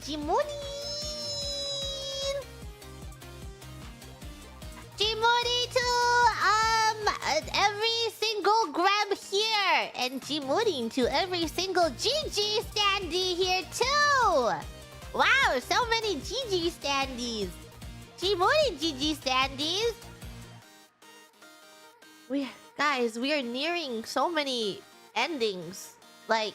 Jimuri! Jimuri to every single Grab here! And Jimuri to every single GG standee here too! Wow, so many GG standees! Jimuri GG standees! Guys, we are nearing so many endings. Like,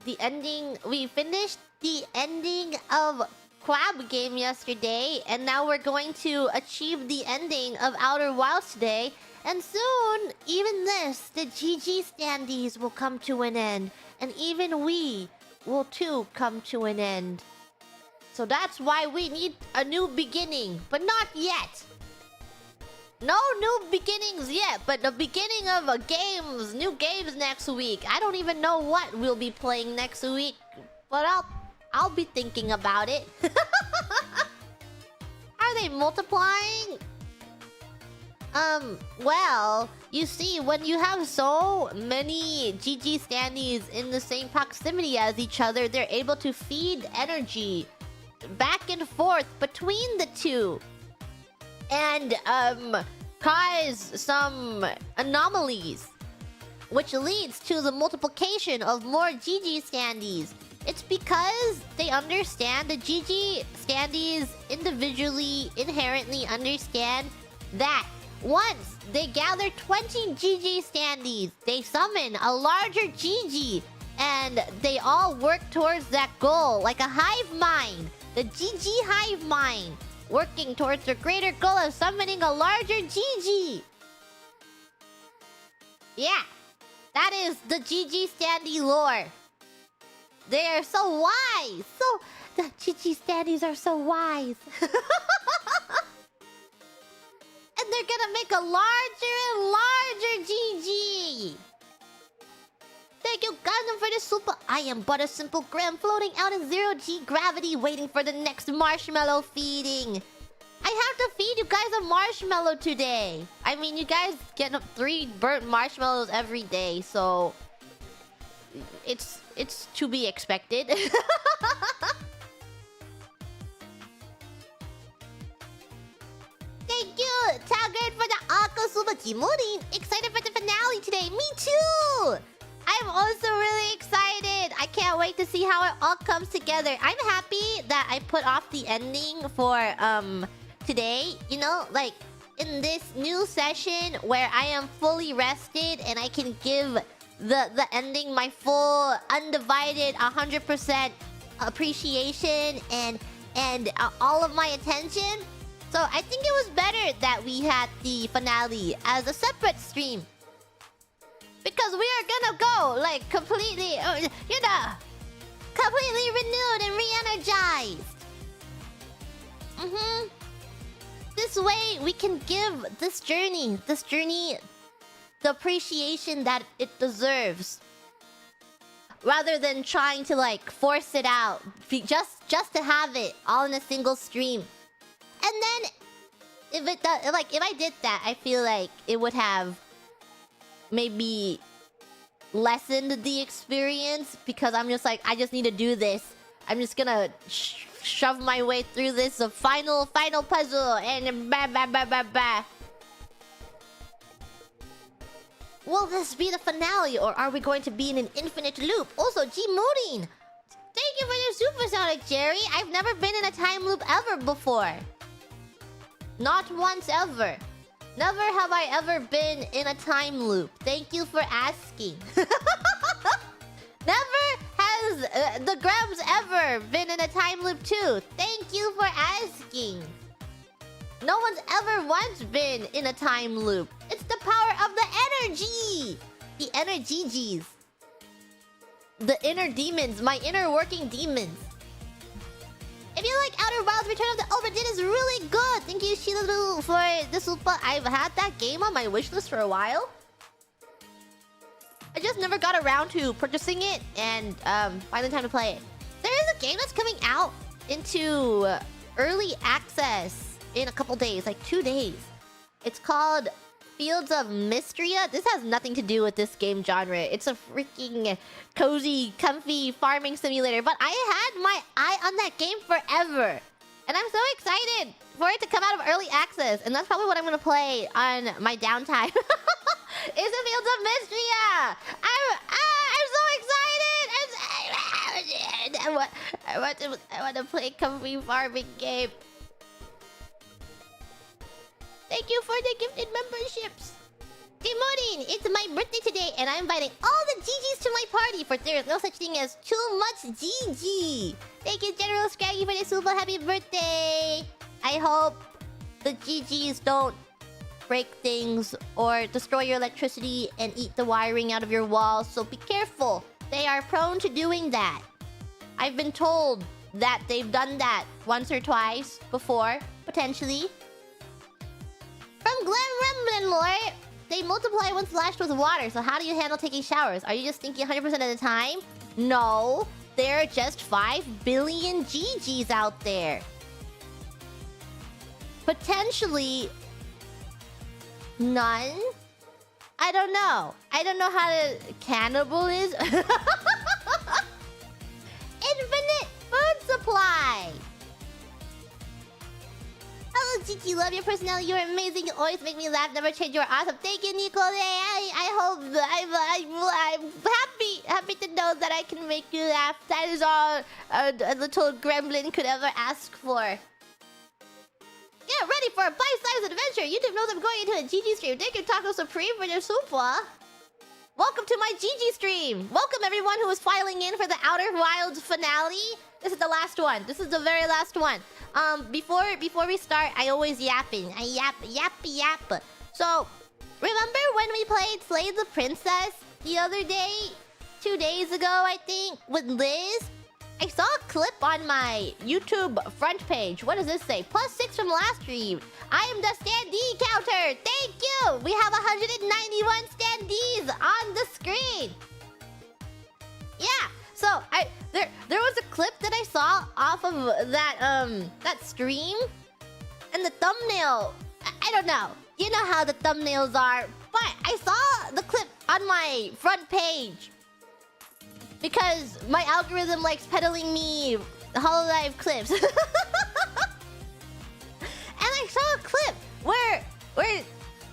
we finished the ending of Crab game yesterday, and now we're going to achieve the ending of Outer Wilds today. And soon, even this, the GG standees will come to an end. And even we will too come to an end. So that's why we need a new beginning, but not yet. No new beginnings yet, but the beginning of new games next week. I don't even know what we'll be playing next week, but I'll be thinking about it. Are they multiplying? Well, you see, when you have so many GG standees in the same proximity as each other, they're able to feed energy back and forth between the two. And, cause some anomalies, which leads to the multiplication of more GG standees. It's because they understand, the GG standees individually, inherently understand that once they gather 20 GG standees, they summon a larger GG, and they all work towards that goal like a hive mind, the GG hive mind, working towards the greater goal of summoning a larger GG. Yeah, that is the GG standee lore. They are so wise. The GG standees are so wise. And they're gonna make a larger and larger GG. Thank you, Gundam, for the super. I am but a simple gram floating out in 0G gravity, waiting for the next marshmallow feeding. I have to feed you guys a marshmallow today. I mean, you guys get 3 burnt marshmallows every day, so it's to be expected. Thank you, Taggart, for the Aqua Super Jimuri. Excited for the finale today. Me too. I'm also really excited. I can't wait to see how it all comes together. I'm happy that I put off the ending for today. You know, like in this new session where I am fully rested and I can give the ending my full, undivided, 100% appreciation and all of my attention. So I think it was better that we had the finale as a separate stream. Because we are gonna go, like, completely, completely renewed and re-energized. This way, we can give this journey, the appreciation that it deserves. Rather than trying to, like, force it out. Just to have it all in a single stream. And then, if I did that, I feel like it would have maybe lessened the experience, because I'm just like, I just need to do this. I'm just gonna shove my way through this final puzzle and bah. Will this be the finale, or are we going to be in an infinite loop? Also, G-Mooding! Thank you for your supersonic, Jerry! I've never been in a time loop ever before. Not once ever. Never have I ever been in a time loop. Thank you for asking. Never has the Grubs ever been in a time loop too. Thank you for asking. No one's ever once been in a time loop. It's the power of the energy. The energies. The inner demons. My inner working demons. If you like Outer Wilds, Return of the Obra Dinn is really good. Thank you, Sheila, for the super. I've had that game on my wishlist for a while. I just never got around to purchasing it and finding time to play it. There is a game that's coming out into early access in a couple days, like 2 days. It's called Fields of Mystria? This has nothing to do with this game genre. It's a freaking cozy, comfy farming simulator. But I had my eye on that game forever. And I'm so excited for it to come out of early access. And that's probably what I'm going to play on my downtime. Is the Fields of Mystria! I'm so excited! I want to play a comfy farming game. Thank you for the gifted memberships. Good morning! It's my birthday today, and I'm inviting all the GGs to my party, for there is no such thing as too much GG. Thank you, General Scraggy, for the super happy birthday. I hope the GGs don't break things or destroy your electricity and eat the wiring out of your walls, so be careful. They are prone to doing that. I've been told that they've done that once or twice before, potentially. From Glen Remlin Lore, they multiply when splashed with water, so how do you handle taking showers? Are you just thinking 100% of the time? No, there are just 5 billion GGs out there. Potentially none? I don't know. I don't know how to... Cannibal is... Infinite food supply! Hello, Gigi. Love your personality. You're amazing. You always make me laugh. Never change. You're awesome. Thank you, Nico. I hope I'm happy to know that I can make you laugh. That is all a little gremlin could ever ask for. Get ready for a bite-sized adventure. YouTube knows I'm going into a GG stream. Thank you, Taco Supreme, for your super. Welcome to my GG stream. Welcome everyone who is filing in for the Outer Wilds finale. This is the last one. This is the very last one. Before we start, I always yapping. I yap. So, remember when we played Slay the Princess the other day? 2 days ago, I think, with Liz? I saw a clip on my YouTube front page. What does this say? +6 from last stream. I am the standee counter. Thank you. We have 191 standees on the screen. Yeah. So there was a clip that I saw off of that stream, and the thumbnail. I don't know. You know how the thumbnails are, but I saw the clip on my front page. Because my algorithm likes peddling me Hololive clips. And I saw a clip where it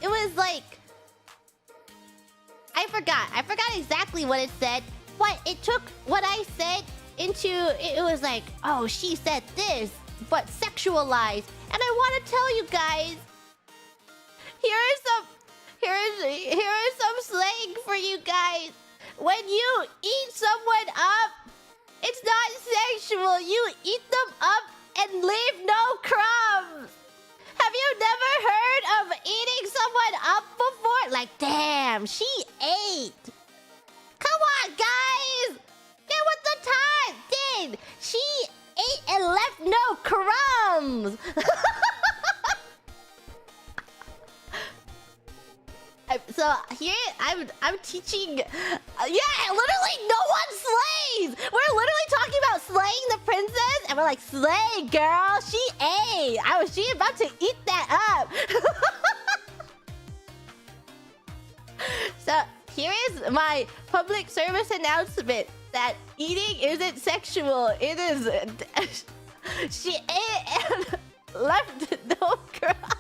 was like... I forgot exactly what it said, but it took what I said into... It was like, oh, she said this, but sexualized. And I want to tell you guys, here is some slang for you guys. When you eat someone up, it's not sexual. You eat them up and leave no crumbs. Have you never heard of eating someone up before? Like, damn, she ate. Come on, guys. Get with the time. Did she ate and left no crumbs? So here I'm teaching. Yeah, literally no one slays. We're literally talking about slaying the princess, and we're like, slay, girl. She ate. She about to eat that up. So here is my public service announcement that eating isn't sexual. It is. She ate and left no crumbs.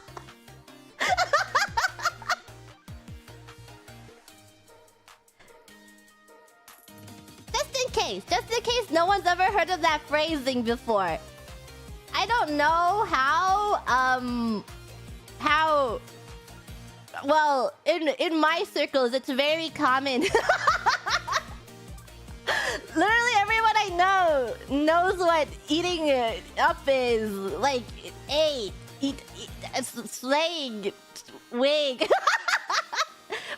Just in case no one's ever heard of that phrasing before. I don't know how well, in my circles, it's very common. Literally everyone I know knows what eating up is. Like, eat, slaying, wig.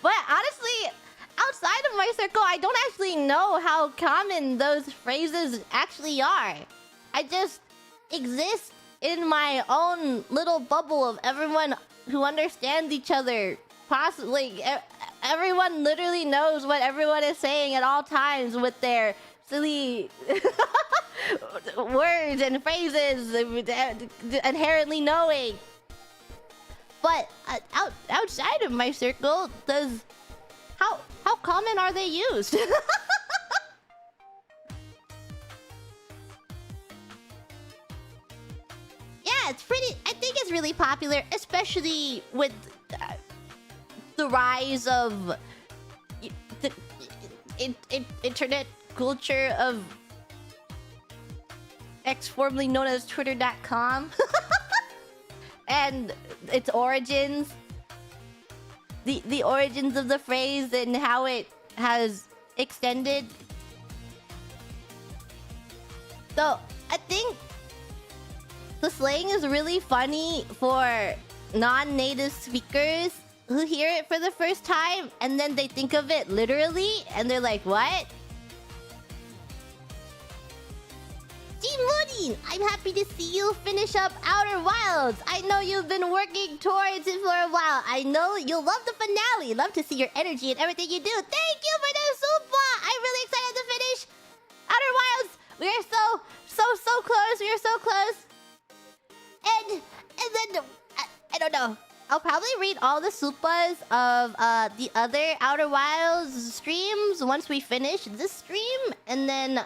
But honestly, outside of my circle, I don't actually know how common those phrases actually are. I just exist in my own little bubble of everyone who understands each other. Possibly, everyone literally knows what everyone is saying at all times with their silly words and phrases, inherently knowing. But outside of my circle, how common are they used? Yeah, it's pretty. I think it's really popular, especially with the rise of the internet culture of X, formerly known as Twitter.com, and its origins. The origins of the phrase and how it has extended. So I think the slang is really funny for non-native speakers who hear it for the first time and then they think of it literally and they're like, what? Moody, I'm happy to see you finish up Outer Wilds. I know you've been working towards it for a while. I know you'll love the finale. Love to see your energy and everything you do. Thank you for the super. I'm really excited to finish Outer Wilds. We are so close. We are so close. And then I don't know. I'll probably read all the supas of the other Outer Wilds streams once we finish this stream, and then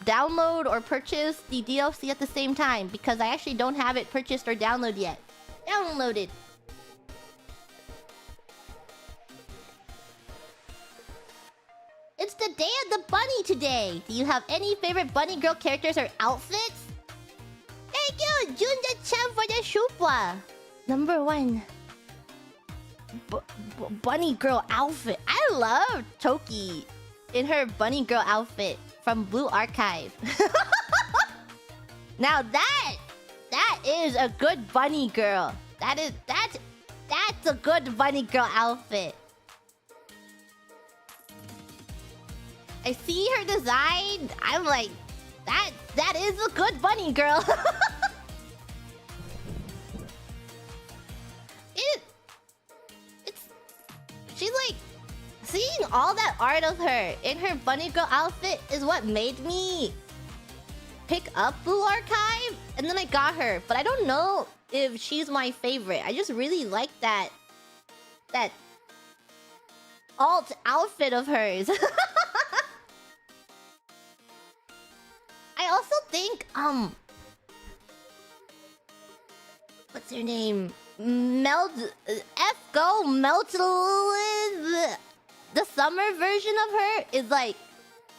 download or purchase the DLC at the same time because I actually don't have it purchased or downloaded yet. Downloaded. It's the day of the bunny today. Do you have any favorite bunny girl characters or outfits? Thank you, Junja-chan, for the shupa. Number 1. Bunny girl outfit. I love Toki in her bunny girl outfit from Blue Archive. Now that is a good bunny girl. That's a good bunny girl outfit. I see her design. I'm like, that is a good bunny girl. She's like, seeing all that art of her in her bunny girl outfit is what made me pick up Blue Archive, and then I got her. But I don't know if she's my favorite. I just really like that alt outfit of hers. I also think what's her name? F-Go Meltlith. The summer version of her is like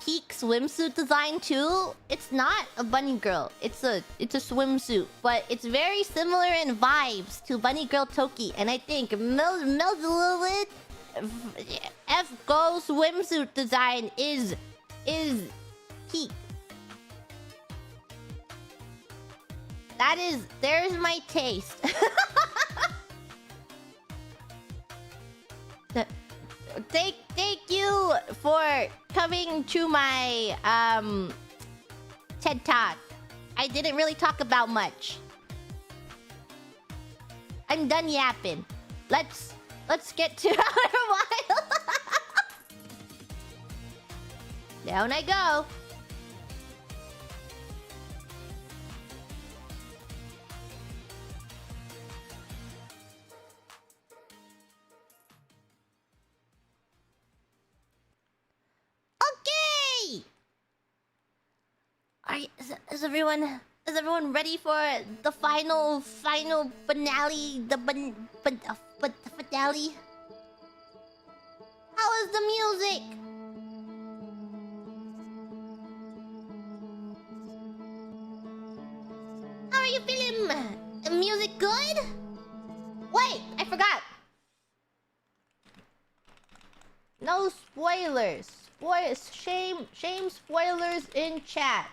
peak swimsuit design too. It's not a bunny girl. It's a swimsuit, but it's very similar in vibes to Bunny Girl Toki. And I think Meltlith F-Go swimsuit design is peak. There's my taste. Thank you for coming to my TED Talk. I didn't really talk about much. I'm done yapping. Let's get to Outer Wild. Down I go. Is everyone ready for the final finale? The finale? How is the music? How are you feeling? The music good? Wait, I forgot. No spoilers. Shame spoilers in chat.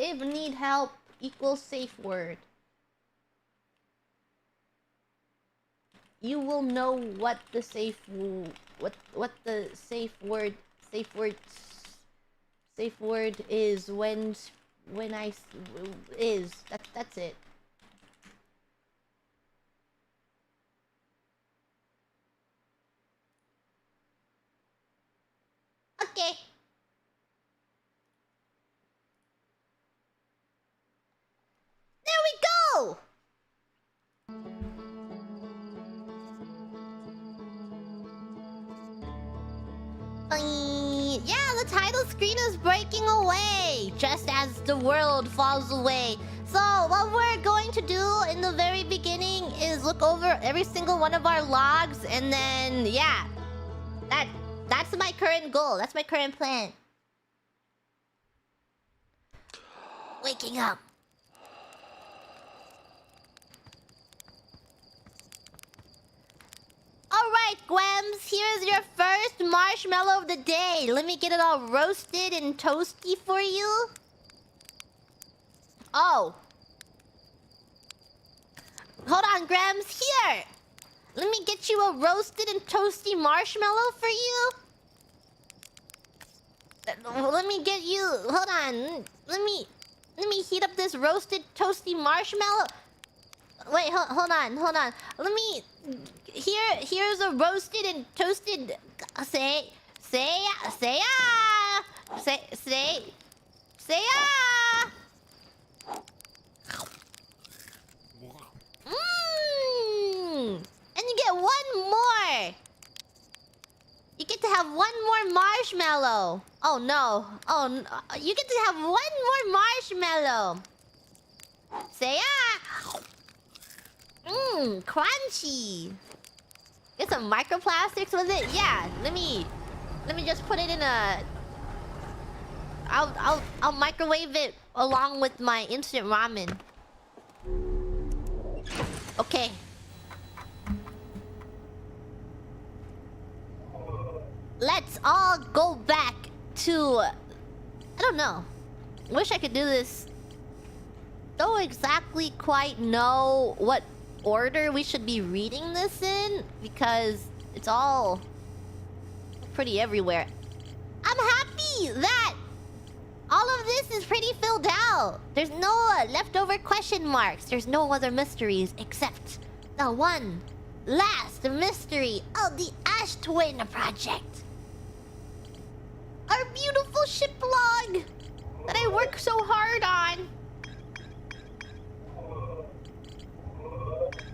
If need help equals safe word. You will know what the safe word is when I is. That's it. Okay. screen is breaking away just as the world falls away. So what we're going to do in the very beginning is look over every single one of our logs, and then yeah, that's my current goal. That's my current plan. Waking up. Alright, Gwems, here's your first marshmallow of the day. Let me get it all roasted and toasty for you. Oh. Hold on, Grams. Here. Let me get you a roasted and toasty marshmallow for you. Let me get you... Hold on. Let me heat up this roasted toasty marshmallow. Wait, hold on. Let me... Here's a roasted and toasted... Say And you get one more. You get to have one more marshmallow. Oh no. Oh, no. You get to have one more marshmallow. Say crunchy. Get some microplastics with it. Yeah, let me just put it in a... I'll microwave it along with my instant ramen. Okay. Let's all go back to... I don't know. Wish I could do this. Don't exactly quite know what order we should be reading this in, because it's all pretty everywhere. I'm happy that all of this is pretty filled out. There's no leftover question marks. There's no other mysteries except the one last mystery of the Ash Twin project. Our beautiful ship log that I work so hard on.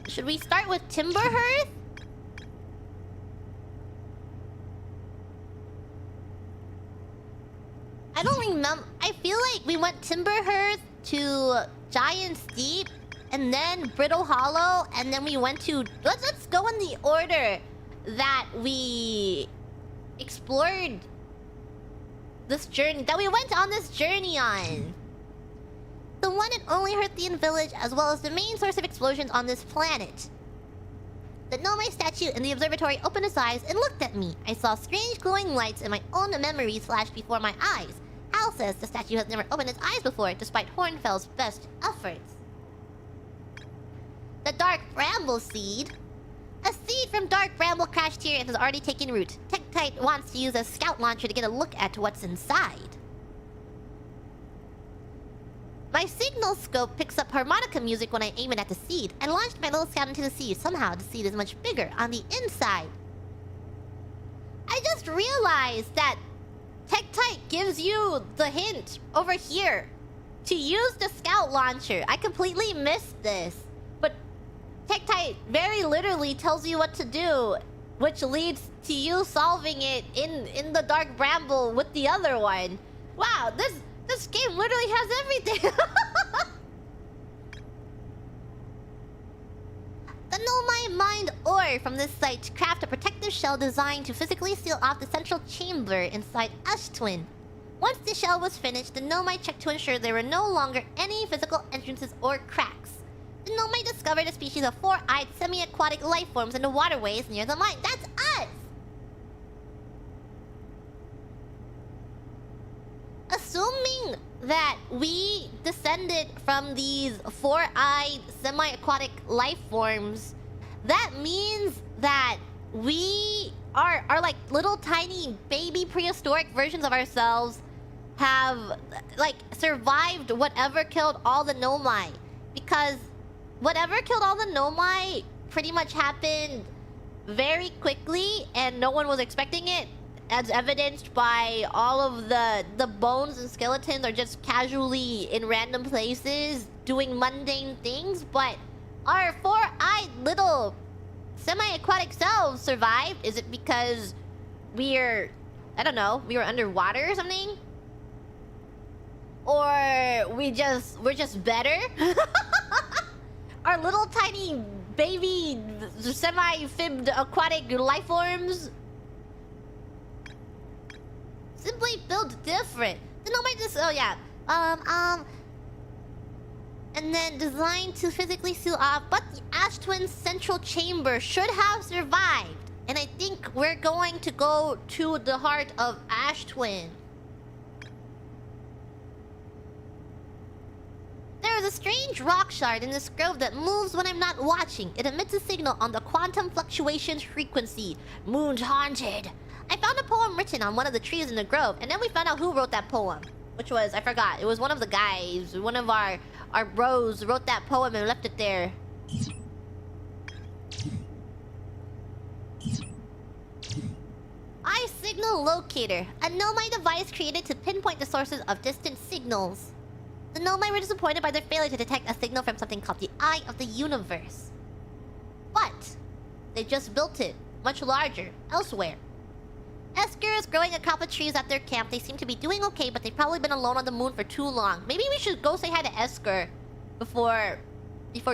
Should we start with Timberhearth? I don't remember. I feel like we went Timberhearth to Giant's Deep, and then Brittle Hollow, and then we went to... Let's go in the order that we explored this journey, that we went on this journey on. The one and only Hearthian village, as well as the main source of explosions on this planet. The Nomai statue in the observatory opened its eyes and looked at me. I saw strange glowing lights and my own memories flash before my eyes. Hal says the statue has never opened its eyes before, despite Hornfell's best efforts. The Dark Bramble Seed. A seed from Dark Bramble crashed here and has already taken root. Tektite wants to use a scout launcher to get a look at what's inside. My signal scope picks up harmonica music when I aim it at the seed. I launched my little scout into the seed. Somehow, the seed is much bigger on the inside. I just realized that Tektite gives you the hint over here to use the scout launcher. I completely missed this. But Tektite very literally tells you what to do, which leads to you solving it in the Dark Bramble with the other one. Wow, this game literally has everything. The Nomai mined ore from this site to craft a protective shell designed to physically seal off the central chamber inside Ash Twin. Once the shell was finished, the Nomai checked to ensure there were no longer any physical entrances or cracks. The Nomai discovered a species of four-eyed semi-aquatic life forms in the waterways near the mine. That's us! Assuming that we descended from these four-eyed semi-aquatic life forms, that means that we are like little tiny baby prehistoric versions of ourselves have like survived whatever killed all the Nomai. Because whatever killed all the Nomai pretty much happened very quickly and no one was expecting it. As evidenced by all of the bones and skeletons are just casually in random places doing mundane things. But our four-eyed little semi-aquatic selves survived. Is it because we're... I don't know, we were underwater or something? Or we're just better? Our little tiny baby semi-fibbed aquatic life forms simply built different. The Nomai just and then designed to physically seal off, but the Ash Twin's central chamber should have survived. And I think we're going to go to the heart of Ash Twin. There is a strange rock shard in this grove that moves when I'm not watching. It emits a signal on the quantum fluctuations frequency. Moon's haunted. I found a poem written on one of the trees in the grove, and then we found out who wrote that poem. Which was, I forgot. It was one of the guys. One of our bros wrote that poem and left it there. Signal locator. A Nomai device created to pinpoint the sources of distant signals. The Nomai were disappointed by their failure to detect a signal from something called the Eye of the Universe. But they just built it, much larger, elsewhere. Esker is growing a crop of trees at their camp. They seem to be doing okay, but they've probably been alone on the moon for too long. Maybe we should go say hi to Esker before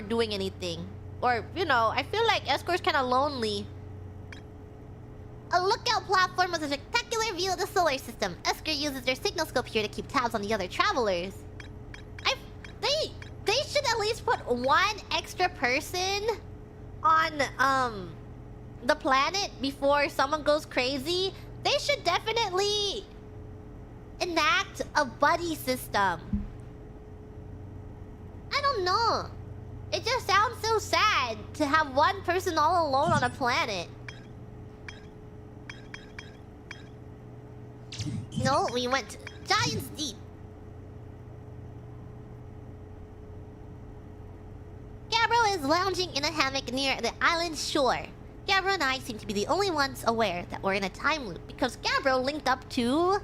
doing anything. Or, you know, I feel like Esker's kind of lonely. A lookout platform with a spectacular view of the solar system. Esker uses their signal scope here to keep tabs on the other travelers. They should at least put one extra person on the planet before someone goes crazy. They should definitely enact a buddy system. I don't know. It just sounds so sad to have one person all alone on a planet. No, we went Giants Deep. Gabbro is lounging in a hammock near the island's shore. Gabbro and I seem to be the only ones aware that we're in a time loop because Gabbro linked up to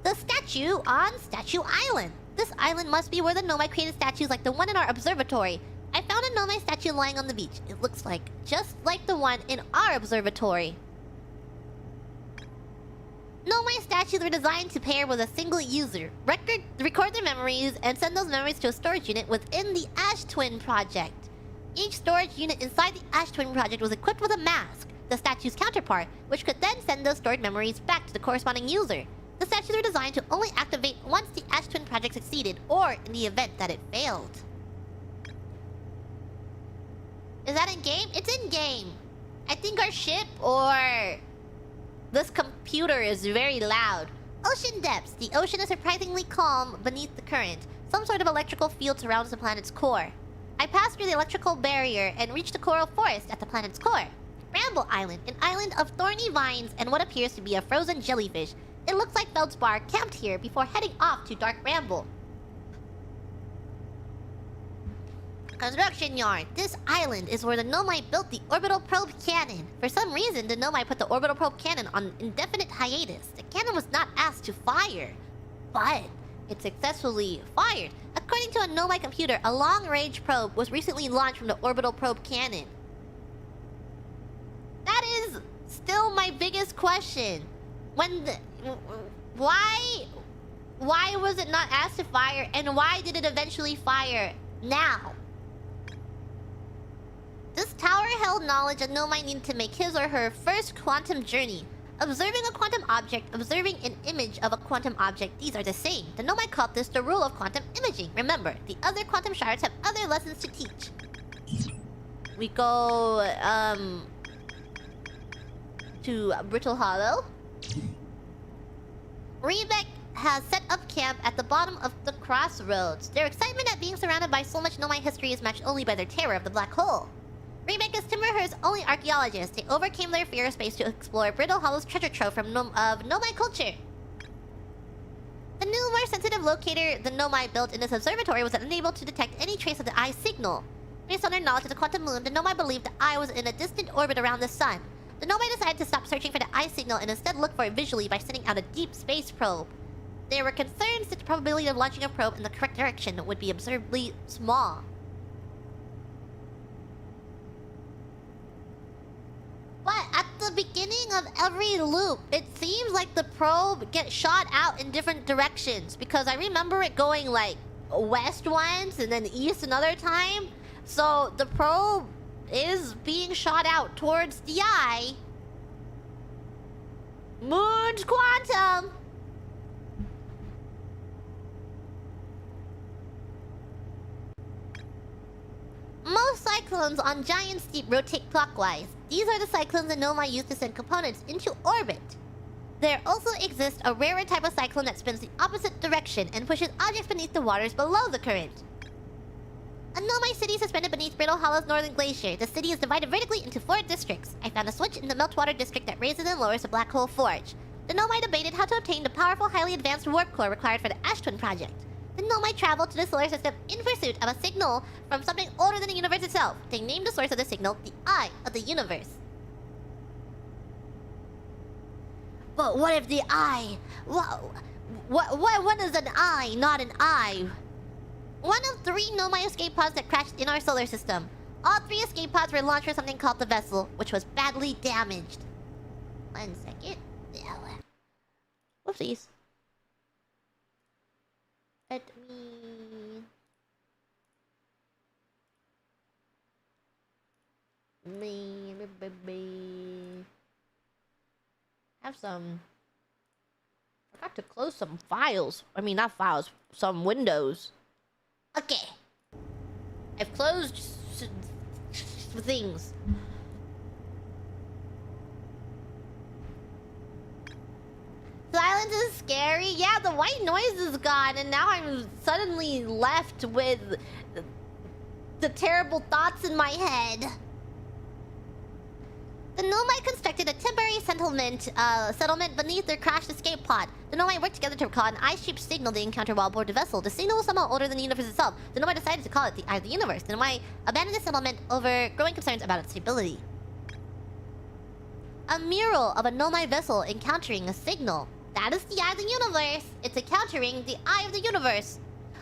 the statue on Statue Island. This island must be where the Nomai created statues like the one in our observatory. I found a Nomai statue lying on the beach. It looks like just like the one in our observatory. Nomai statues were designed to pair with a single user, record their memories, and send those memories to a storage unit within the Ash Twin project. Each storage unit inside the Ash Twin project was equipped with a mask, the statue's counterpart, which could then send those stored memories back to the corresponding user. The statues were designed to only activate once the Ash Twin project succeeded, or in the event that it failed. Is that in-game? It's in-game. I think our ship, or this computer is very loud. Ocean depths. The ocean is surprisingly calm beneath the current. Some sort of electrical field surrounds the planet's core. I passed through the electrical barrier and reached the coral forest at the planet's core. Bramble Island, an island of thorny vines and what appears to be a frozen jellyfish. It looks like Feldspar camped here before heading off to Dark Bramble. Construction yard. This island is where the Nomai built the orbital probe cannon. For some reason, the Nomai put the orbital probe cannon on indefinite hiatus. The cannon was not asked to fire, but it successfully fired. According to a Nomai computer, a long-range probe was recently launched from the orbital probe cannon. That is still my biggest question. Why was it not asked to fire, and why did it eventually fire now? This tower held knowledge a Nomai needed to make his or her first quantum journey. Observing a quantum object, observing an image of a quantum object, these are the same. The Nomai called this the rule of quantum imaging. Remember, the other quantum shards have other lessons to teach. We go, to Brittle Hollow. Rebek has set up camp at the bottom of the crossroads. Their excitement at being surrounded by so much Nomai history is matched only by their terror of the black hole. Rebek is Timberhurst's only archaeologist. They overcame their fear of space to explore Brittle Hollow's treasure trove of Nomai culture. The new, more sensitive locator the Nomai built in this observatory was unable to detect any trace of the eye signal. Based on their knowledge of the quantum moon, the Nomai believed the eye was in a distant orbit around the sun. The Nomai decided to stop searching for the eye signal and instead look for it visually by sending out a deep space probe. They were concerned that the probability of launching a probe in the correct direction would be absurdly small. But at the beginning of every loop, it seems like the probe gets shot out in different directions. Because I remember it going like west once and then east another time. So the probe is being shot out towards the eye. Moon's quantum! Most cyclones on giant steep rotate clockwise. These are the cyclones that Nomai used to send components into orbit. There also exists a rarer type of cyclone that spins the opposite direction and pushes objects beneath the waters below the current. A Nomai city suspended beneath Brittle Hollow's northern glacier. The city is divided vertically into 4 districts. I found a switch in the Meltwater district that raises and lowers the Black Hole Forge. The Nomai debated how to obtain the powerful, highly advanced warp core required for the Ash Twin project. The Nomai traveled to the solar system in pursuit of a signal from something older than the universe itself. They named the source of the signal the Eye of the Universe. But what if the eye... What is an eye, not an eye? One of 3 Nomai escape pods that crashed in our solar system. All 3 escape pods were launched from something called the vessel, which was badly damaged. 1 second. Whoopsies. Let me have some. Forgot to close some files. I mean, not files, some windows. Okay. I've closed things. Silence is scary. Yeah, the white noise is gone, and now I'm suddenly left with the terrible thoughts in my head. The Nomai constructed a temporary settlement beneath their crashed escape pod. The Nomai worked together to record an eye-shaped signal they encountered while aboard the vessel. The signal was somehow older than the universe itself. The Nomai decided to call it the Eye of the Universe. The Nomai abandoned the settlement over growing concerns about its stability. A mural of a Nomai vessel encountering a signal. That is the Eye of the Universe. It's encountering the Eye of the Universe.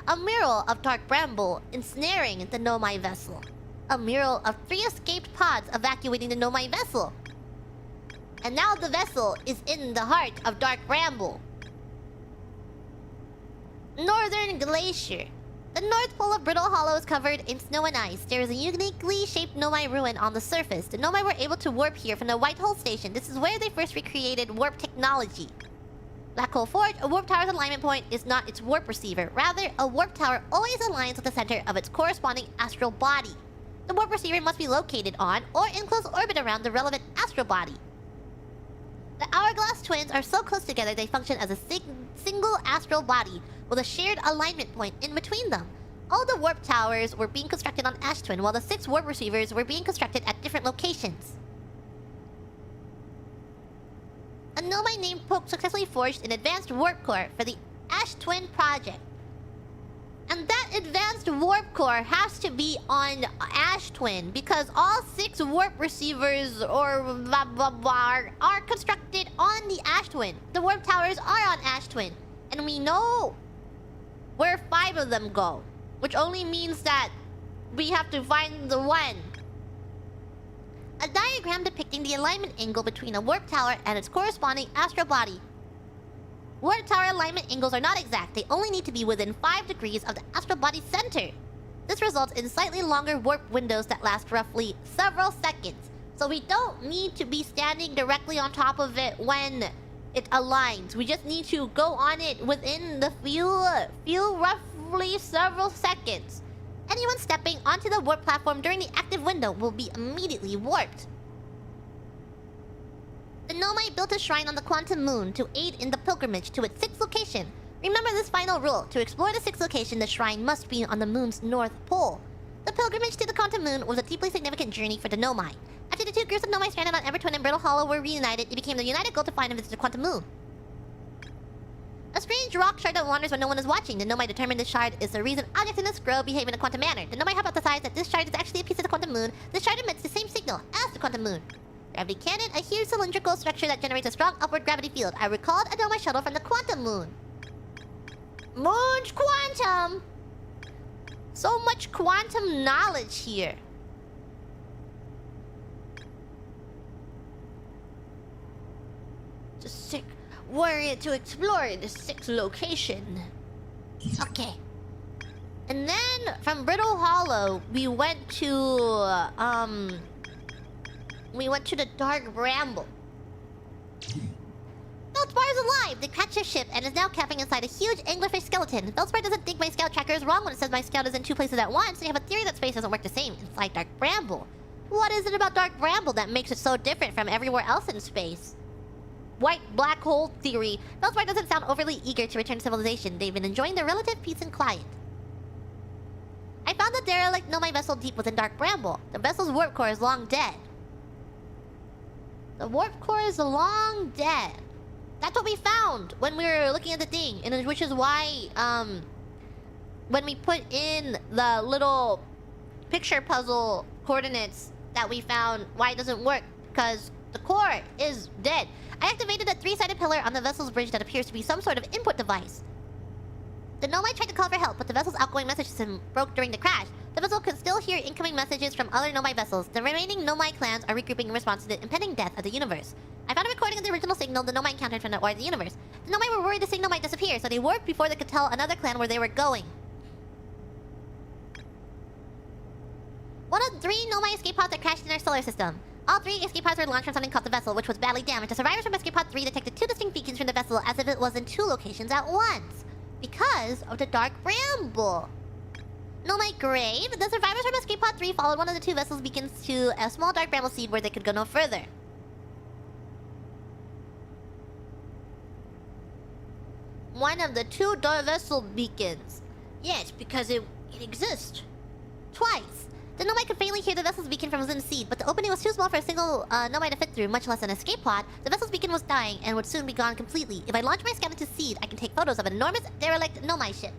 A mural of Dark Bramble ensnaring the Nomai vessel. A mural of 3 escaped pods evacuating the Nomai vessel. And now the vessel is in the heart of Dark Bramble. Northern Glacier. The North Pole of Brittle Hollow is covered in snow and ice. There is a uniquely shaped Nomai ruin on the surface. The Nomai were able to warp here from the White Hole Station. This is where they first recreated warp technology. Black Hole Forge, a warp tower's alignment point is not its warp receiver. Rather, a warp tower always aligns with the center of its corresponding astral body. The warp receiver must be located on or in close orbit around the relevant astral body. The Hourglass twins are so close together they function as a single astral body with a shared alignment point in between them. All the warp towers were being constructed on Ash Twin, while the 6 warp receivers were being constructed at different locations. A Nomai named Poke successfully forged an advanced warp core for the Ash Twin project. And that advanced warp core has to be on Ash Twin because all 6 warp receivers or blah blah blah are constructed on the Ash Twin. The warp towers are on Ash Twin. And we know where 5 of them go. Which only means that we have to find the one. A diagram depicting the alignment angle between a warp tower and its corresponding astral body. Warp tower alignment angles are not exact. They only need to be within 5 degrees of the astral body's center. This results in slightly longer warp windows that last roughly several seconds. So we don't need to be standing directly on top of it when it aligns. We just need to go on it within the few roughly several seconds. Anyone stepping onto the warp platform during the active window will be immediately warped. The Nomai built a shrine on the Quantum Moon to aid in the pilgrimage to its 6th location. Remember this final rule. To explore the 6th location, the shrine must be on the moon's north pole. The pilgrimage to the Quantum Moon was a deeply significant journey for the Nomai. After the 2 groups of Nomai stranded on Ember Twin and Brittle Hollow were reunited, it became the united goal to find and visit the Quantum Moon. A strange rock shard that wanders when no one is watching. The Nomai determined this shard is the reason objects in this grove behave in a quantum manner. The Nomai hypothesized that this shard is actually a piece of the Quantum Moon. This shard emits the same signal as the Quantum Moon. Gravity cannon, a huge cylindrical structure that generates a strong upward gravity field. I recalled a Nomai shuttle from the Quantum Moon. Moon's quantum! So much quantum knowledge here. sick. We're to explore the sixth location. Okay. And then from Brittle Hollow, we went to the Dark Bramble. Feldspar is alive! They crashed their ship and is now camping inside a huge anglerfish skeleton. Feldspar doesn't think my scout tracker is wrong when it says my scout is in two places at once. They have a theory that space doesn't work the same inside Dark Bramble. What is it about Dark Bramble that makes it so different from everywhere else in space? White black hole theory. Feldspar doesn't sound overly eager to return to civilization. They've been enjoying their relative peace and quiet. I found the derelict Nomai vessel deep within Dark Bramble. The vessel's warp core is long dead. The warp core is long dead. That's what we found when we were looking at the thing, and which is why, when we put in the little picture puzzle coordinates that we found, why it doesn't work, because the core is dead. I activated a three-sided pillar on the vessel's bridge that appears to be some sort of input device. The Nomai tried to call for help, but the vessel's outgoing message system broke during the crash. The vessel can still hear incoming messages from other Nomai vessels. The remaining Nomai clans are regrouping in response to the impending death of the universe. I found a recording of the original signal the Nomai encountered from the War of the Universe. The Nomai were worried the signal might disappear, so they warped before they could tell another clan where they were going. One of the 3 Nomai escape pods that crashed in our solar system. All 3 escape pods were launched from something called the vessel, which was badly damaged. The survivors from escape pod 3 detected 2 distinct beacons from the vessel as if it was in 2 locations at once. Because of the Dark Bramble. Nomai grave. The survivors from escape pod 3 followed one of the 2 vessels' beacons to a small Dark Bramble seed where they could go no further. One of the 2 vessel beacons. Yes, because it exists. Twice. The Nomai could faintly hear the vessel's beacon from within the seed, but the opening was too small for a single Nomai to fit through, much less an escape pod. The vessel's beacon was dying and would soon be gone completely. If I launch my scout into seed, I can take photos of an enormous derelict Nomai ship.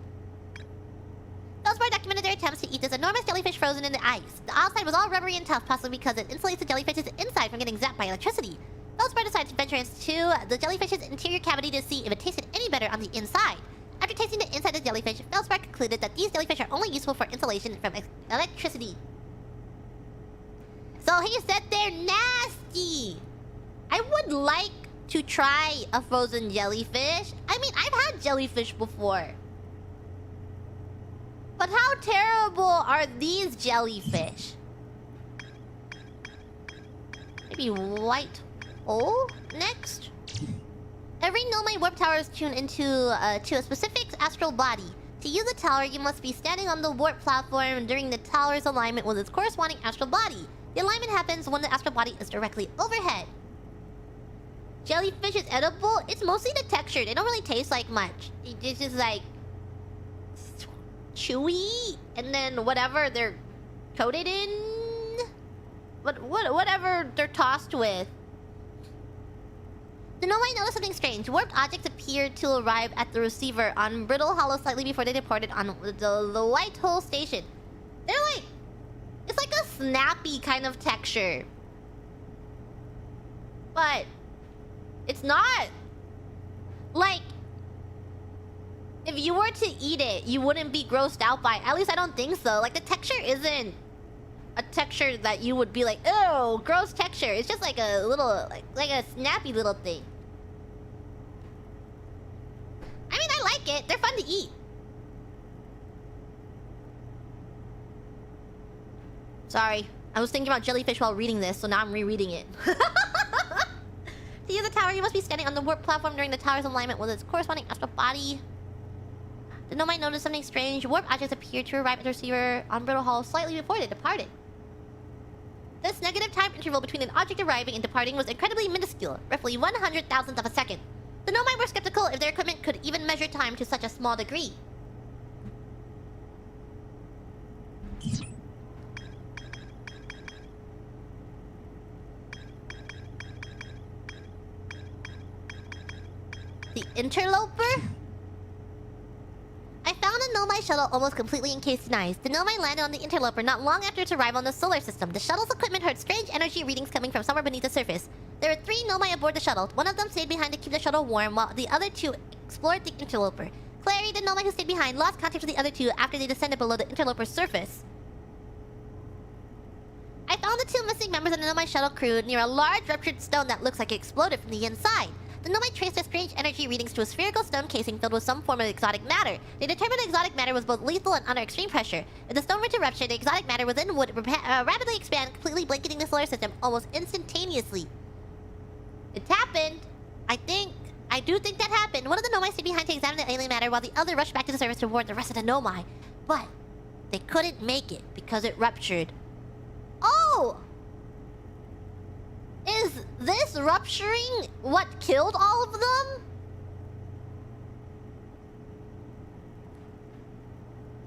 Feldspar documented their attempts to eat this enormous jellyfish frozen in the ice. The outside was all rubbery and tough, possibly because it insulates the jellyfish's inside from getting zapped by electricity. Feldspar decided to venture into the jellyfish's interior cavity to see if it tasted any better on the inside. After tasting the inside of the jellyfish, Feldspar concluded that these jellyfish are only useful for insulation from electricity. So he said they're nasty! I would like to try a frozen jellyfish. I mean, I've had jellyfish before. But how terrible are these jellyfish? Maybe white hole next? Every Nomai warp tower is tuned into to a specific astral body. To use the tower, you must be standing on the warp platform during the tower's alignment with its corresponding astral body. The alignment happens when the astral body is directly overhead. Jellyfish is edible? It's mostly the texture. They don't really taste like much. It's just like chewy, and then whatever they're coated in, whatever they're tossed with. The Nomai noticed something strange. Warped objects appeared to arrive at the receiver on Brittle Hollow slightly before they departed on the White Hole Station. They're like, it's like a snappy kind of texture, but it's not like, if you were to eat it, you wouldn't be grossed out by it. At least I don't think so. Like, the texture isn't a texture that you would be like, oh, gross texture. It's just like a little, like a snappy little thing. I mean, I like it. They're fun to eat. Sorry. I was thinking about jellyfish while reading this, so now I'm rereading it. To use the tower, you must be standing on the warp platform during the tower's alignment with its corresponding astral body. The Nomai noticed something strange. Warp objects appeared to arrive at the receiver on Brittle Hall slightly before they departed. This negative time interval between an object arriving and departing was incredibly minuscule, roughly 100,000th of a second. The Nomai were skeptical if their equipment could even measure time to such a small degree. The Interloper? I found a Nomai shuttle almost completely encased in ice. The Nomai landed on the Interloper not long after its arrival on the solar system. The shuttle's equipment heard strange energy readings coming from somewhere beneath the surface. There were 3 Nomai aboard the shuttle. One of them stayed behind to keep the shuttle warm, while the other 2 explored the Interloper. Clary, the Nomai who stayed behind, lost contact with the other 2 after they descended below the Interloper's surface. I found the 2 missing members of the Nomai shuttle crew near a large ruptured stone that looks like it exploded from the inside. The Nomai traced their strange energy readings to a spherical stone casing filled with some form of exotic matter. They determined the exotic matter was both lethal and under extreme pressure. If the stone were to rupture, the exotic matter within would rapidly expand, completely blanketing the solar system almost instantaneously. It happened. I do think that happened. One of the Nomai stayed behind to examine the alien matter while the other rushed back to the surface to warn the rest of the Nomai. But they couldn't make it because it ruptured. Oh! Is this rupturing what killed all of them?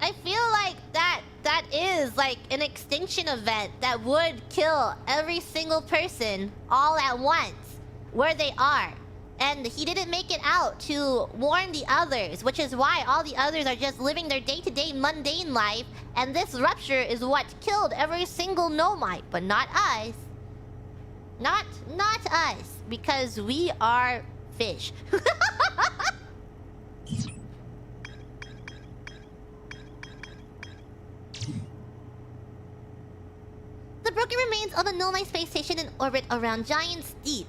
I feel like that is like an extinction event that would kill every single person all at once where they are. And he didn't make it out to warn the others, which is why all the others are just living their day-to-day mundane life, and this rupture is what killed every single Nomai, but not us. Not us, because we are fish. The broken remains of the Nomai space station in orbit around Giant's Deep.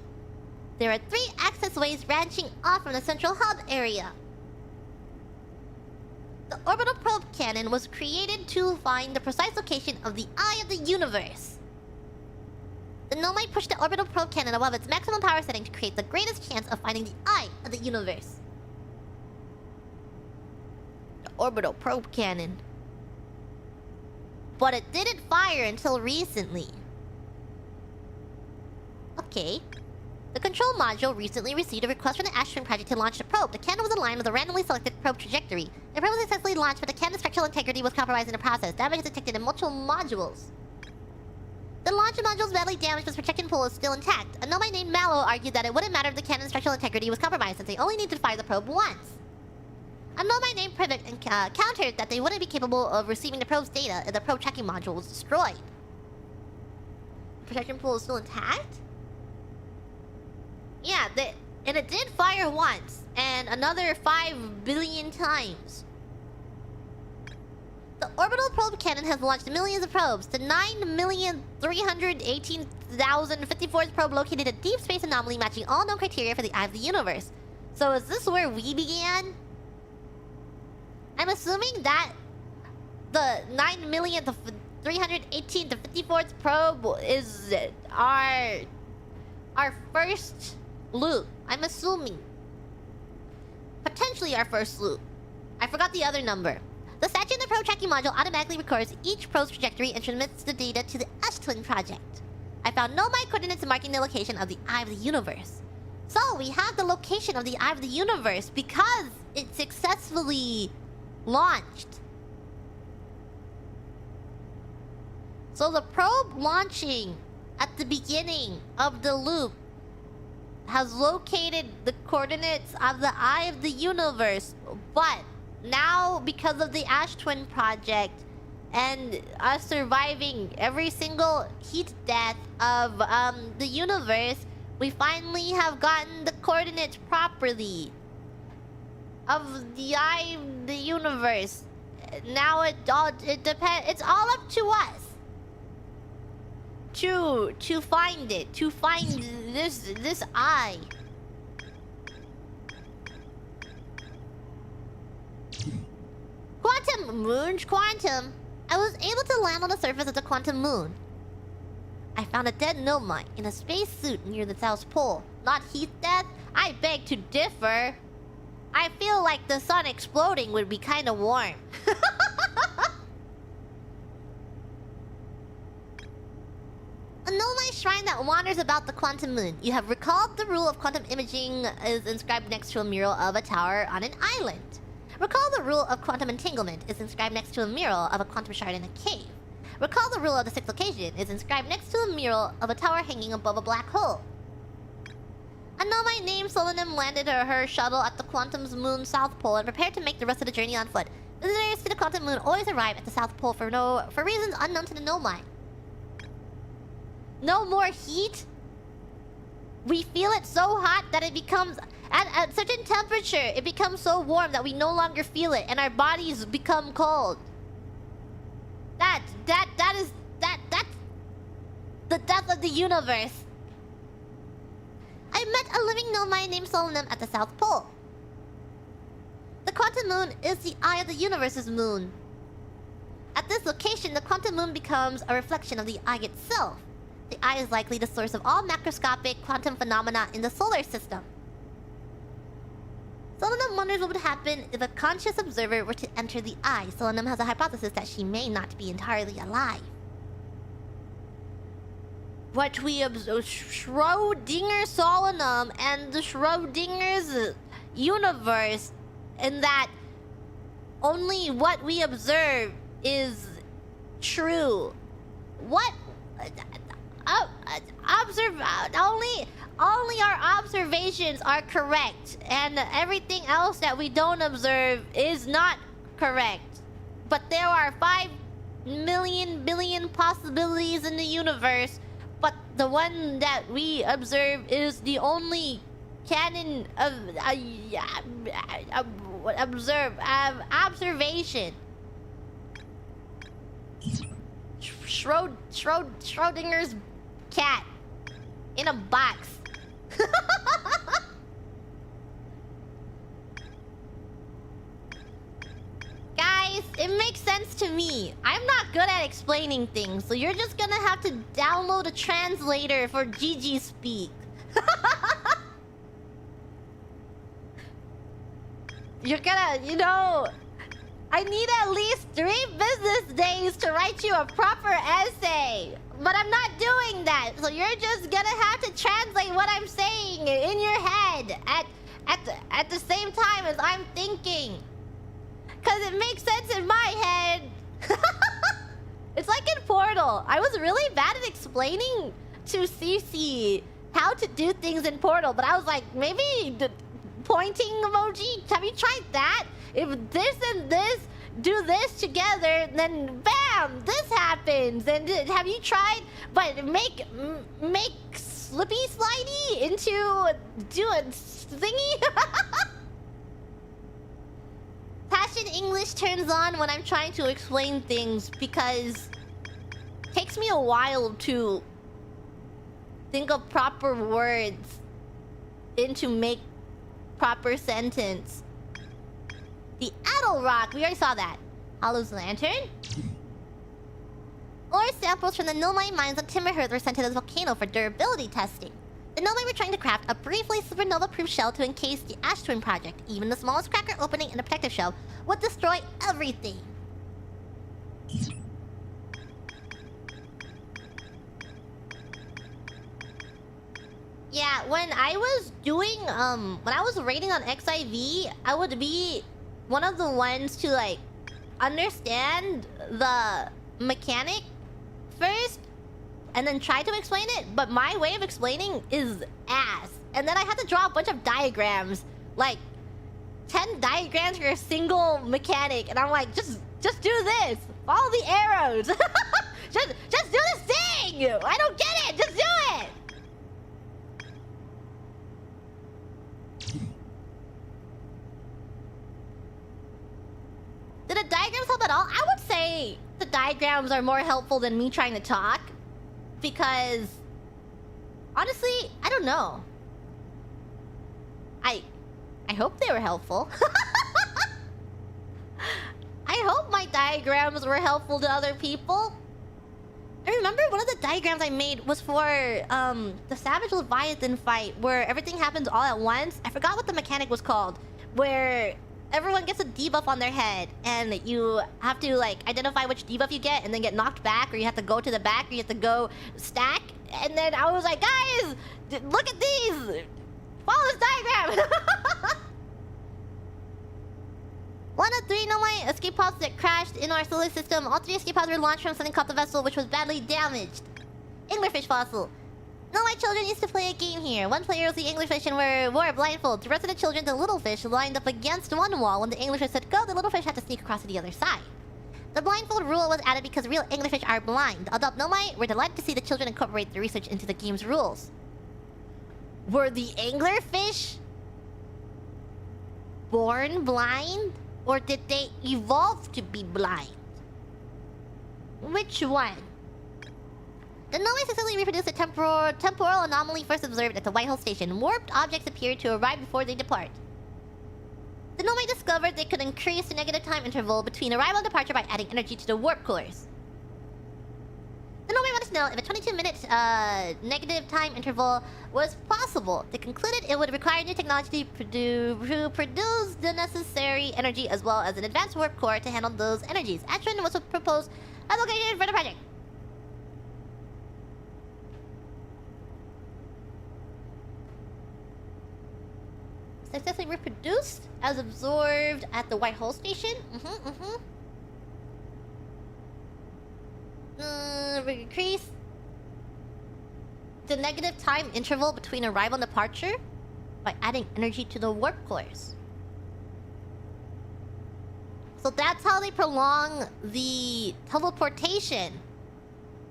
There are 3 access ways branching off from the central hub area. The orbital probe cannon was created to find the precise location of the eye of the universe. The Nomai pushed the orbital probe cannon above its maximum power setting to create the greatest chance of finding the eye of the universe. The orbital probe cannon. But it didn't fire until recently. Okay. The control module recently received a request from the Ashton Project to launch the probe. The cannon was aligned with a randomly selected probe trajectory. The probe was successfully launched, but the cannon's structural integrity was compromised in the process. Damage is detected in multiple modules. The launch module's badly damaged, but its projection pool is still intact. A Nomai named Mallow argued that it wouldn't matter if the cannon's structural integrity was compromised, since they only needed to fire the probe once. A Nomai named Privet countered that they wouldn't be capable of receiving the probe's data if the probe tracking module was destroyed. The projection pool is still intact? Yeah, and it did fire once, and another 5 billion times. The orbital probe cannon has launched millions of probes. The 9,318,054th probe located a deep space anomaly matching all known criteria for the eye of the universe. So is this where we began? I'm assuming that the 9,318,054th probe is our first loop. I'm assuming. Potentially our first loop. I forgot the other number. The statue in the probe tracking module automatically records each probe's trajectory and transmits the data to the Ashton Project. I found Nomai coordinates marking the location of the Eye of the Universe. So we have the location of the Eye of the Universe because it successfully launched. So the probe launching at the beginning of the loop has located the coordinates of the Eye of the Universe, but now because of the Ash Twin Project and us surviving every single heat death of the universe, we finally have gotten the coordinates properly of the Eye of the Universe. Now it depends. It's all up to us to find it, to find this eye. Quantum moon, quantum. I was able to land on the surface of the quantum moon. I found a dead Nomai in a space suit near the South Pole. Not heat death? I beg to differ. I feel like the sun exploding would be kind of warm. A Nomai shrine that wanders about the quantum moon. You have recalled the rule of quantum imaging is inscribed next to a mural of a tower on an island. Recall the rule of quantum entanglement is inscribed next to a mural of a quantum shard in a cave. Recall the rule of the sixth location is inscribed next to a mural of a tower hanging above a black hole. A Nomai named Solonym landed her shuttle at the quantum's moon South Pole and prepared to make the rest of the journey on foot. Visitors to the quantum moon always arrive at the South Pole for reasons unknown to the Nomai. No more heat? We feel it so hot that it becomes... At certain temperature, it becomes so warm that we no longer feel it, and our bodies become cold. That's the death of the universe. I met a living Nomai named Solanum at the South Pole. The quantum moon is the eye of the universe's moon. At this location, the quantum moon becomes a reflection of the eye itself. The eye is likely the source of all macroscopic quantum phenomena in the solar system. Solanum wonders what would happen if a conscious observer were to enter the eye. Solanum has a hypothesis that she may not be entirely alive. What we observe, Schrödinger Solanum and the Schrödinger's universe, in that only what we observe is true. What? Only our observations are correct, and everything else that we don't observe is not correct. But there are 5 million billion possibilities in the universe, but the one that we observe is the only canon of observation. Schrödinger's cat in a box. Guys, it makes sense to me. I'm not good at explaining things, so you're just gonna have to download a translator for GG Speak. You're gonna, you know... I need at least 3 business days to write you a proper essay. But I'm not doing that, so you're just gonna have to translate what I'm saying in your head at the same time as I'm thinking. Cause it makes sense in my head. It's like in Portal. I was really bad at explaining to Cece how to do things in Portal, but I was like, maybe the pointing emoji? Have you tried that? If this and this do this together, then bam, this happens. And have you tried? But make Slippy Slidey into do a thingy. Passion English turns on when I'm trying to explain things because it takes me a while to think of proper words into make proper sentence. The Adel Rock, we already saw that. Hollow's Lantern. Ore samples from the Nomai mines on Timberhearth were sent to this volcano for durability testing. The Nomai were trying to craft a briefly supernova-proof shell to encase the Ash Twin project. Even the smallest cracker opening in a protective shell would destroy everything. Yeah, when I was doing, when I was rating on XIV, I would be one of the ones to, like, understand the mechanic first and then try to explain it, but my way of explaining is ass. And then I had to draw a bunch of diagrams, like 10 diagrams for a single mechanic, and I'm like, just do this. Follow the arrows. just do this thing. I don't get it. Just do it. Did the diagrams help at all? I would say the diagrams are more helpful than me trying to talk. Because... honestly, I don't know. I hope they were helpful. I hope my diagrams were helpful to other people. I remember one of the diagrams I made was for the Savage Leviathan fight, where everything happens all at once. I forgot what the mechanic was called. Where everyone gets a debuff on their head, and you have to, like, identify which debuff you get and then get knocked back, or you have to go to the back, or you have to go stack. And then I was like, guys, look at these! Follow this diagram! 1 of 3 Nomai escape pods that crashed in our solar system. All 3 escape pods were launched from something called the vessel, which was badly damaged. Anglerfish fossil. Nomai children used to play a game here. One player was the anglerfish and wore a blindfold. The rest of the children, the little fish, lined up against one wall. When the anglerfish said go, the little fish had to sneak across to the other side. The blindfold rule was added because real anglerfish are blind. Adult Nomai were delighted to see the children incorporate the research into the game's rules. Were the anglerfish born blind? Or did they evolve to be blind? Which one? The Nomai successfully reproduced a temporal anomaly first observed at the White Hole Station. Warped objects appear to arrive before they depart. The Nomai discovered they could increase the negative time interval between arrival and departure by adding energy to the warp coolers. The Nomai wanted to know if a 22-minute negative time interval was possible. They concluded it would require new technology to produce the necessary energy as well as an advanced warp core to handle those energies. Action was proposed as location for the project. Successfully reproduced as absorbed at the White Hole Station. Increase the negative time interval between arrival and departure by adding energy to the warp cores. So that's how they prolong the teleportation.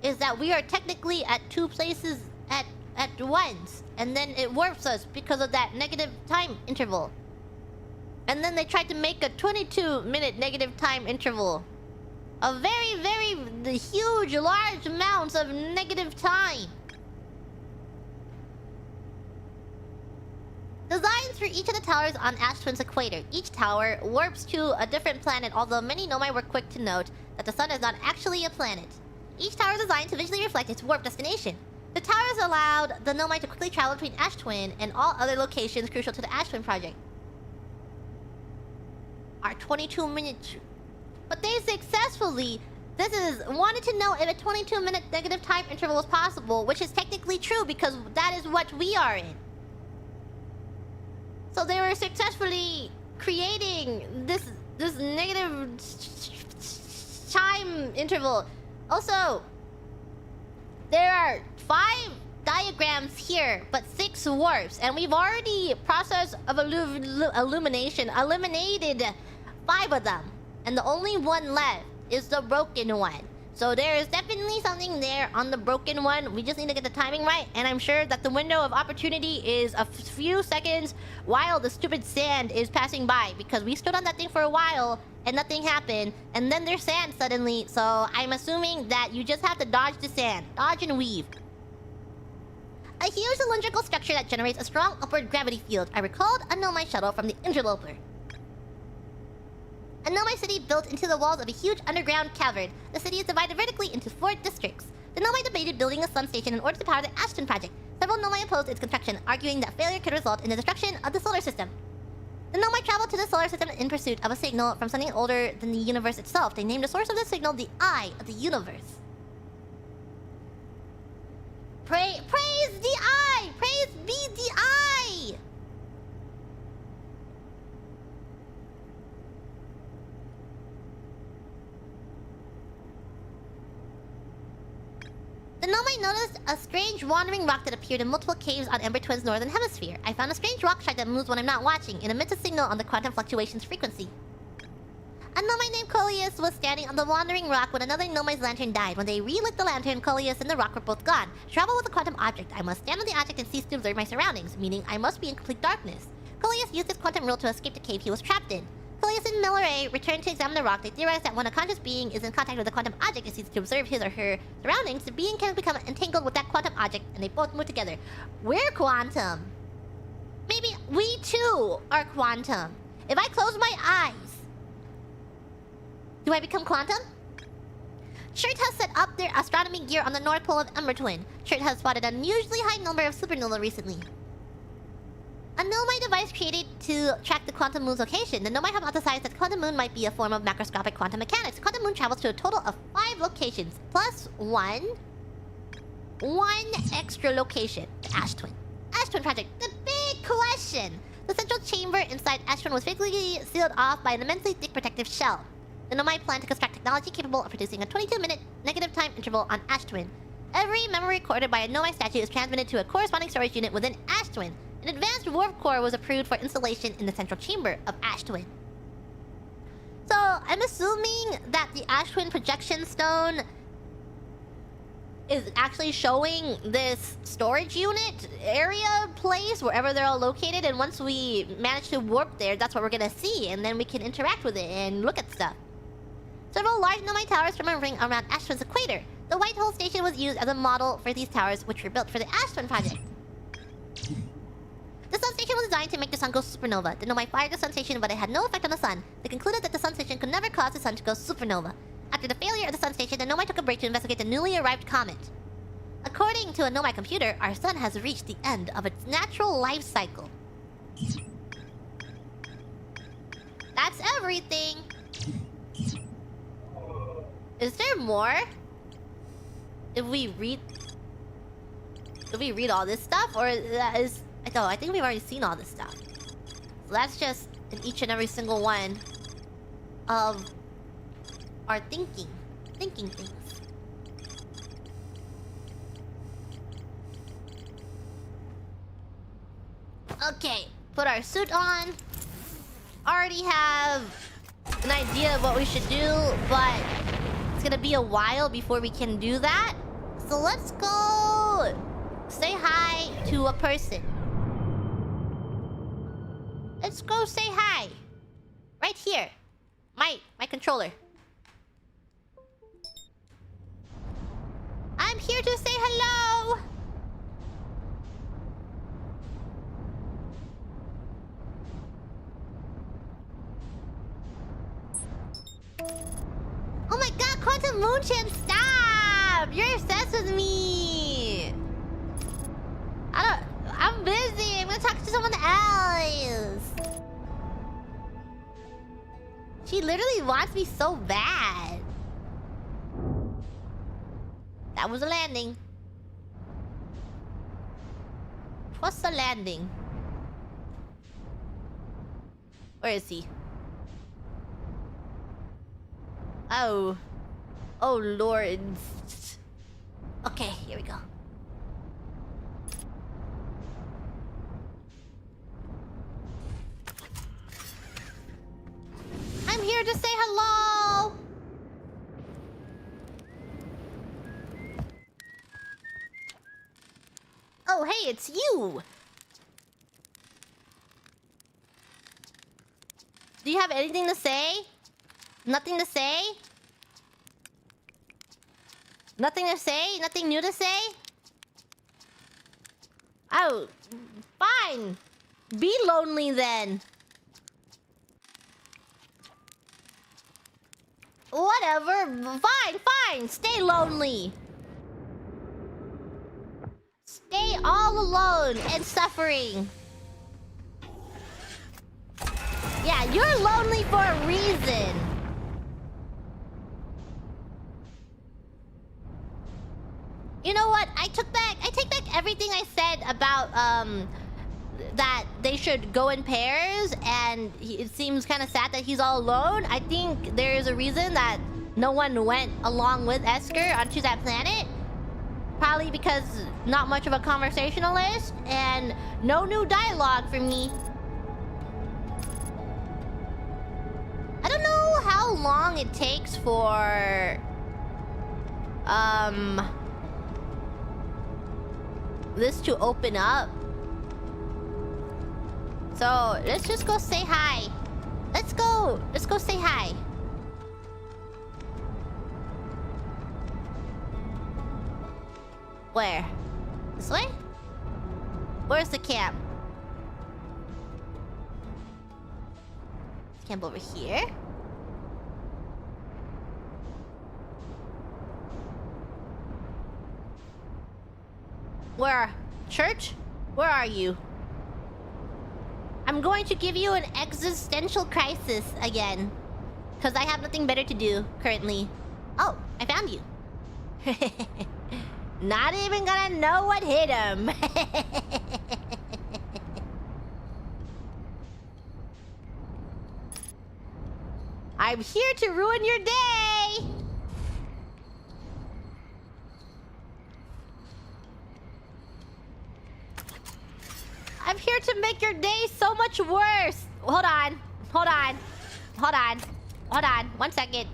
Is that we are technically at two places at once, and then it warps us because of that negative time interval. And then they tried to make a 22-minute negative time interval. A very, very huge, large amounts of negative time. Designs for each of the towers on Ash Twin's equator. Each tower warps to a different planet, although many Nomai were quick to note that the sun is not actually a planet. Each tower is designed to visually reflect its warp destination. The towers allowed the Nomai to quickly travel between Ash Twin and all other locations crucial to the Ash Twin project. Our 22-minute... But they successfully... wanted to know if a 22-minute negative time interval was possible, which is technically true because that is what we are in. So they were successfully creating this negative time interval. Also, there are 5 diagrams here, but 6 warps, and we've already process of illumination eliminated 5 of them, and the only one left is the broken one. So there is definitely something there on the broken one. We just need to get the timing right, and I'm sure that the window of opportunity is a few seconds while the stupid sand is passing by, because we stood on that thing for a while and nothing happened, and then there's sand suddenly, so I'm assuming that you just have to dodge the sand. Dodge and weave. A huge cylindrical structure that generates a strong upward gravity field. I recalled a Nomai shuttle from the Interloper. A Nomai city built into the walls of a huge underground cavern. The city is divided vertically into 4 districts. The Nomai debated building a sun station in order to power the Ash Twin project. Several Nomai opposed its construction, arguing that failure could result in the destruction of the solar system. The Nomai traveled to the solar system in pursuit of a signal from something older than the universe itself. They named the source of the signal the Eye of the Universe. Praise the Eye! Praise be the Eye! The Nomai noticed a strange wandering rock that appeared in multiple caves on Ember Twin's northern hemisphere. I found a strange rock shard that moves when I'm not watching and emits a signal on the quantum fluctuations frequency. A Nomai named Coleus was standing on the wandering rock when another Nomai's lantern died. When they relit the lantern, Coleus and the rock were both gone. Travel with a quantum object. I must stand on the object and cease to observe my surroundings, meaning I must be in complete darkness. Coleus used his quantum rule to escape the cave he was trapped in. Coleus and Milleray returned to examine the rock. They theorized that when a conscious being is in contact with a quantum object and ceases to observe his or her surroundings, the being can become entangled with that quantum object and they both move together. We're quantum. Maybe we too are quantum. If I close my eyes, do I become quantum? Shirt has set up their astronomy gear on the North Pole of Ember Twin. Shirt has spotted an unusually high number of supernovae recently. A Nomai device created to track the quantum moon's location. The Nomai hypothesized that the quantum moon might be a form of macroscopic quantum mechanics. The quantum moon travels to a total of 5 locations, plus one extra location. Ash Twin. Ash Twin project. The big question. The central chamber inside Ash Twin was physically sealed off by an immensely thick protective shell. The Nomai plan to construct technology capable of producing a 22-minute negative time interval on Ash Twin. Every memory recorded by a Nomai statue is transmitted to a corresponding storage unit within Ash Twin. An advanced warp core was approved for installation in the central chamber of Ash Twin. So, I'm assuming that the Ash Twin projection stone is actually showing this storage unit area place wherever they're all located, and once we manage to warp there, that's what we're gonna see, and then we can interact with it and look at stuff. Several large Nomai towers form a ring around Ash Twin's equator. The White Hole Station was used as a model for these towers, which were built for the Ashton project. The sun station was designed to make the sun go supernova. The Nomai fired the sun station, but it had no effect on the sun. They concluded that the sun station could never cause the sun to go supernova. After the failure of the sun station, the Nomai took a break to investigate the newly arrived comet. According to a Nomai computer, our sun has reached the end of its natural life cycle. That's everything. Is there more? If we read all this stuff, or is no? I think we've already seen all this stuff. So that's just in each and every single one of our thinking things. Okay, put our suit on. Already have an idea of what we should do, but it's gonna be a while before we can do that. So let's go say hi to a person. Let's go say hi. Right here. My controller. I'm here to say hello. Oh my god, Quantum Moonchin, stop! You're obsessed with me. I'm busy. I'm gonna talk to someone else. She literally wants me so bad. That was a landing. What's the landing? Where is he? Oh. Oh, Lord. Okay, here we go. I'm here to say hello! Oh, hey, it's you! Do you have anything to say? Nothing to say? Nothing to say? Nothing new to say? Oh, fine. Be lonely then. Whatever. Fine. Stay lonely. Stay all alone and suffering. Yeah, you're lonely for a reason. You know what? I take back everything I said about that they should go in pairs, and it seems kind of sad that he's all alone. I think there is a reason that no one went along with Esker onto that planet. Probably because not much of a conversationalist and no new dialogue for me. I don't know how long it takes for this to open up. So let's just go say hi. Let's go say hi. Where? This way? Where's the camp? Camp over here? Where? Church? Where are you? I'm going to give you an existential crisis again. Because I have nothing better to do currently. Oh, I found you. Not even gonna know what hit him. I'm here to ruin your day. I'm here to make your day so much worse. Hold on. 1 second.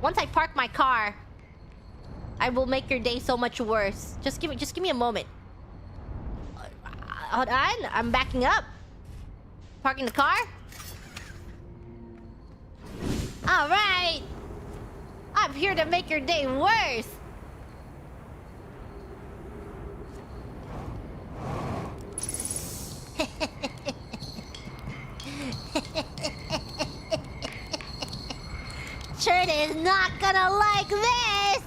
Once I park my car, I will make your day so much worse. Just give me a moment. Hold on. I'm backing up. Parking the car. All right. I'm here to make your day worse. Richard is not gonna like this!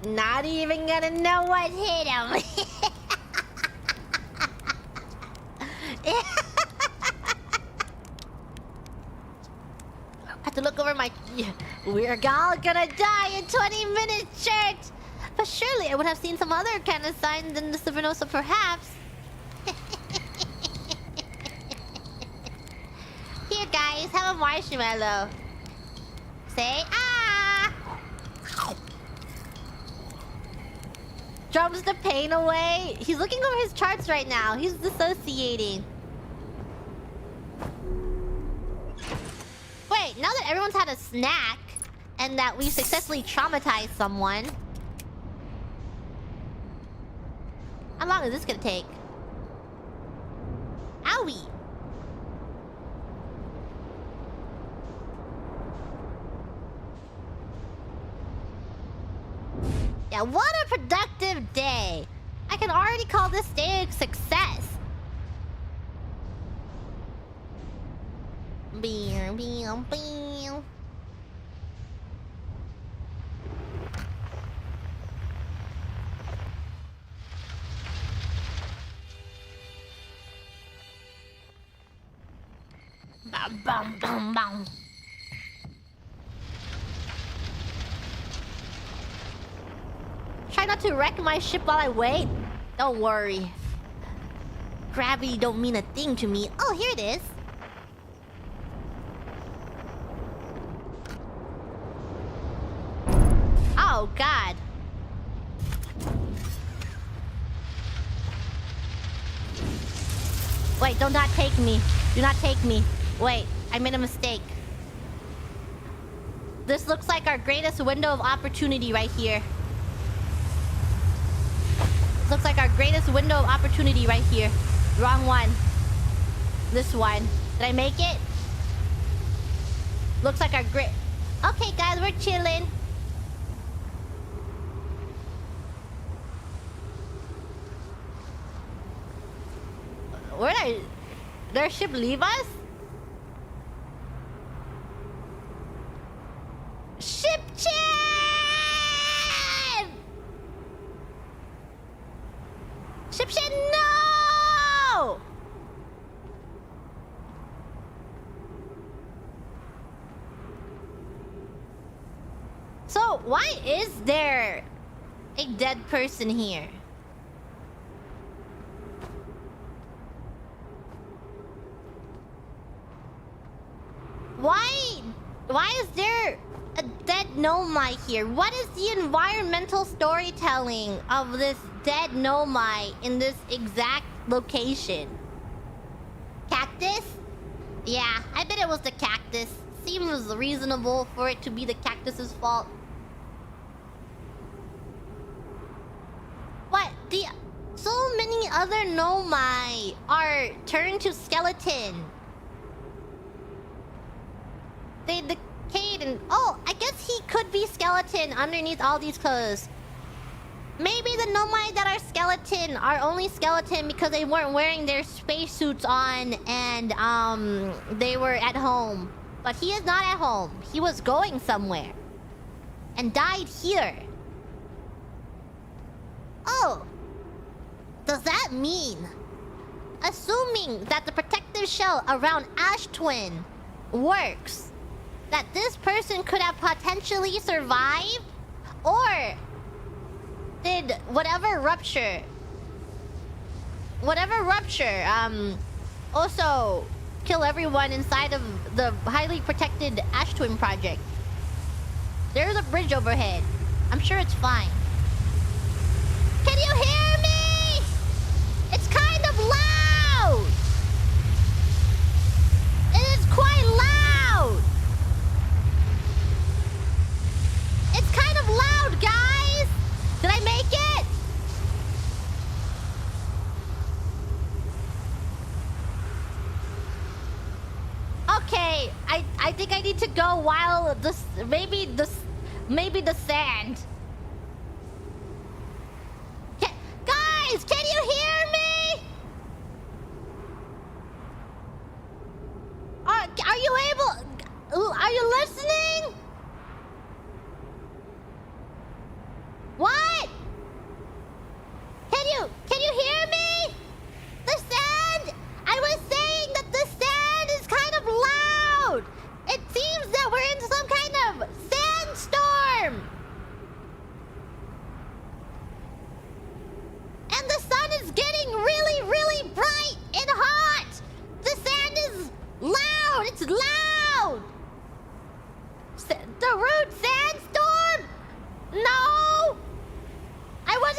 Not even gonna know what hit him. I have to look over my... We're all gonna die in 20 minutes, church! But surely I would have seen some other kind of sign than the Savinosa, perhaps. Here, guys, have a marshmallow. Say, ah! Drums the pain away. He's looking over his charts right now. He's dissociating. Wait, now that everyone's had a snack and that we successfully traumatized someone, how long is this gonna take? Owie! Yeah, what a productive day! I can already call this day a success. Beer, beer, beer. Bam, bam, bam, bam. Try not to wreck my ship while I wait. Don't worry. Gravity don't mean a thing to me. Oh, here it is. Oh, God. Wait, do not take me. Do not take me. Wait, I made a mistake. This looks like our greatest window of opportunity right here. This looks like our greatest window of opportunity right here. Wrong one. This one. Did I make it? Looks like our great... Okay, guys, we're chilling. Where did their ship leave us? Ship chin! Ship chin, no! So, why is there a dead person here? Why is there a dead Nomai here? What is the environmental storytelling of this dead Nomai in this exact location? Cactus? Yeah, I bet it was the cactus. Seems reasonable for it to be the cactus's fault. What? So many other Nomai are turned to skeleton. They decayed and... Oh, I guess he could be skeleton underneath all these clothes. Maybe the Nomai that are skeleton are only skeleton because they weren't wearing their spacesuits on and they were at home. But he is not at home. He was going somewhere. And died here. Oh. Does that mean... Assuming that the protective shell around Ash Twin works... that this person could have potentially survived? Or did whatever rupture also kill everyone inside of the highly protected Ash Twin project? There's a bridge overhead. I'm sure it's fine. Can you hear me? It's kind of loud. It is quite loud. It's kind of loud, guys! Did I make it? Okay, I think I need to go while this... Maybe the sand. Guys, can you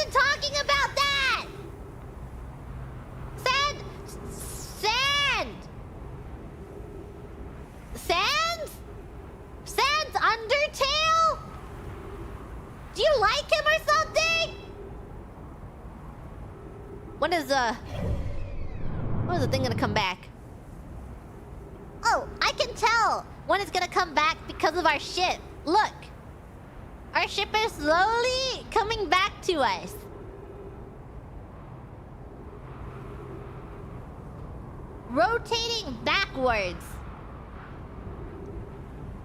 wasn't talking about that! Sand! Sand! Sands? Sand's Undertale? Do you like him or something? When is the thing gonna come back? Oh, I can tell when it's gonna come back because of our ship. Look. Our ship is slowly coming back to us. Rotating backwards.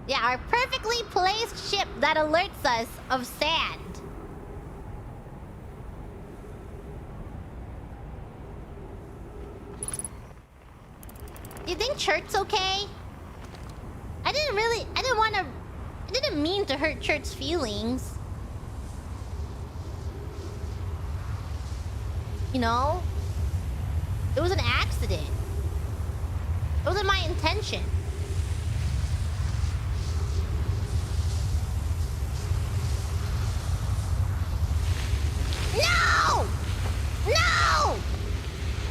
Yeah, our perfectly placed ship that alerts us of sand. Do you think Church's okay? I didn't mean to hurt Church's feelings. You know? It was an accident. It wasn't my intention. No! No!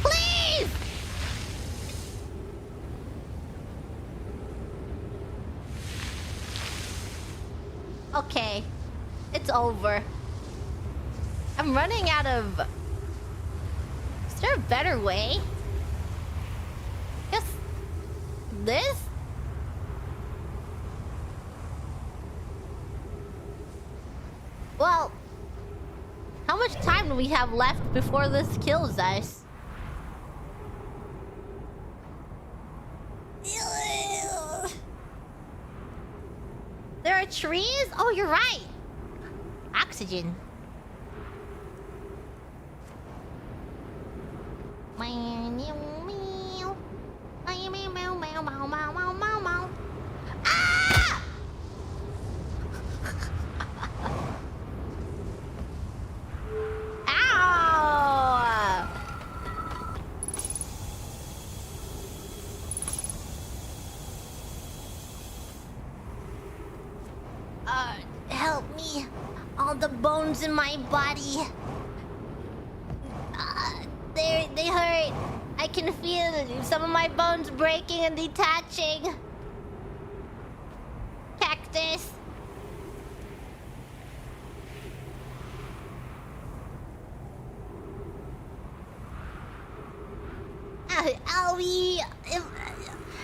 Please! Okay. It's over. I'm running out of... Is there a better way? Guess... This? Well... How much time do we have left before this kills us? There are trees? Oh, you're right. Oxygen. Ah! Ow! Help me. All the bones in my body. They hurt. I can feel some of my bones breaking and detaching. Cactus. Owie.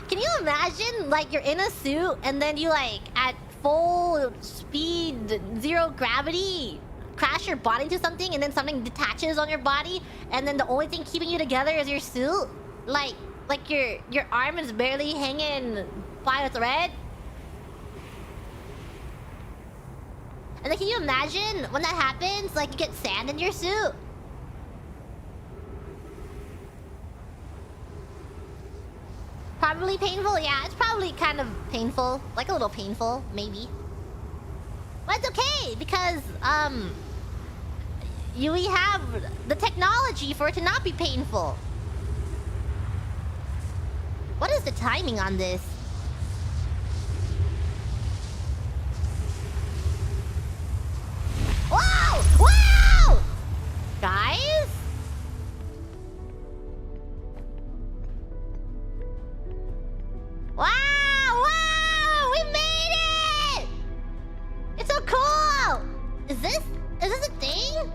Can you imagine, like, you're in a suit and then you, like, at full speed, zero gravity, crash your body into something and then something detaches on your body and then the only thing keeping you together is your suit? Like your arm is barely hanging by a thread? And then can you imagine when that happens, like, you get sand in your suit? Probably painful? Yeah, it's probably kind of painful. Like a little painful, maybe. But it's okay, because, we have the technology for it to not be painful. What is the timing on this? Whoa! Whoa! Guys? Wow! Wow! We made it! It's so cool! Is this a thing?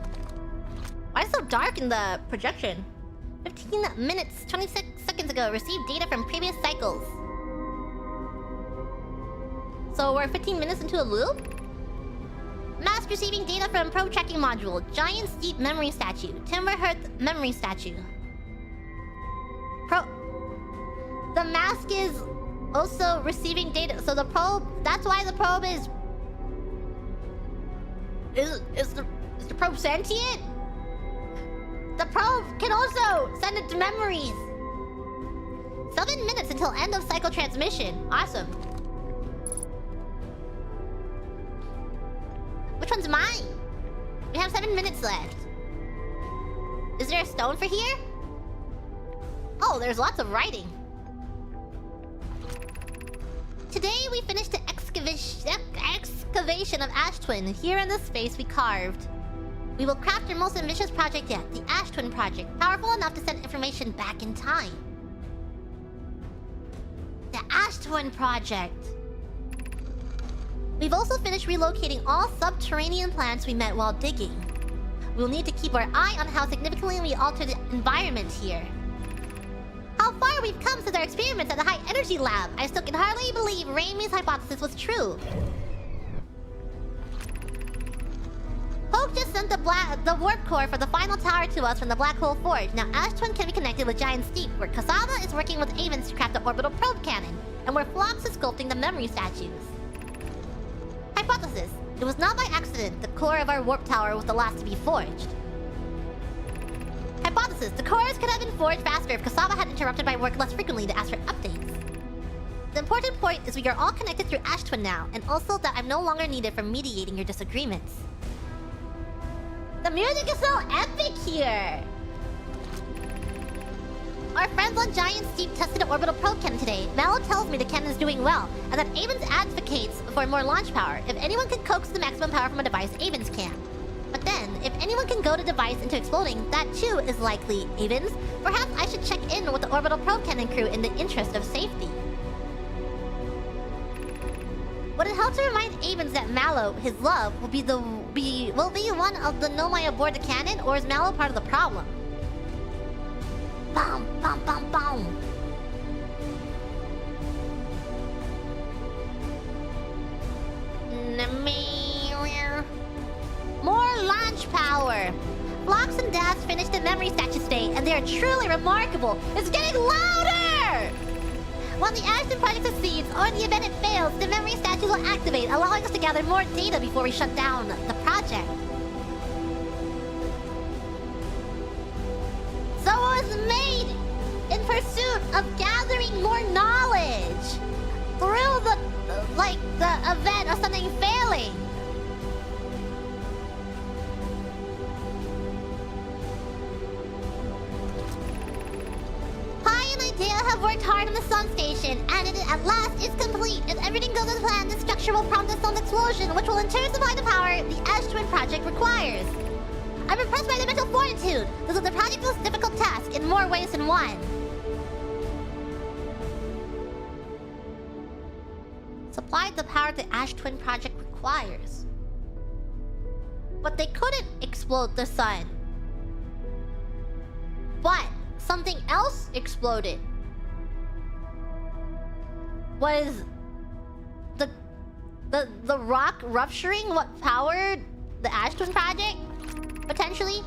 Why is it so dark in the projection? 15 minutes, 26 seconds ago, received data from previous cycles. So we're 15 minutes into a loop? Mask receiving data from probe tracking module. Giant steep memory statue. Timberhearth memory statue. The mask is also receiving data. So the probe, that's why the probe is the probe sentient? The probe can also send it to memories. 7 minutes until end of cycle transmission. Awesome. Which one's mine? We have 7 minutes left. Is there a stone for here? Oh, there's lots of writing. Today we finished the excavation of Ash Twin. Here in the space we carved. We will craft your most ambitious project yet, the Ash Twin Project, powerful enough to send information back in time. The Ash Twin Project. We've also finished relocating all subterranean plants we met while digging. We'll need to keep our eye on how significantly we alter the environment here. How far we've come since our experiments at the High Energy Lab. I still can hardly believe Raimi's hypothesis was true. Poke just sent the warp core for the final tower to us from the Black Hole Forge. Now Ash Twin can be connected with Giant Steep, where Kasama is working with Avens to craft the orbital probe cannon, and where Phlox is sculpting the memory statues. Hypothesis. It was not by accident the core of our warp tower was the last to be forged. Hypothesis. The cores could have been forged faster if Kasama had interrupted my work less frequently to ask for updates. The important point is we are all connected through Ash Twin now, and also that I'm no longer needed for mediating your disagreements. The music is so epic here! Our friends on Giant Steep tested an orbital probe cannon today. Mallow tells me the cannon is doing well, and that Avens advocates for more launch power. If anyone can coax the maximum power from a device, Avens can. But then, if anyone can goad a device into exploding, that too is likely. Avens, perhaps I should check in with the orbital probe cannon crew in the interest of safety. Would it help to remind Avens that Mallow, his love, will be one of the Nomai aboard the cannon, or is Mallow part of the problem? Boom, boom, boom, boom. More launch power. Phlox and Dash finished the memory statues today, and they are truly remarkable. It's getting louder! When the Ash Twin Project succeeds, or in the event it fails, the memory statues will activate, allowing us to gather more data before we shut down the project. So it was made in pursuit of gathering more knowledge through the event of something failing. Pi and Idea have worked hard on the sun station, and it at last is complete. If everything goes as planned, the structure will prompt a sun explosion, which will in turn supply the power the Ash Twin Project requires. I'm impressed by their mental fortitude. This is the project's most difficult task in more ways than one. Supplied the power the Ash Twin Project requires. But they couldn't explode the sun. But something else exploded. Was the rock rupturing what powered the Ash Twin Project? Potentially?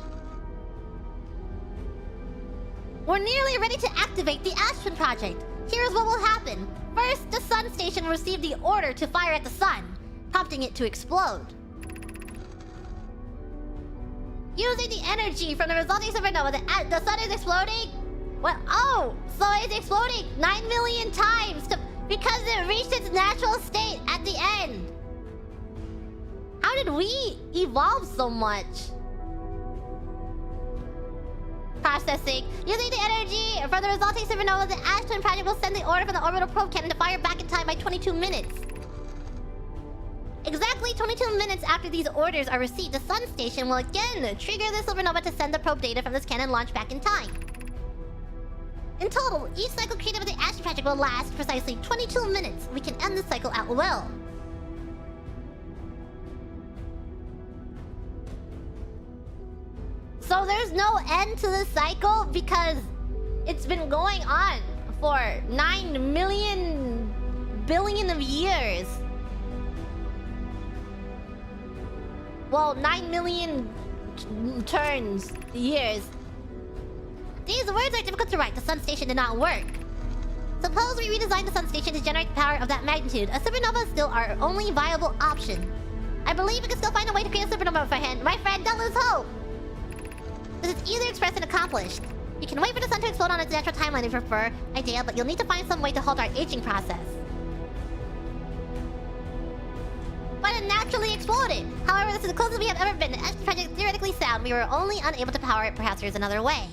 We're nearly ready to activate the Ash Twin Project. Here's what will happen. First, the sun station will receive the order to fire at the sun, prompting it to explode. Using the energy from the resulting supernova, the sun is exploding? What? Oh! So it's exploding 9 million times because it reached its natural state at the end. How did we evolve so much? Processing. Using the energy from the resulting supernova, the Ash Twin Project will send the order from the orbital probe cannon to fire back in time by 22 minutes. Exactly 22 minutes after these orders are received, the sun station will again trigger the supernova to send the probe data from this cannon launch back in time. In total, each cycle created by the Ash Twin Project will last precisely 22 minutes. We can end the cycle at will. So there's no end to the cycle because it's been going on for 9 million billion of years. Well, 9 million years. These words are difficult to write. The sun station did not work. Suppose we redesign the sun station to generate power of that magnitude. A supernova is still our only viable option. I believe we can still find a way to create a supernova for him. My friend, don't lose hope. This is easier expressed and accomplished. You can wait for the sun to explode on its natural timeline if you prefer, Idea, but you'll need to find some way to halt our aging process. But it naturally exploded. However, this is the closest we have ever been. The Ash Twin Project is theoretically sound. We were only unable to power it. Perhaps there's another way.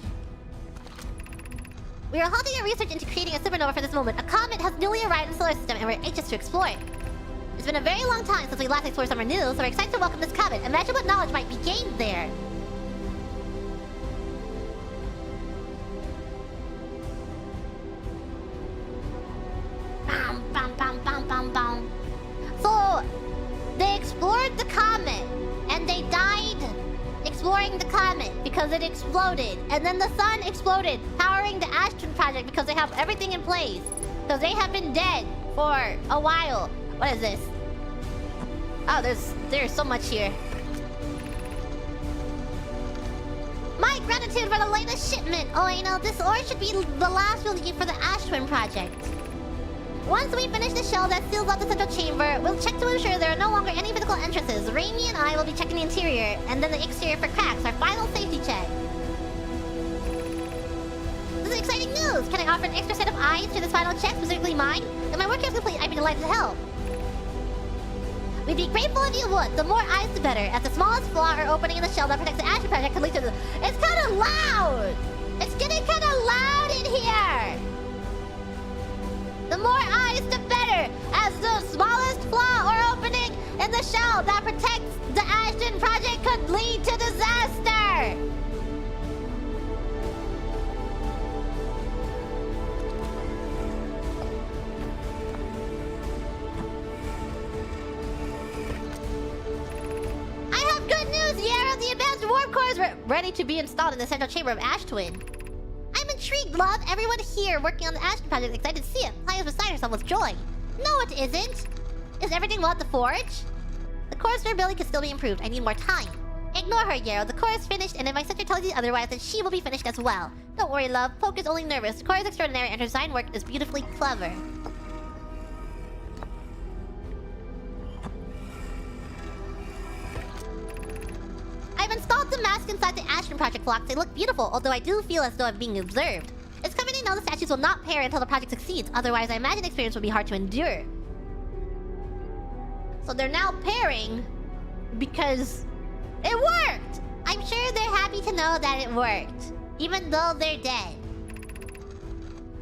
We are halting our research into creating a supernova for this moment. A comet has newly arrived in the solar system and we're anxious to explore it. It's been a very long time since we last explored somewhere new, so we're excited to welcome this comet. Imagine what knowledge might be gained there. exploring the comet because it exploded. And then the sun exploded, powering the Ashton Project because they have everything in place. Because they have been dead for a while. What is this? Oh, there's so much here. My gratitude for the latest shipment. Oh, you know, this ore should be the last we'll need for the Ash Twin Project. Once we finish the shell that seals off the central chamber, we'll check to ensure there are no longer any physical entrances. Raimi and I will be checking the interior, and then the exterior for cracks, our final safety check. This is exciting news! Can I offer an extra set of eyes to this final check, specifically mine? If my work is complete, I'd be delighted to help. We'd be grateful if you would. The more eyes, the better. As the smallest flaw or opening in the shell that protects the Ash Project can lead to the... It's kind of loud! It's getting kind of loud in here! The more eyes, the better! As the smallest flaw or opening in the shell that protects the Ashton Project could lead to disaster! I have good news, Yarrow! The advanced warp core is ready to be installed in the central chamber of Ash Twin. I'm intrigued, love. Everyone here working on the Ashton Project is excited to see it. Playing beside herself with joy. No, it isn't. Is everything well at the forge? The core's durability can still be improved. I need more time. Ignore her, Yarrow. The core is finished, and if my sister tells you otherwise, then she will be finished as well. Don't worry, love. Poke is only nervous. The core is extraordinary, and her design work is beautifully clever. I've installed the mask inside the Ashton Project blocks. They look beautiful, although I do feel as though I'm being observed. It's coming to know the statues will not pair until the project succeeds. Otherwise, I imagine the experience will be hard to endure. So they're now pairing because it worked! I'm sure they're happy to know that it worked, even though they're dead.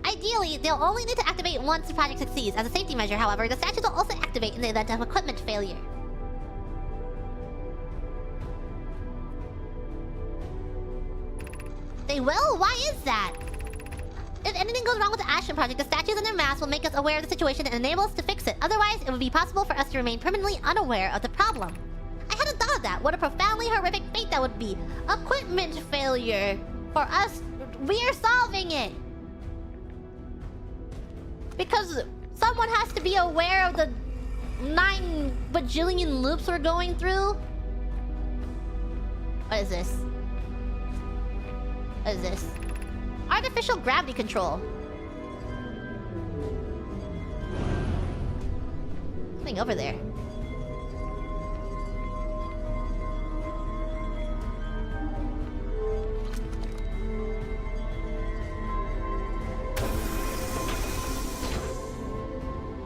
Ideally, they'll only need to activate once the project succeeds. As a safety measure, however, the statues will also activate in the event of equipment failure. They will? Why is that? If anything goes wrong with the Ashton Project, the statues and their masks will make us aware of the situation and enable us to fix it. Otherwise, it would be possible for us to remain permanently unaware of the problem. I hadn't thought of that. What a profoundly horrific fate that would be. Equipment failure. For us, we are solving it. Because someone has to be aware of the 9 bajillion loops we're going through. What is this? What is this? Artificial gravity control. Something over there.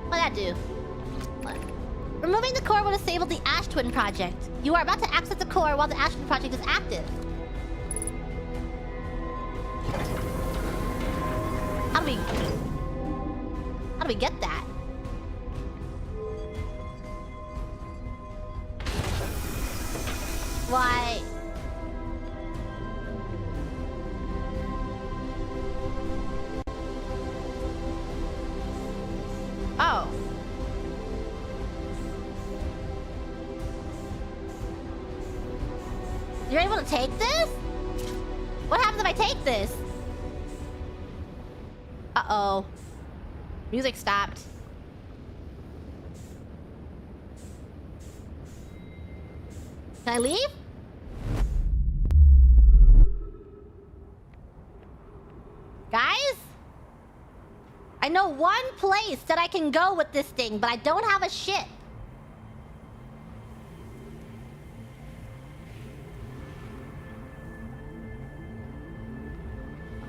What'd that do? What? Removing the core would disable the Ash Twin Project. You are about to access the core while the Ash Twin Project is active. How do we get that? Why? Oh. You're able to take this? What happens if I take this? Uh-oh. Music stopped. Can I leave? Guys? I know one place that I can go with this thing, but I don't have a ship.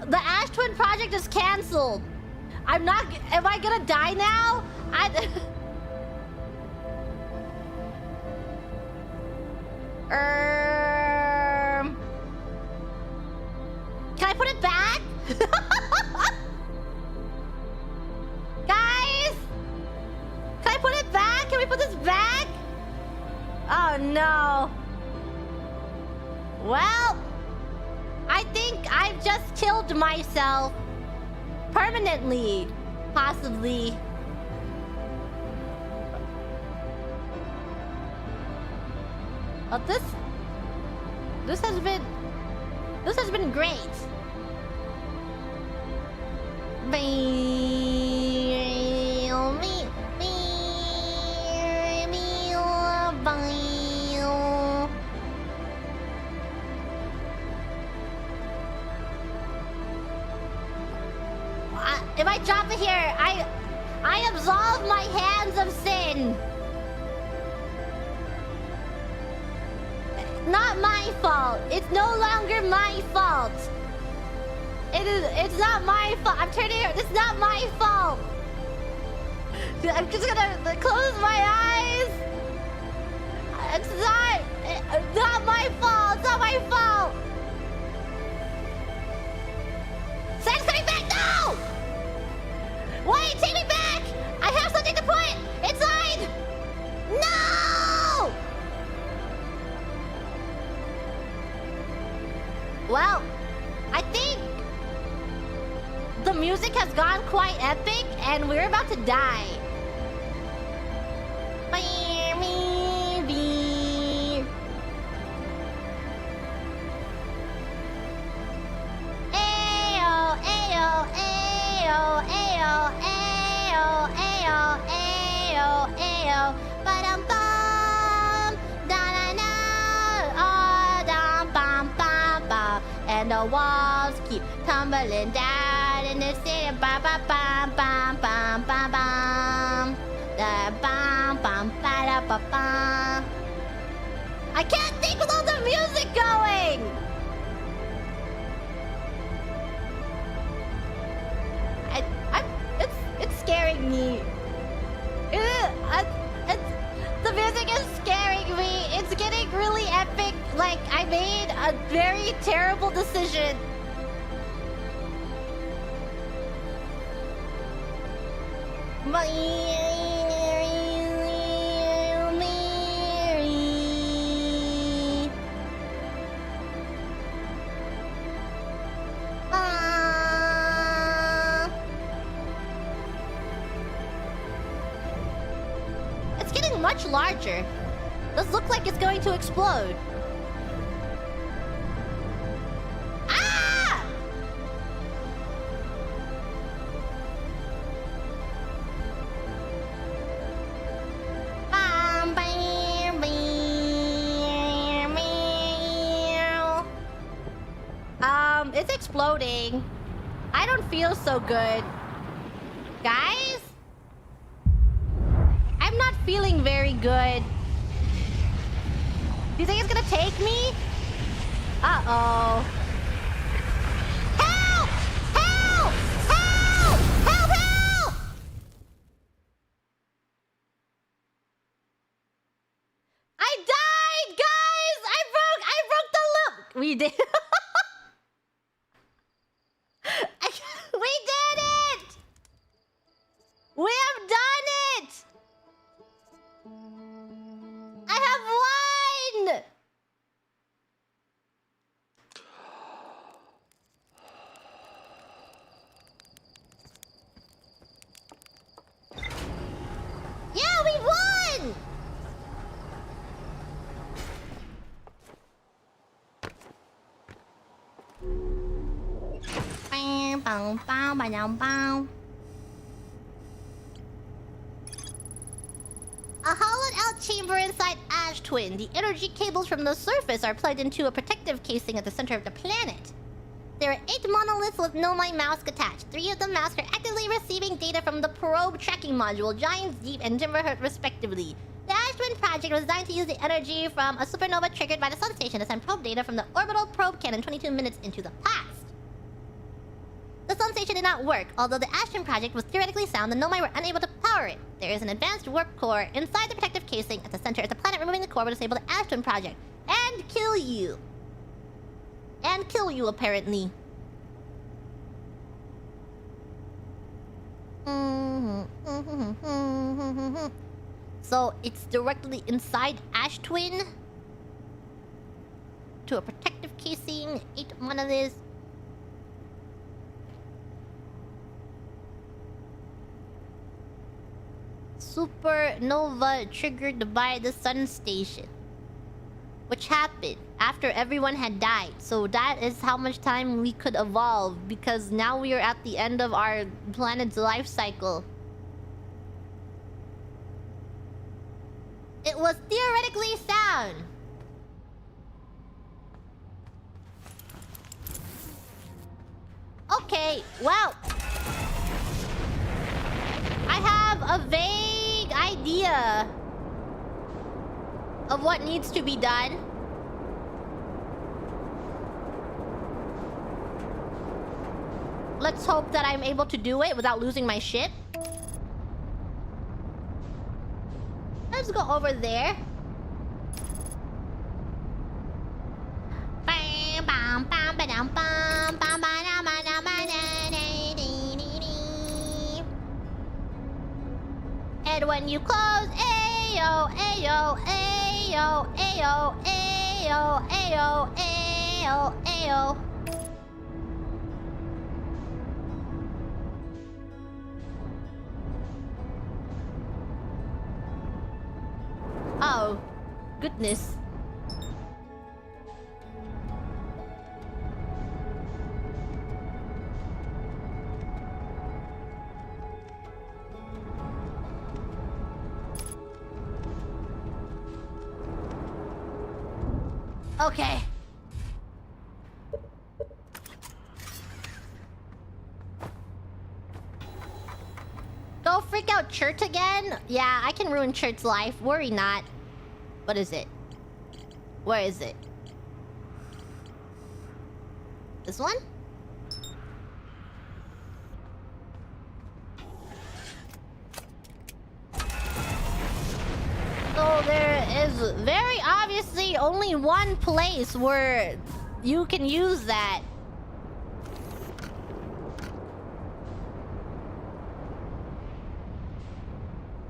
The Ash Twin Project is cancelled. I'm not... Am I gonna die now? Can I put it back? Guys? Can I put it back? Can we put this back? Oh no. Well... I think I've just killed myself. Permanently. Possibly. But this... This has been great. If I drop it here, I absolve my hands of sin. Not my fault. It's no longer my fault. It's not my fault. I'm turning it. It's not my fault. I'm just gonna close my eyes. It's not my fault. It's not my fault. Sam's coming back. No! Wait, take me back. I have something to put inside. No! Well, I think the music has gone quite epic and we're about to die. Ayo, ayo, ayo, ayo, ayo, ayo, ayo, ayo, ba-dum-bum, da-da-da, oh, dum-bum, bum, bum. And the walls keep tumbling down in the city, ba-ba-bum-bum-bum-bum-bum, da-bum-bum, ba-da-ba-bum. I can't think with all the music going! It's scaring me. The music is scaring me. It's getting really epic. Like, I made a very terrible decision. It's getting much larger. This looks like it's going to explode. Ah! It's exploding. I don't feel so good. Guys? I'm not feeling very good. Do you think it's gonna take me? Uh-oh. Help! Help! Help! Help! Help! I died, guys! I broke the loop! We did. We did it! We have done it! I have won! Yeah, we won! Bow, bow, bow, bow, bow. A hollowed-out chamber inside Ash Twin. The energy cables from the surface are plugged into a protective casing at the center of the planet. There are 8 monoliths with Nomai masks attached. 3 of the masks are actively receiving data from the probe tracking module, Giant's Deep and Timberheart respectively. The Ash Twin project was designed to use the energy from a supernova triggered by the sun station to send probe data from the orbital probe cannon 22 minutes into the past. The sun station did not work. Although the Ashton project was theoretically sound, the Nomai were unable to power it. There is an advanced warp core inside the protective casing at the center of the planet. Removing the core will disable the Ashton project and kill you. And kill you, apparently. So it's directly inside Ash Twin to a protective casing, 8 monoliths. Supernova triggered by the sun station. Which happened after everyone had died. So that is how much time we could evolve. Because now we are at the end of our planet's life cycle. It was theoretically sound. Okay, well, I have a vague idea of what needs to be done. Let's hope that I'm able to do it without losing my ship. Let's go over there. And when you close, ayo, ayo, ayo, ayo, ayo, ayo, ayo, ayo. Oh, goodness. Okay. Go freak out Chert again? Yeah, I can ruin Chert's life. Worry not. What is it? Where is it? This one? So there is very obviously only one place where you can use that.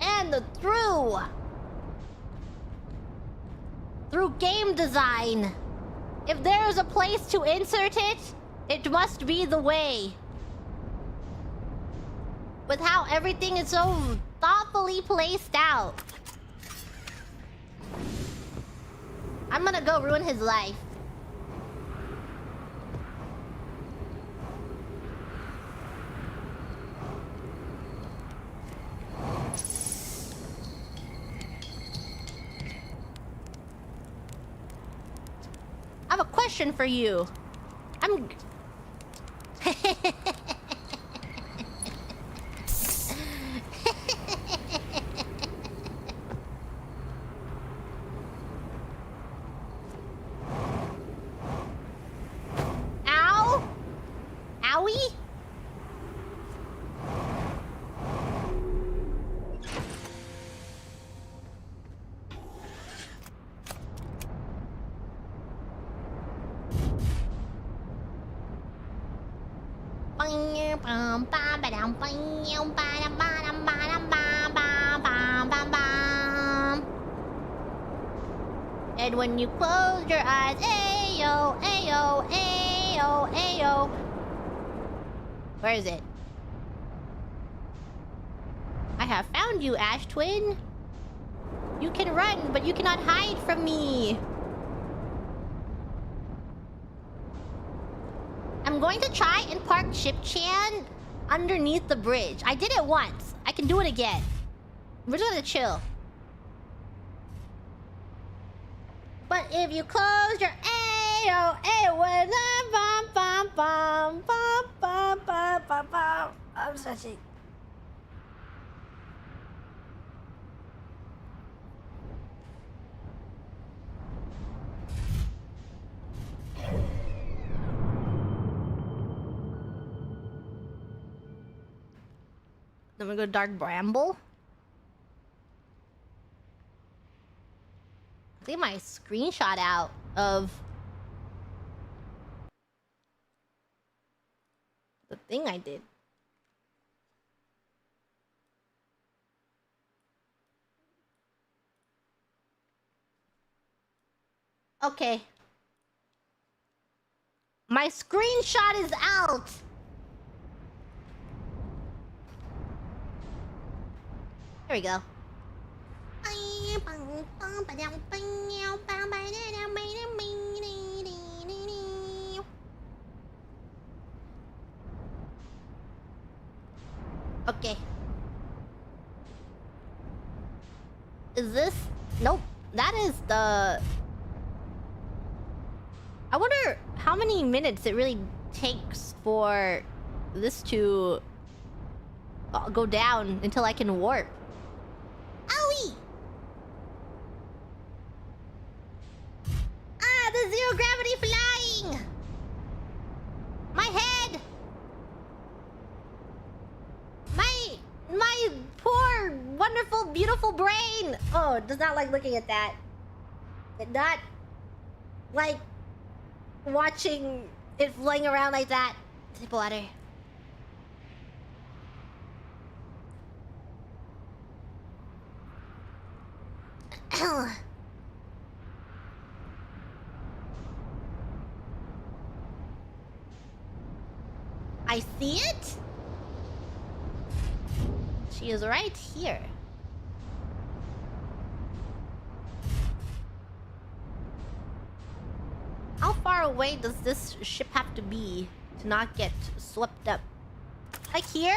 And through game design. If there is a place to insert it, it must be the way. With how everything is so thoughtfully placed out. I'm gonna go ruin his life. I have a question for you. I'm... Ow? Owie? And when you close your eyes, ayo, ayo, ayo, ayo. Where is it? I have found you, Ash Twin. You can run, but you cannot hide from me. I'm going to try and park Chip-chan underneath the bridge. I did it once. I can do it again. We're just gonna chill. But if you close your ayo, ayo, bum, bum, bum, bum, bum, bum, bum, bum. I'm stretching. Then we go Dark Bramble. I think my screenshot out of the thing I did. Okay. My screenshot is out. There we go. Okay. Is this... Nope. That is the... I wonder how many minutes it really takes for this to go down until I can warp. Owie! Ah, the zero gravity flying! My head! My poor, wonderful, beautiful brain! Oh, it does not like looking at that. It not like watching it flying around like that. Sip water. I see it? She is right here. How far away does this ship have to be to not get swept up? Like here?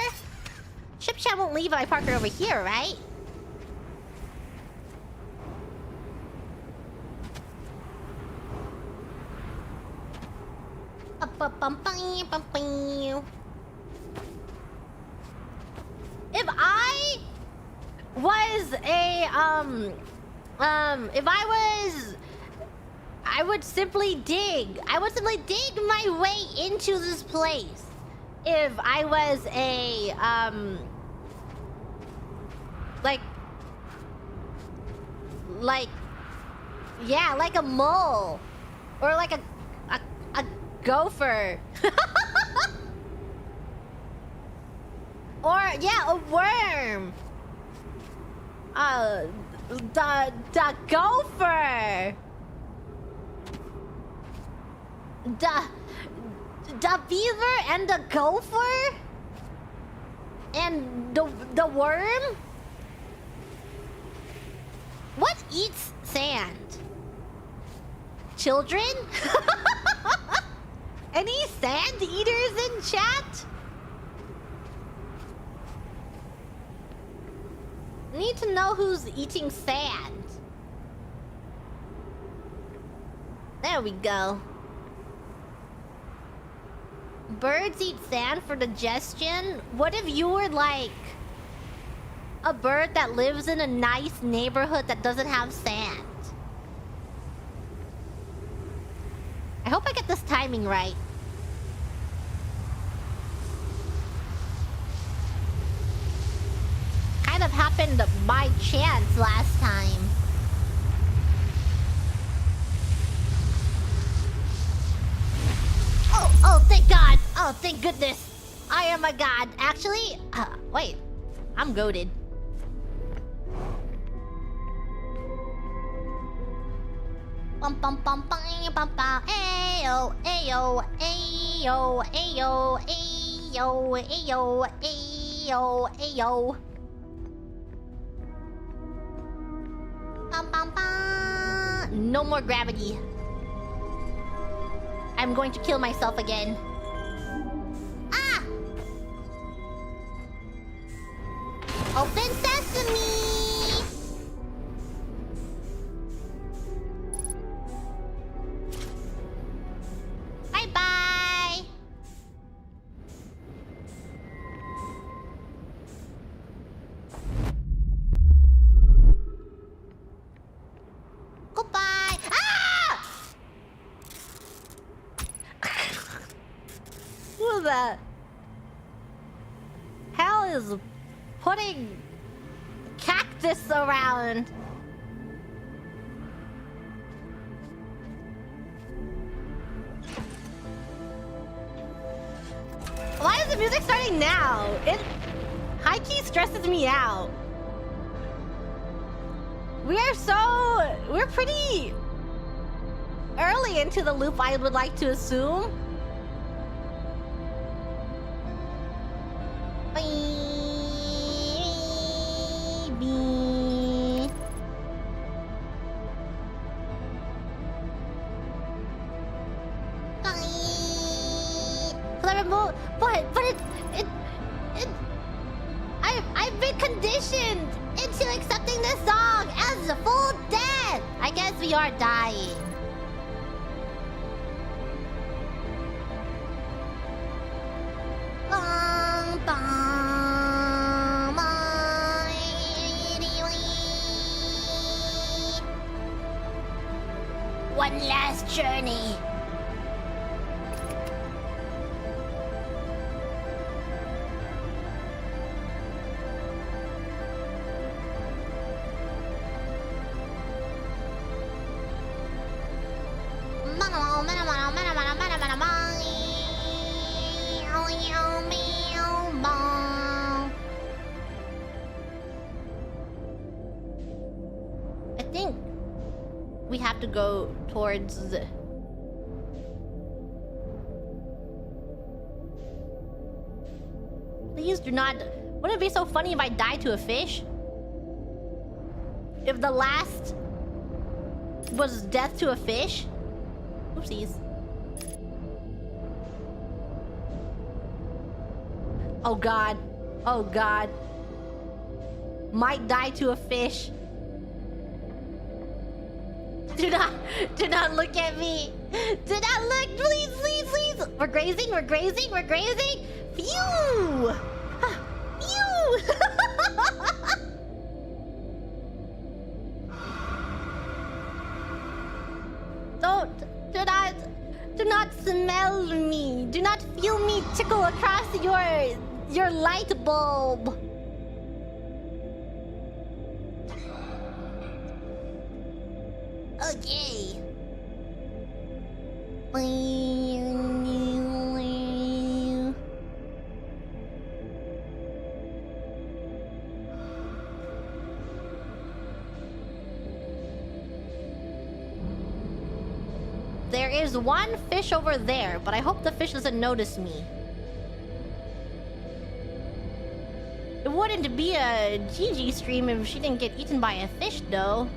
Ship chat won't leave if I park it over here, right? If I was a I would simply dig. I would simply dig my way into this place. If I was a yeah, like a mole or like a gopher. Or yeah, a worm. The gopher. The beaver and the gopher and the worm. What eats sand? Children? Any sand eaters in chat? Need to know who's eating sand. There we go. Birds eat sand for digestion? What if you were like a bird that lives in a nice neighborhood that doesn't have sand? I hope I get this timing right. Kind of happened by chance last time. Oh, thank God. Oh, thank goodness. I am a god. Actually, wait. I'm goated. Bum bum bum bum bum bum. Ayo, ayo, ayo, ayo, ayo, ayo, ayo, ayo. Bum bum bum. No more gravity. I'm going to kill myself again. Ah! Open sesame! Bye-bye! Goodbye! Ah! Who the hell is putting cactus around? Why is the music starting now? It high-key stresses me out. We're pretty early into the loop, I would like to assume. Baby. remove, but I've been conditioned into accepting this song as a full death. I guess we are dying. Bong, bong, bong. One last journey. I think we have to go towards the... Please do not... Wouldn't it be so funny if I died to a fish? If the last was death to a fish? Oopsies. Oh god. Oh god. Might die to a fish. Do not look at me. Do not look, please, please, please. We're grazing, we're grazing, we're grazing. Phew. Phew. Do not smell me. Do not feel me tickle across your light bulb. Okay. There is one fish over there, but I hope the fish doesn't notice me. It wouldn't be a GG stream if she didn't get eaten by a fish, though.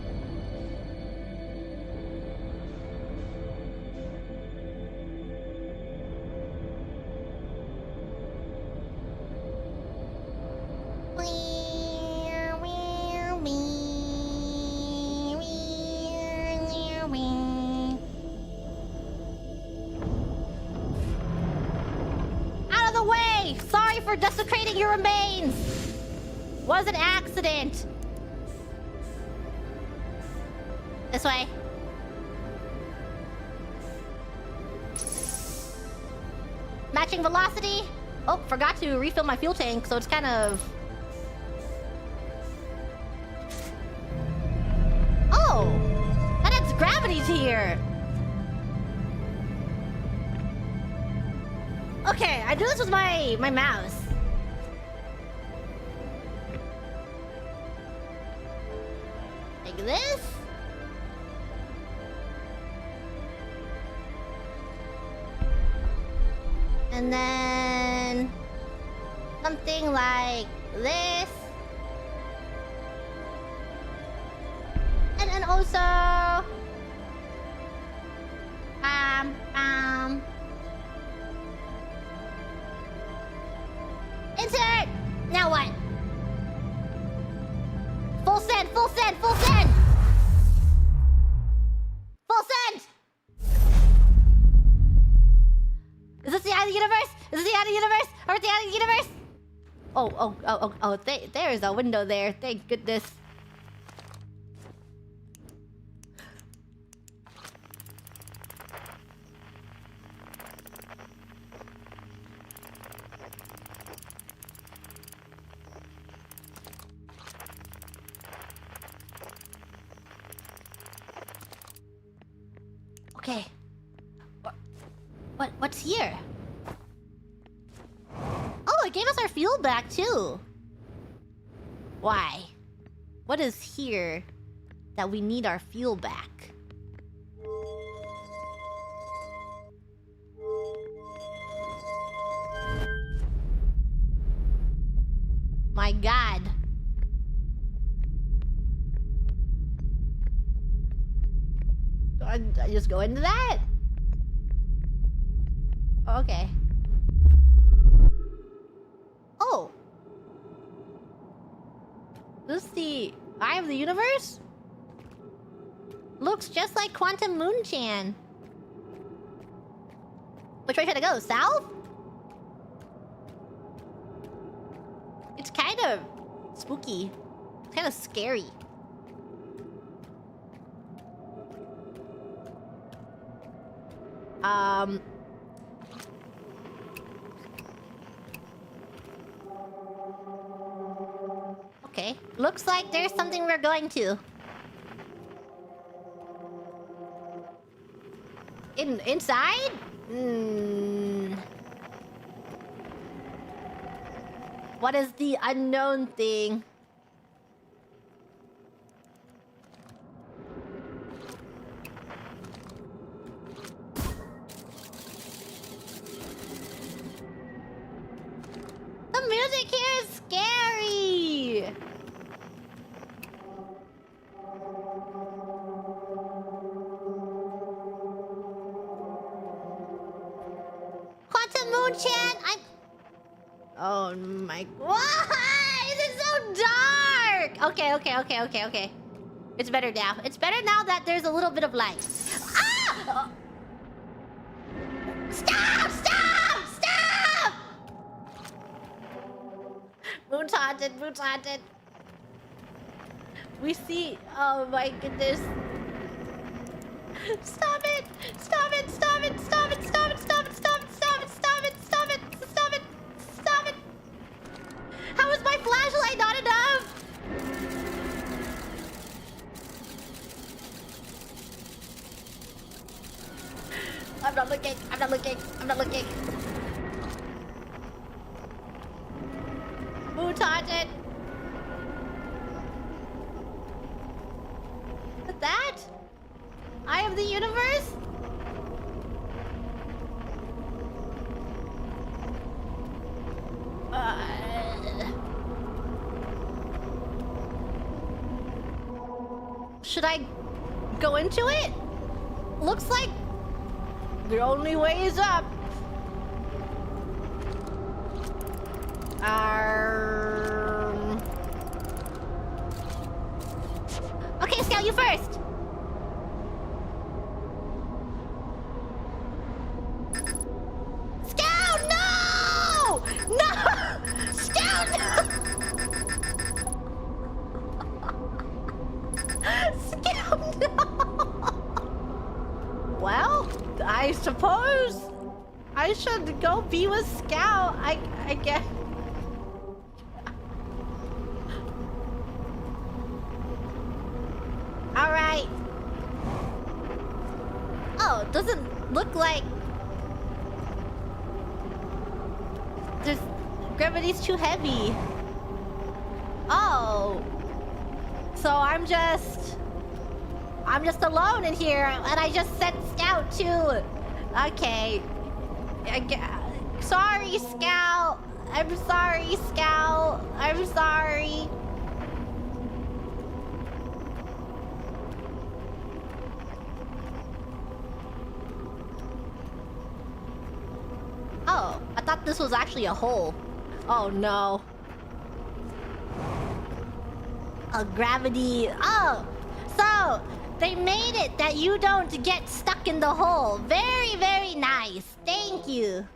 For desecrating your remains! Was an accident! This way. Matching velocity! Oh, forgot to refill my fuel tank, so it's kind of... Oh! That adds gravity to here! Okay, I do this with my mouse. Like this. And then something like this. And then also insert! Now what? Full send, full send, full send! Full send! Is this the end of the universe? Is this the end of the universe? Are we at the end of the universe? Oh, there's a window there. Thank goodness. Okay. What's here? Oh, it gave us our fuel back too. Why? What is here that we need our fuel back? My God. I just go into that? Okay. this the Eye of the Universe? Looks just like Quantum Moonchan. Which way should I go? South? It's kind of spooky. It's kind of scary. Okay. Looks like there's something we're going to. Inside? What is the unknown thing? The music here is scary! Quantum Moonchan, oh my... Why is it so dark? Okay. It's better now. It's better now that there's a little bit of light. Ah! Stop! Moon's haunted. We see... Oh my goodness. Stop it! How is my flashlight not enough? I'm not looking. Moon's haunted. What's that? Eye of the Universe? Should I go into it? Looks like the only way is up. Okay, Scout, you first. Scout, no! Scout, no! Scout, no! Well, I suppose I should go be with Scout. I guess. All right. Oh, it doesn't look like gravity's too heavy. Oh. So I'm just alone in here, and I just sent Scout too. Okay. Sorry, Scout. I'm sorry, Scout. I'm sorry. Oh, I thought this was actually a hole. Oh no. Oh, gravity. Oh, so they made it that you don't get stuck in the hole. Very, very nice. Thank you.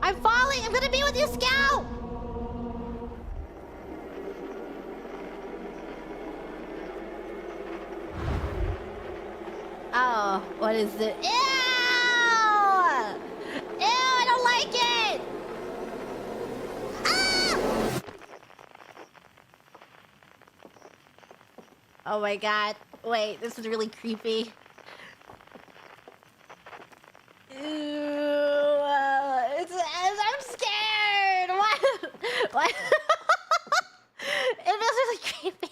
I'm falling. I'm gonna be with you, Scout. Oh, what is it? Ew! Ew, I don't like it! Ah! Oh my god. Wait, this is really creepy. Ew, I'm scared! What? It feels really creepy.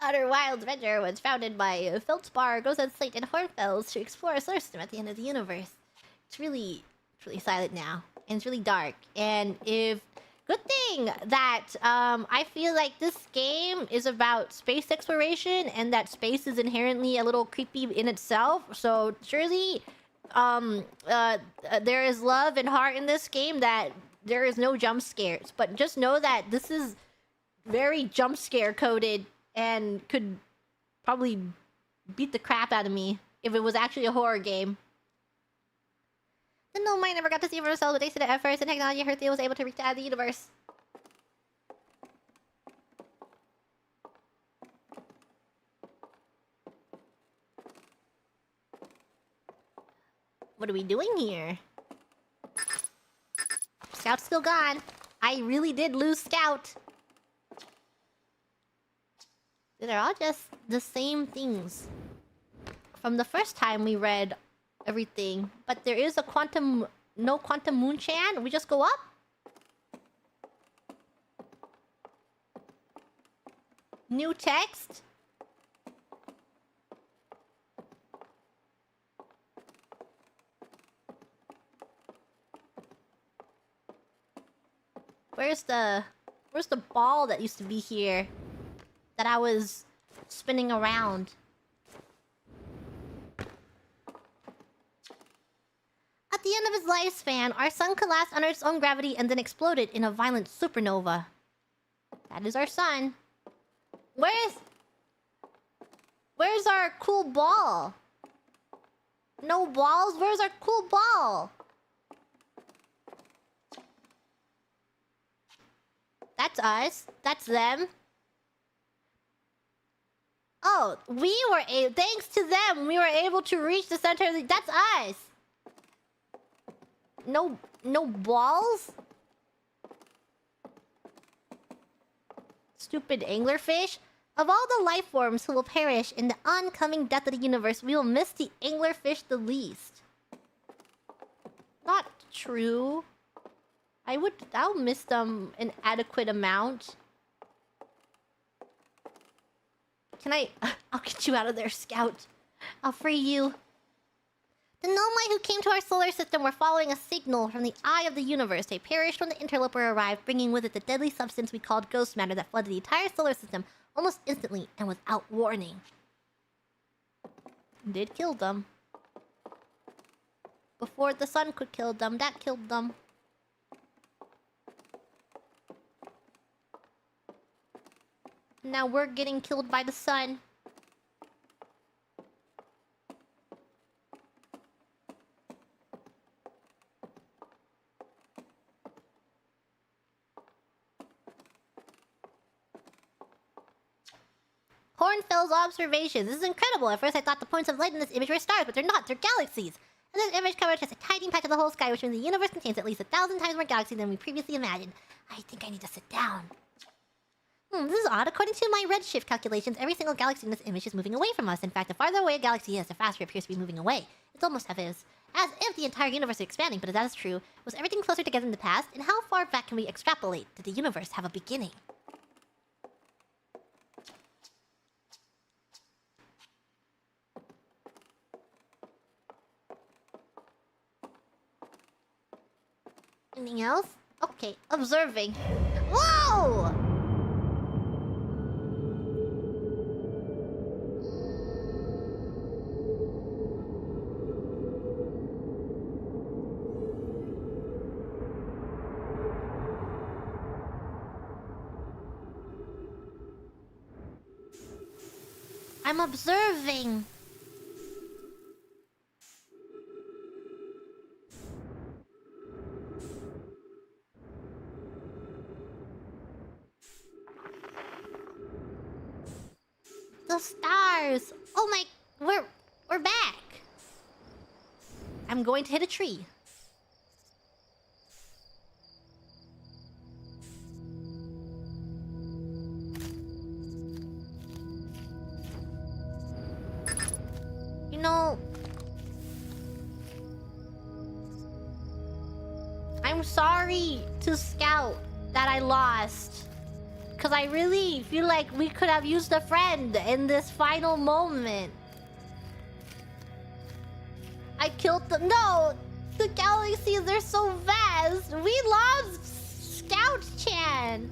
Outer Wilds Adventure was founded by Feldspar, Gozen Slate, and Hornfels to explore a solar system at the end of the universe. It's really It's really silent now. And it's really dark. And if... Good thing that I feel like this game is about space exploration and that space is inherently a little creepy in itself. So surely there is love and heart in this game, that there is no jump scares. But just know that this is very jump scare coded and could probably beat the crap out of me if it was actually a horror game. The Nomai never got to see for herself, but they said it at first, and technology her was able to reach out of the universe. What are we doing here? Scout's still gone. I really did lose Scout. They're all just the same things from the first time we read everything, but there is a quantum... No quantum moonchan? We just go up? New text? Where's the ball that used to be here that I was spinning around? At the end of his lifespan, our sun collapsed under its own gravity and then exploded in a violent supernova. That is our sun. Where's our cool ball? No balls? Where's our cool ball? That's us. That's them. Oh, thanks to them, we were able to reach the center of the... That's us! No balls? Stupid anglerfish. Of all the life forms who will perish in the oncoming death of the universe, we will miss the anglerfish the least. Not true. I'll miss them an adequate amount. I'll get you out of there, Scout. I'll free you. The Nomai who came to our solar system were following a signal from the eye of the universe. They perished when the Interloper arrived, bringing with it the deadly substance we called ghost matter that flooded the entire solar system almost instantly and without warning. Did kill them. Before the sun could kill them, that killed them. Now we're getting killed by the sun. Hornfell's observations. This is incredible. At first I thought the points of light in this image were stars, but they're not. They're galaxies. And this image covers just a tiny patch of the whole sky, which means the universe contains at least 1,000 times more galaxies than we previously imagined. I think I need to sit down. This is odd. According to my redshift calculations, every single galaxy in this image is moving away from us. In fact, the farther away a galaxy is, the faster it appears to be moving away. It's almost as if the entire universe is expanding, but if that is true, was everything closer together in the past? And how far back can we extrapolate? Did the universe have a beginning? Anything else? Okay, observing. Whoa! I'm observing. The stars. Oh my, we're back. I'm going to hit a tree. You know, I'm sorry to Scout that I lost. Because I really feel like we could have used a friend in this final moment. I killed them. No! The galaxies are so vast. We lost Scout Chan.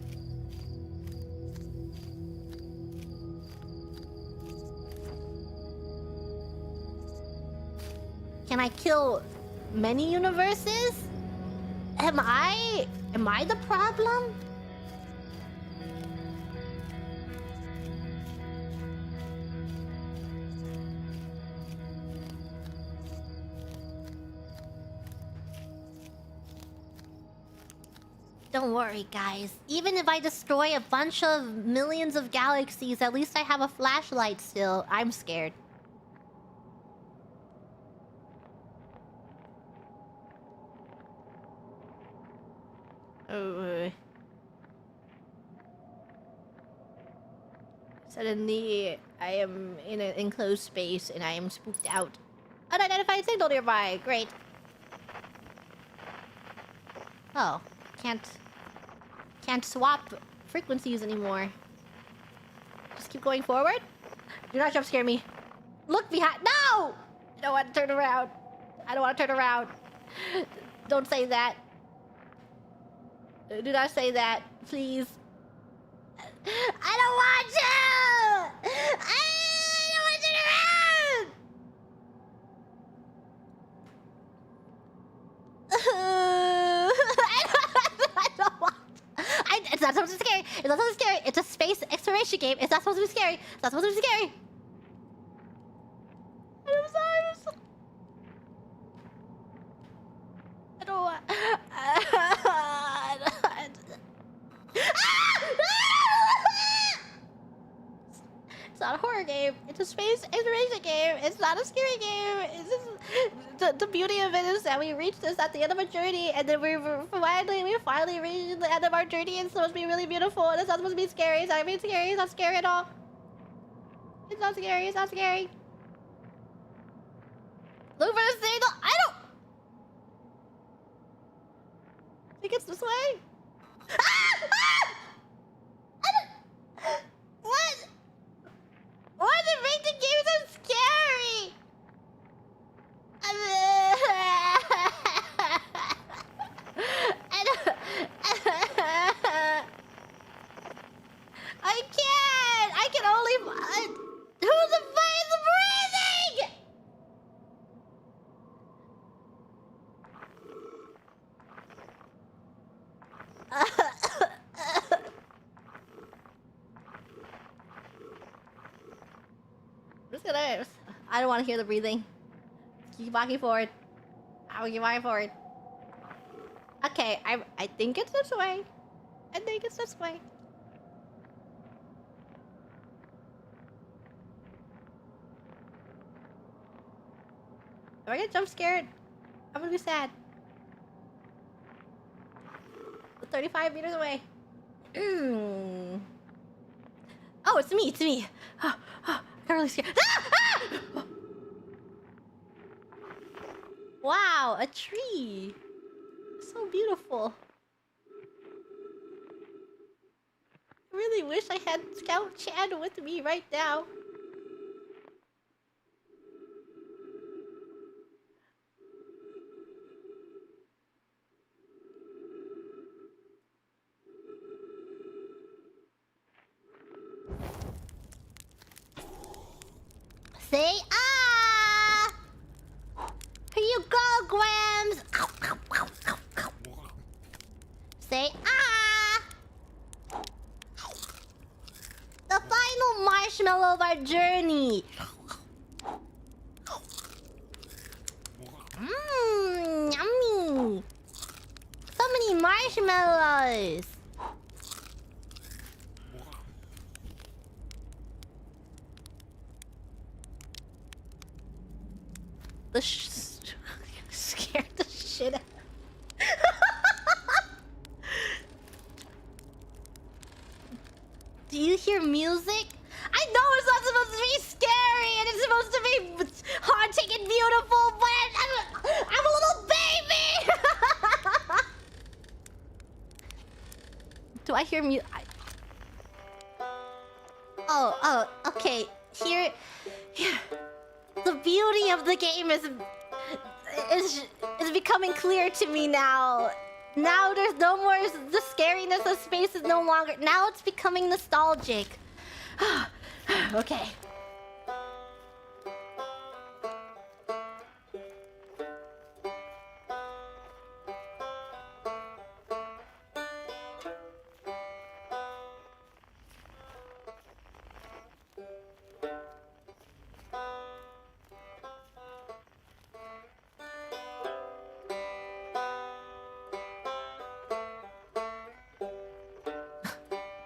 Can I kill many universes? Am I the problem? Don't worry, guys. Even if I destroy a bunch of millions of galaxies, at least I have a flashlight still. I'm scared. Oh. Suddenly, I am in an enclosed space and I am spooked out. Unidentified signal nearby. Great. Oh, can't swap frequencies anymore. Just keep going forward. Do not jump scare me. Look behind. No! I don't want to turn around. I don't want to turn around. Don't say that. Do not say that, please. I don't want to! I don't want to turn around! I don't want... It's not supposed to be scary. It's not supposed to be scary. It's a space exploration game. It's not supposed to be scary. It's not supposed to be scary. I'm sorry. I don't want... It's not a horror game. It's a space exploration game. It's not a scary game. It's just the beauty of it is that we reached this at the end of our journey, and then we finally reached the end of our journey. It's supposed to be really beautiful, and it's not supposed to be scary. It's not even scary. It's not scary at all. It's not scary. It's not scary. Look for the signal. I don't think it's this way. What? Why did it make the game so scary? I can't. I can only. Who the fuck is breathing? I'm just gonna... I don't want to hear the breathing. Keep walking forward. I will keep walking forward. Okay, I think it's this way. I think it's this way. If I get jump scared, I'm gonna be sad. 35 meters away. Oh, it's me, it's me. I got really scared. Ah! Wow, a tree. So beautiful. I really wish I had Scout Chan with me right now. Say ah! Here you go, Grams! Ow, ow, ow, ow, ow. Say ah! The final marshmallow of our journey. Mmm, yummy. So many marshmallows. Scared the shit out. Do you hear music? I know it's not supposed to be scary and it's supposed to be haunting and beautiful, but I'm a little baby. Do I hear music? Oh, okay. Here. The beauty of the game is is becoming clear to me now. Now there's no more... The scariness of space is no longer... Now it's becoming nostalgic. Okay.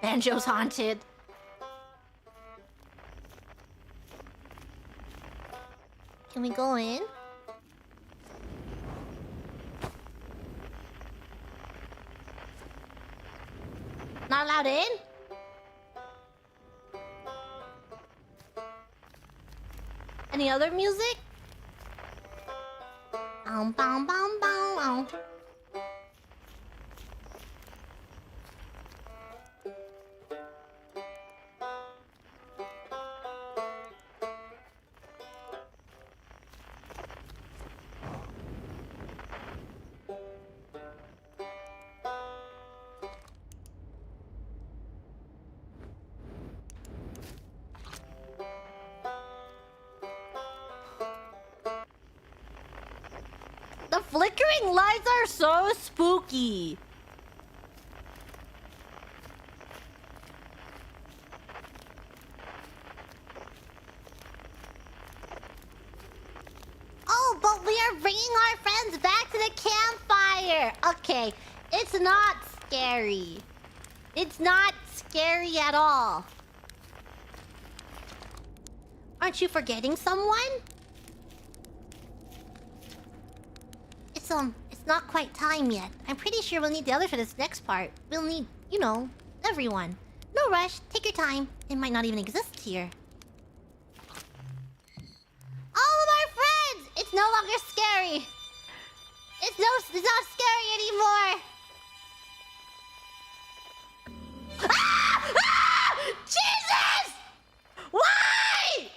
Banjo's haunted. Can we go in? Not allowed in? Any other music? Bum, bum, bum, bum. The flickering lights are so spooky. Oh, but we are bringing our friends back to the campfire. Okay, it's not scary. It's not scary at all. Aren't you forgetting someone? It's not quite time yet. I'm pretty sure we'll need the others for this next part. We'll need, you know, everyone. No rush. Take your time. It might not even exist here. All of our friends! It's no longer scary. It's not scary anymore. Ah! Ah! Jesus! Why?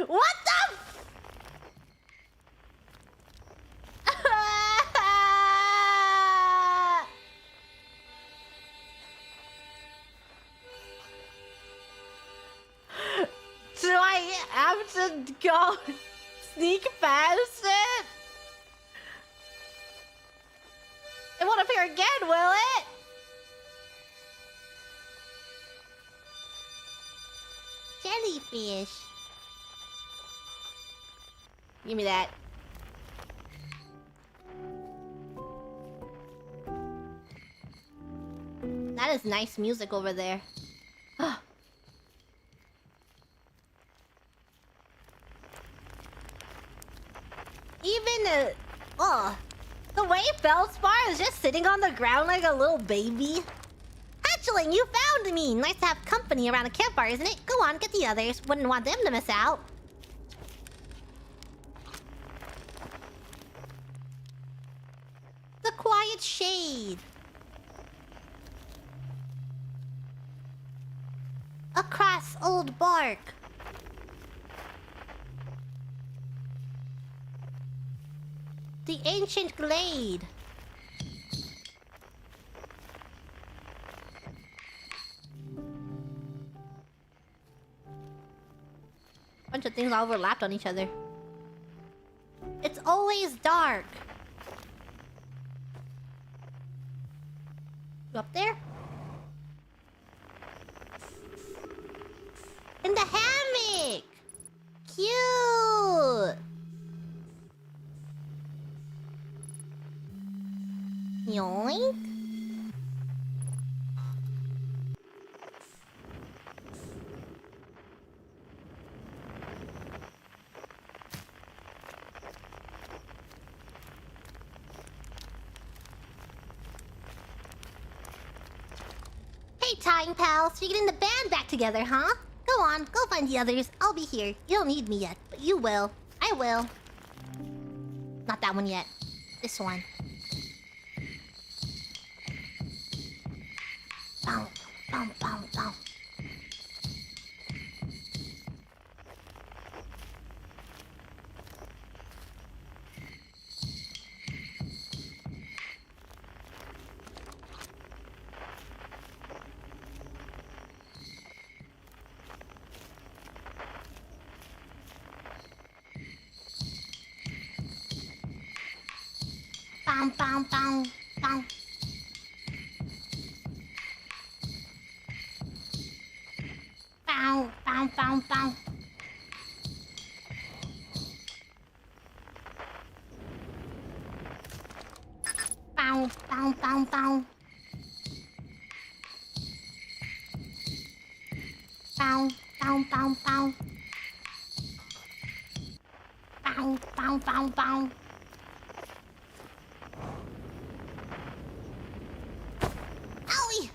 What the f... Do I have to go sneak past it? It won't appear again, will it? Jellyfish. Give me that. That is nice music over there. Even the way Feldspar is just sitting on the ground like a little baby. Hatchling, you found me! Nice to have company around a campfire, isn't it? Go on, get the others. Wouldn't want them to miss out. The quiet shade. Across old bark. The ancient glade. Bunch of things all overlapped on each other. It's always dark. You up there? In the hammock! Cute! Yoink! Hey, time pals, so you're getting the band back together, huh? Go on, go find the others. I'll be here. You don't need me yet, but you will. I will. Not that one yet. This one. Boom, boom, boom, boom. Bow, bow, bow, bow. Bow, bow, bow, bow. Bow, bow, bow, bow. Bow, bow, bow, bow. Bow, bow, bow, bow. Owie!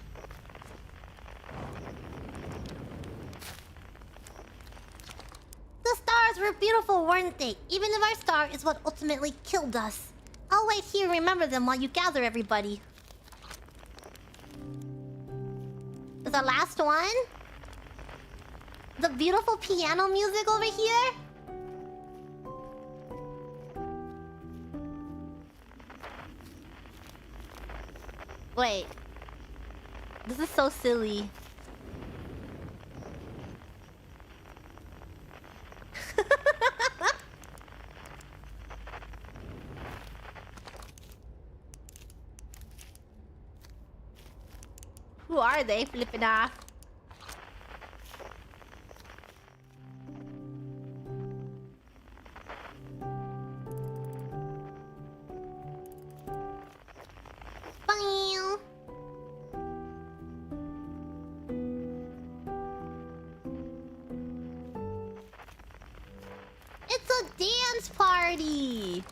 The stars were beautiful, weren't they? Even if our star is what ultimately killed us. I'll wait here and remember them while you gather everybody. Is the last one? The beautiful piano music over here? Wait. This is so silly. Who are they flipping off? Bye. It's a dance party.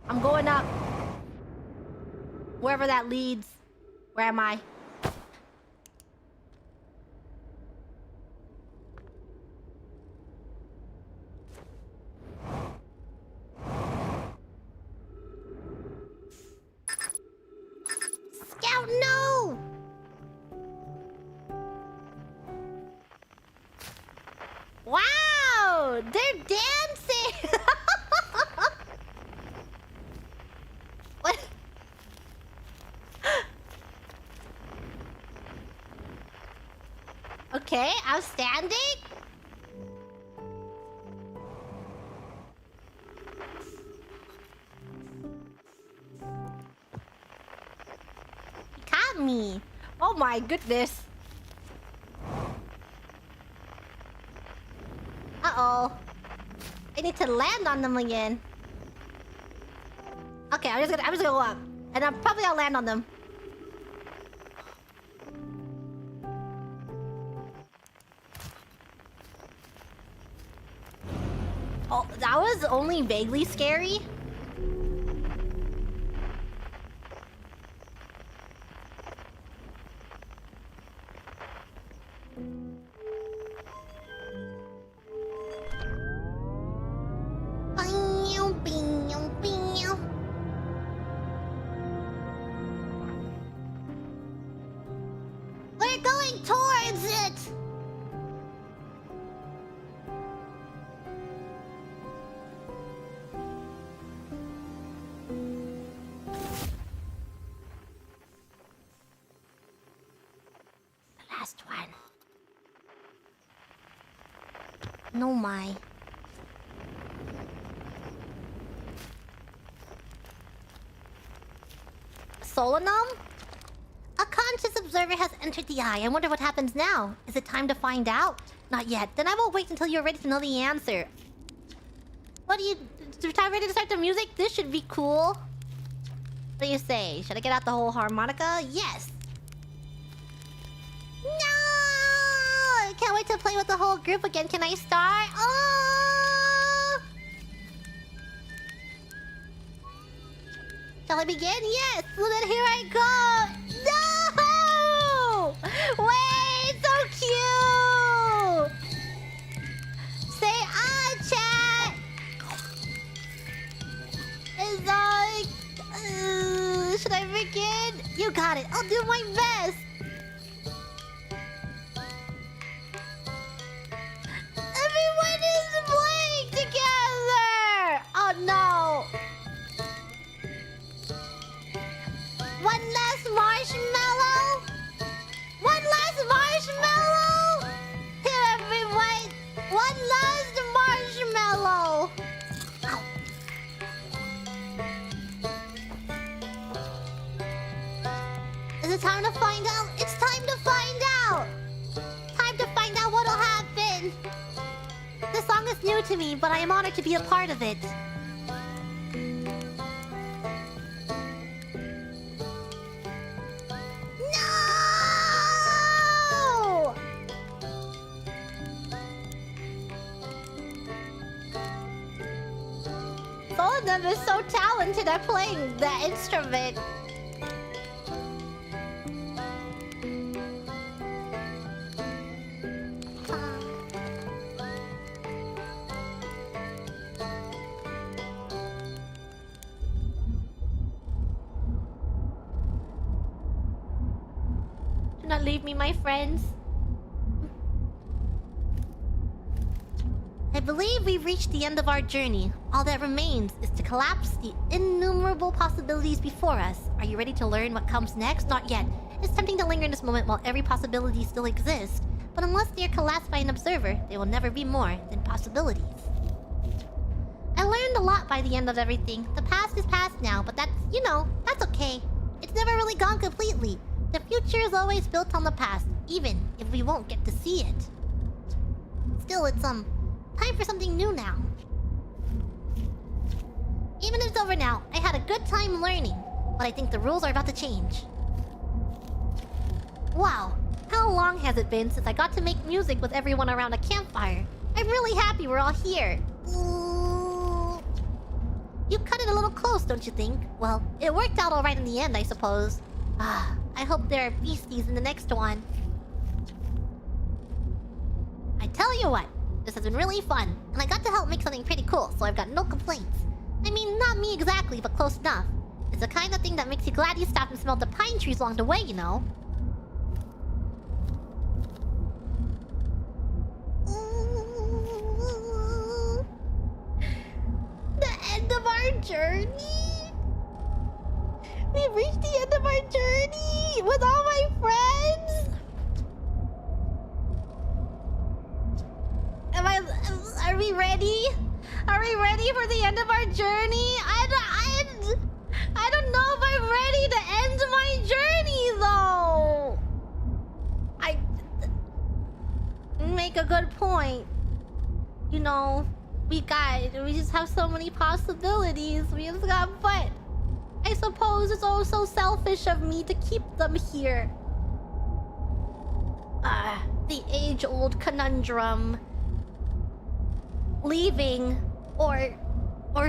I'm going up. Wherever that leads. Where am I? Scout, no! Wow! They're dancing! What? Okay, I'm standing? He caught me. Oh my goodness. Uh-oh. I need to land on them again. Okay, I'm just gonna go up. And I'm probably gonna land on them. Oh, that was only vaguely scary. We're going towards it! The last one. Nomai. Solanum? A conscious observer has entered the eye. I wonder what happens now. Is it time to find out? Not yet. Then I will wait until you're ready to know the answer. What do you... Time ready to start the music? This should be cool. What do you say? Should I get out the whole harmonica? Yes. No! I can't wait to play with the whole group again. Can I start? Oh! Shall I begin? Yes! Well then here I go! No! Wait! So cute! Say ah, chat! It's like... should I begin? You got it! I'll do my best! Everyone is playing together! Oh no! One last marshmallow? One last marshmallow? Here, everyone! One last find out! It's time to find out! Time to find out what'll happen! This song is new to me, but I am honored to be a part of it. No! All of them is so talented at playing that instrument. Do not leave me, my friends. I believe we've reached the end of our journey. All that remains is to collapse the innumerable possibilities before us. Are you ready to learn what comes next? Not yet. It's tempting to linger in this moment while every possibility still exists. But unless they are collapsed by an observer, they will never be more than possibilities. I learned a lot by the end of everything. The past is past now, but that's, that's okay. It's never really gone completely. The future is always built on the past, even if we won't get to see it. Still, it's, time for something new now. Even if it's over now, I had a good time learning. But I think the rules are about to change. Wow, how long has it been since I got to make music with everyone around a campfire? I'm really happy we're all here. Ooh. You cut it a little close, don't you think? Well, it worked out alright in the end, I suppose. I hope there are beasties in the next one. I tell you what. This has been really fun, and I got to help make something pretty cool, so I've got no complaints. I mean, not me exactly, but close enough. It's the kind of thing that makes you glad you stopped and smelled the pine trees along the way, you know? Ooh. The end of our journey? We've reached the end of our journey with all my friends! Are we ready? Are we ready for the end of our journey? I don't know if I'm ready to end my journey, though. I make a good point. You know, we just have so many possibilities. But I suppose it's also selfish of me to keep them here. The age-old conundrum. Leaving or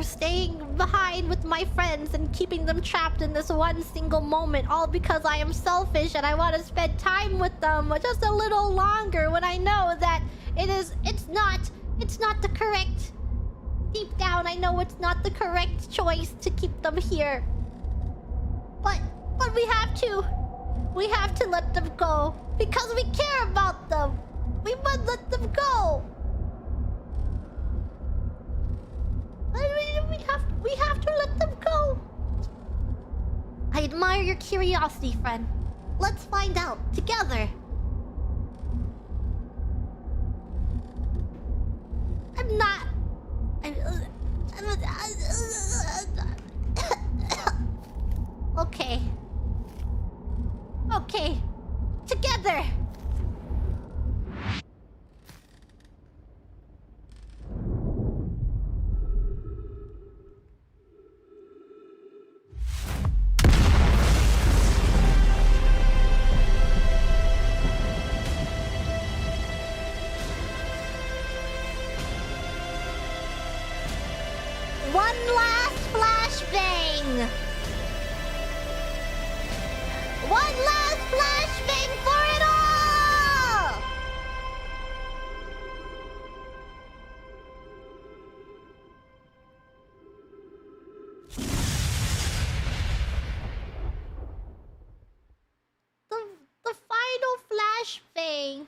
staying behind with my friends and keeping them trapped in this one single moment, all because I am selfish and I want to spend time with them just a little longer when I know that it's not the correct. Deep down I know it's not the correct choice to keep them here. But we have to let them go because we care about them. We must let them go. We have to let them go. I admire your curiosity, friend. Let's find out together. Okay. Okay. Together. One last flashbang! One last flashbang for it all! The final flashbang.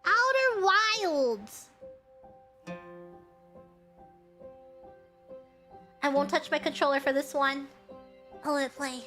Outer Wilds. I won't touch my controller for this one. I'll let it play.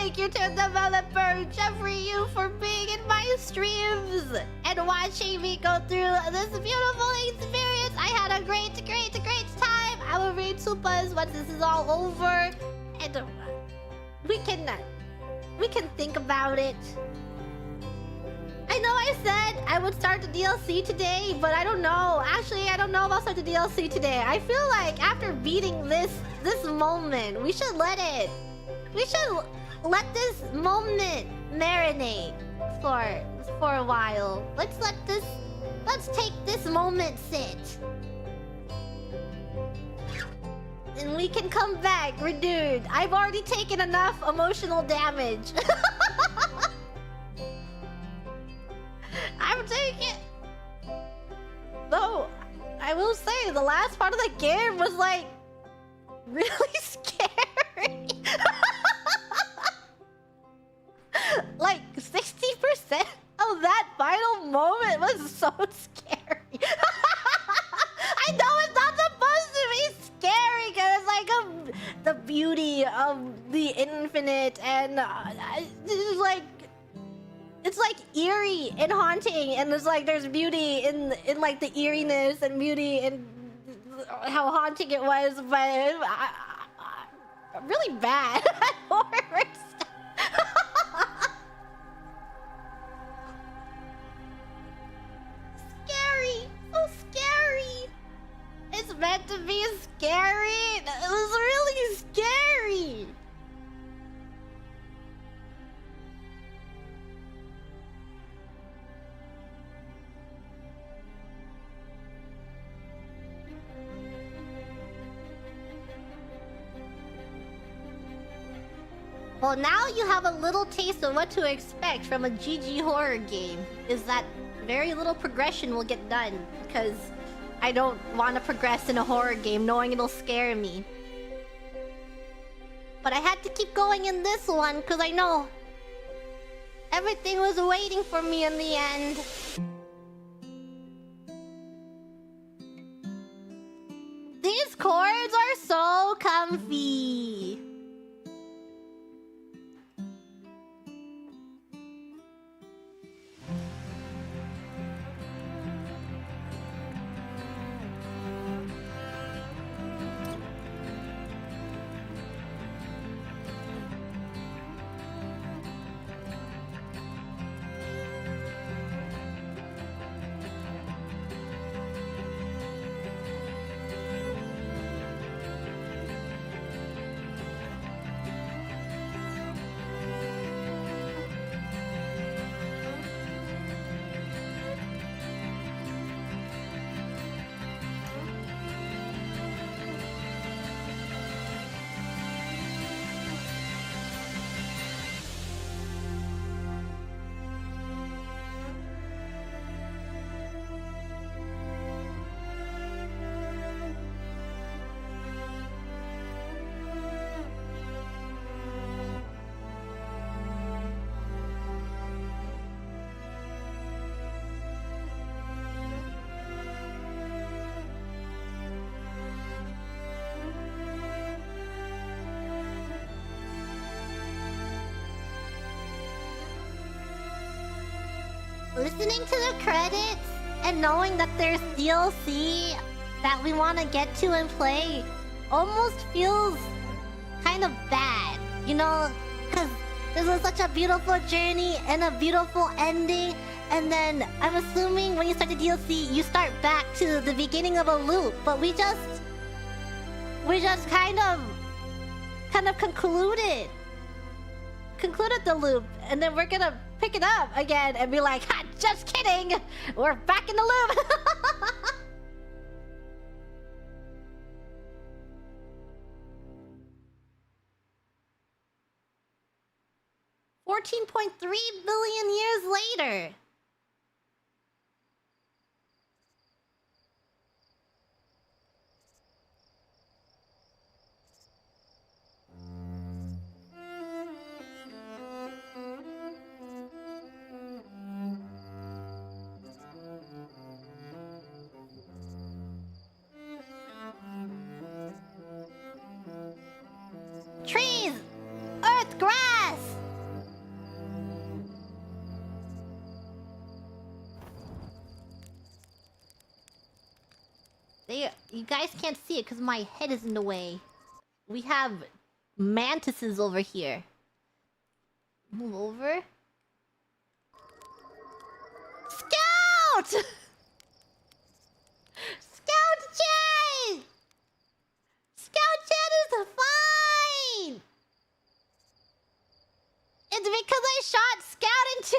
Thank you to developer Jeffrey Yu for being in my streams and watching me go through this beautiful experience. I had a great time. I will read Supas once this is all over, and we can think about it. I know I said I would start the DLC today, but I don't know. Actually, I don't know if I'll start the DLC today. I feel like after beating this moment, we should let this moment marinate for a while. Let's take this moment sit. And we can come back renewed. I've already taken enough emotional damage. I'm taking... Though, I will say, the last part of the game was like... really scary. Like, 60% of that final moment was so scary. I know it's not supposed to be scary, because it's like the beauty of the infinite, and it's like eerie and haunting, and there's beauty in like the eeriness and beauty in how haunting it was, but I'm really bad at horror stuff. Scary, so scary. It's meant to be scary. It was really scary. Well, now you have a little taste of what to expect from a GG horror game. Is that very little progression will get done, because I don't want to progress in a horror game knowing it'll scare me. But I had to keep going in this one, because I know everything was waiting for me in the end. These chords are so comfy. Listening to the credits and knowing that there's DLC that we want to get to and play almost feels kind of bad, you know? Because this was such a beautiful journey and a beautiful ending, and then I'm assuming when you start the DLC, you start back to the beginning of a loop, but we just kind of concluded the loop, and then we're gonna pick it up again and be like, ha, just kidding, we're back in the loop. 14.3 billion years later. Trees, earth, grass. You guys can't see it because my head is in the way. We have mantises over here. Move over. Scout! Scout Chan! Scout Chan is fine! It's because I shot Scout into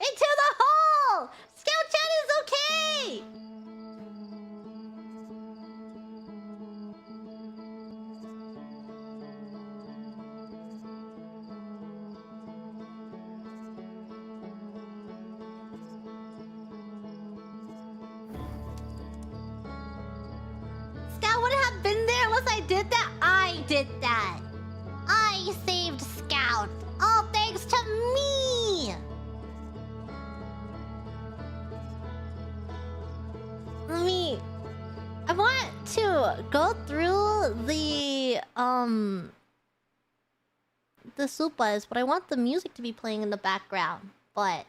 into the hole! Scout Chan is okay! Scout wouldn't have been there unless I did that. I did that. I saved Scout. All thanks to me. I want to go through the supas, but I want the music to be playing in the background. But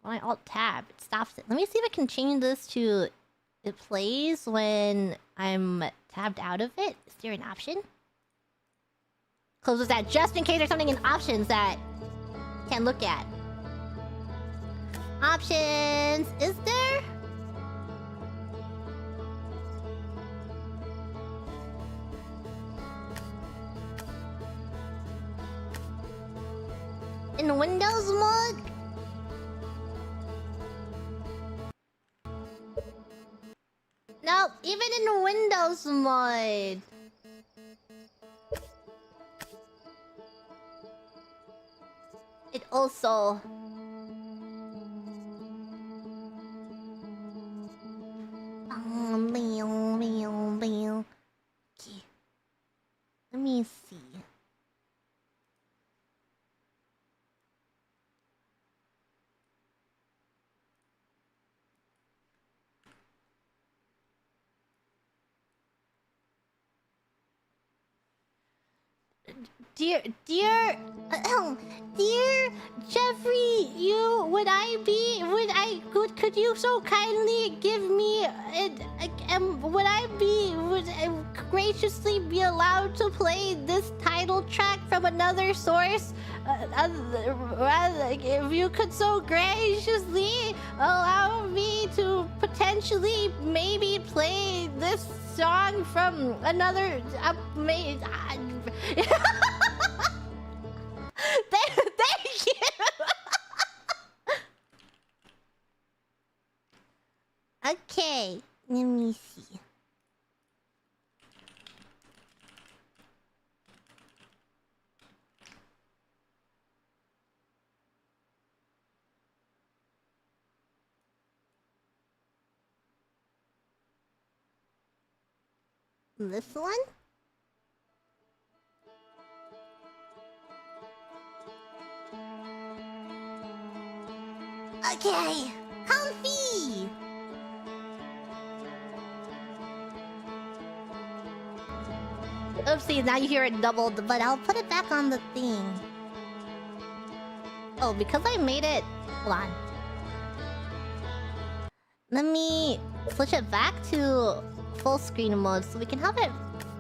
when I alt tab, it stops it. Let me see if I can change this to it plays when I'm tabbed out of it. Is there an option? Closes that just in case there's something in options that I can't look at. Options, is there? In Windows mode? No, even in Windows mode. It also... Okay. Let me see. Dear Jeffrey, could you so kindly give me, would I graciously be allowed to play this title track from another source? If you could so graciously allow me to potentially maybe play this song from another... Thank you! Okay, let me see. This one? Okay, comfy! Oopsie, now you hear it doubled, but I'll put it back on the thing. Oh, because I made it... Hold on. Let me switch it back to full screen mode so we can have it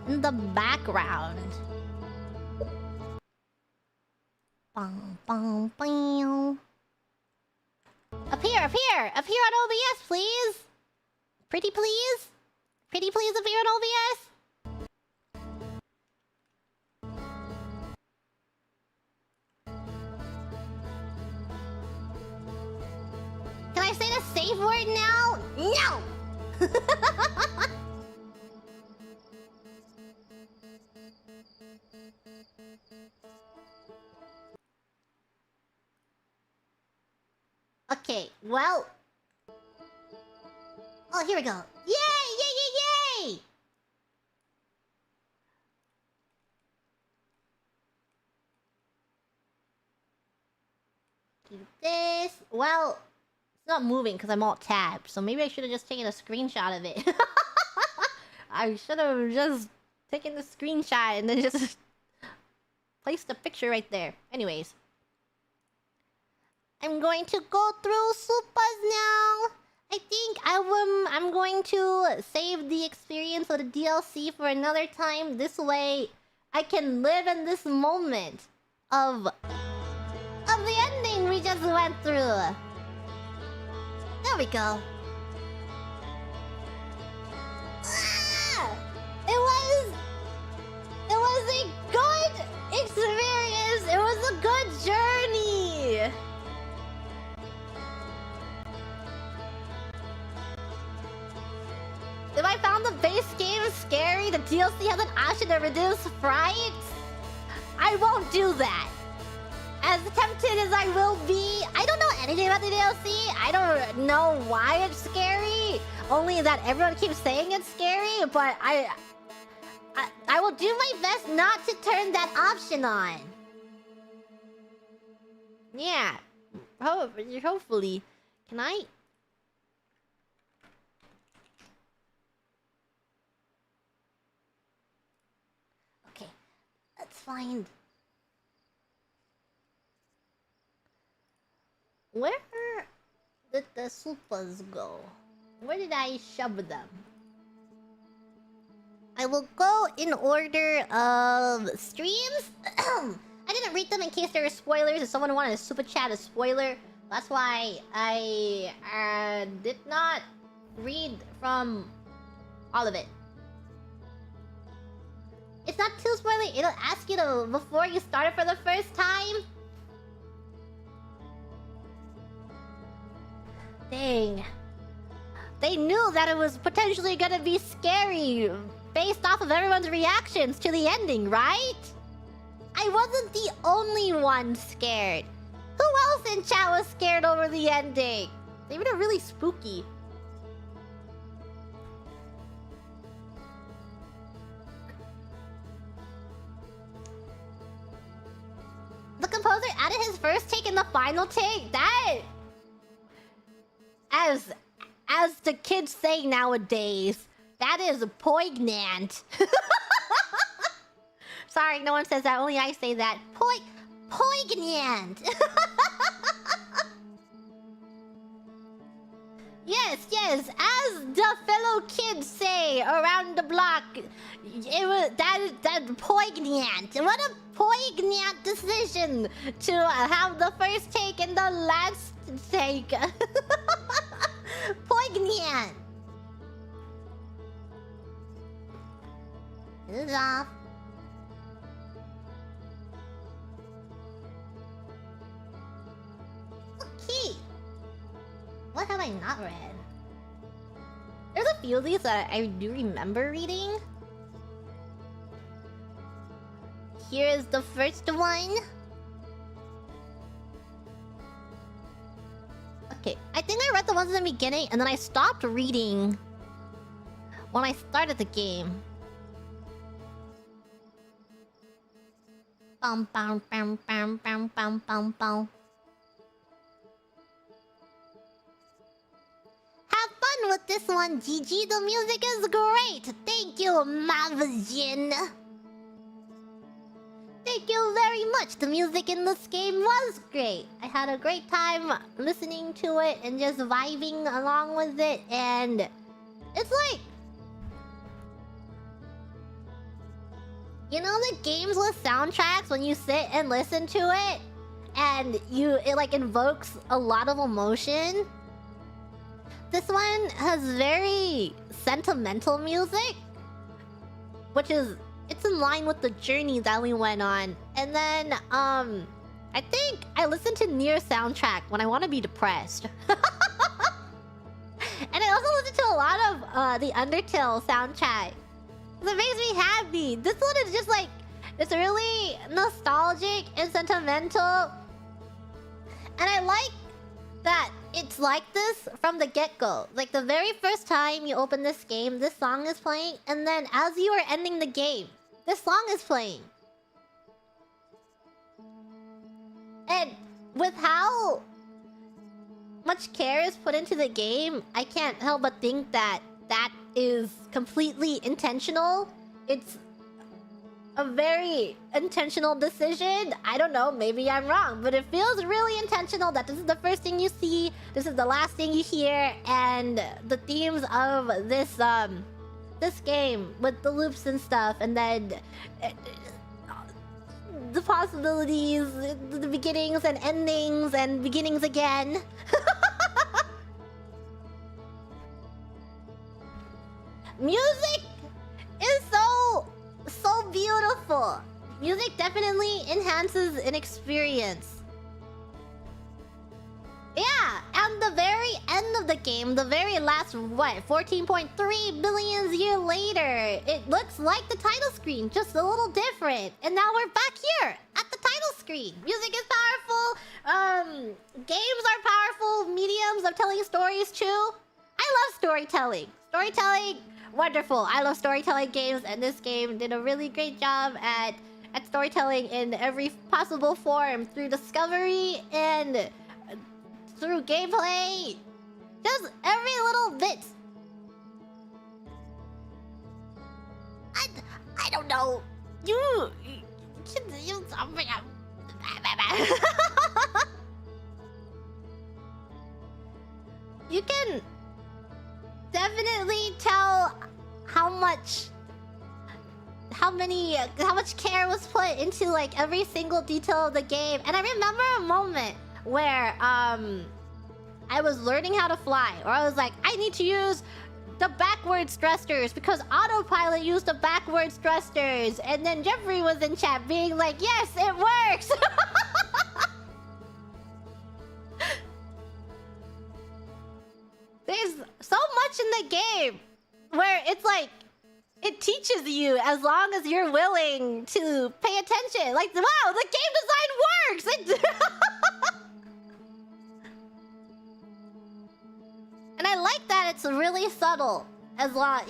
in the background. Bang, bang, bang. Appear on OBS, please! Pretty please? Pretty please appear on OBS? Can I say the safe word now? No! Okay, well... Oh, here we go. Yay! Yay, yay, yay! Do this. Well, it's not moving because I'm alt tabbed, so maybe I should have just taken a screenshot of it. I should have just taken the screenshot and then just placed the picture right there. Anyways. I'm going to go through supas now. I think I'm going to save the experience of the DLC for another time. This way, I can live in this moment of the ending we just went through. There we go. Ah! It was a good experience. It was a good journey. If I found the base game scary, the DLC has an option to reduce sprites, I won't do that. As tempted as I will be, I don't know anything about the DLC. I don't know why it's scary. Only that everyone keeps saying it's scary, but I will do my best not to turn that option on. Yeah. Hopefully. Can I? Okay. Let's find... Where did the supers go? Where did I shove them? I will go in order of streams. I didn't read them in case there were spoilers. If someone wanted to super chat a spoiler, that's why I did not read from all of it. It's not too spoilery. It'll ask you to before you start it for the first time. Dang. They knew that it was potentially gonna be scary based off of everyone's reactions to the ending, right? I wasn't the only one scared. Who else in chat was scared over the ending? They made it really spooky. The composer added his first take in the final take. That... As the kids say nowadays, that is poignant. Sorry, no one says that. Only I say that. Poignant. Yes, as the fellow kids say around the block, it was that poignant. What a poignant decision to have the first take and the last take. Poignant. This is off. Okay. What have I not read? There's a few of these that I do remember reading. Here is the first one. Okay, I think I read the ones in the beginning and then I stopped reading when I started the game. Bum bum bum bum bum bum bum bum. Have fun with this one, Gigi. The music is great. Thank you, Mavjin. Thank you very much. The music in this game was great. I had a great time listening to it and just vibing along with it. And it's like... You know the games with soundtracks when you sit and listen to it and it like invokes a lot of emotion? This one has very sentimental music, which is... It's in line with the journey that we went on. And then, I think I listen to Nier soundtrack when I want to be depressed. And I also listen to a lot of the Undertale soundtrack. It makes me happy. This one is just like... It's really nostalgic and sentimental. And I like that it's like this from the get-go. Like the very first time you open this game, this song is playing. And then as you are ending the game, this song is playing. And with how much care is put into the game, I can't help but think that that is completely intentional. It's a very intentional decision. I don't know, maybe I'm wrong, but it feels really intentional that this is the first thing you see, this is the last thing you hear, and the themes of this this game with the loops and stuff, and then the possibilities, the beginnings and endings and beginnings again. Music is so beautiful. Music definitely enhances an experience. Yeah, and the very end of the game, the very last, what, 14.3 billion years later, it looks like the title screen, just a little different. And now we're back here at the title screen. Music is powerful. Games are powerful mediums of telling stories too. I love storytelling. Storytelling, wonderful. I love storytelling games, and this game did a really great job at storytelling in every possible form, through discovery and through gameplay. Just every little bit. I don't know. You you can definitely tell how much care was put into like every single detail of the game. And I remember a moment where I was learning how to fly, or I was like, I need to use the backwards thrusters because autopilot used the backwards thrusters, and then Jeffrey was in chat being like, yes, it works. There's so much in the game where it's like, it teaches you as long as you're willing to pay attention. Like, wow, the game design works! And I like that it's really subtle. As long...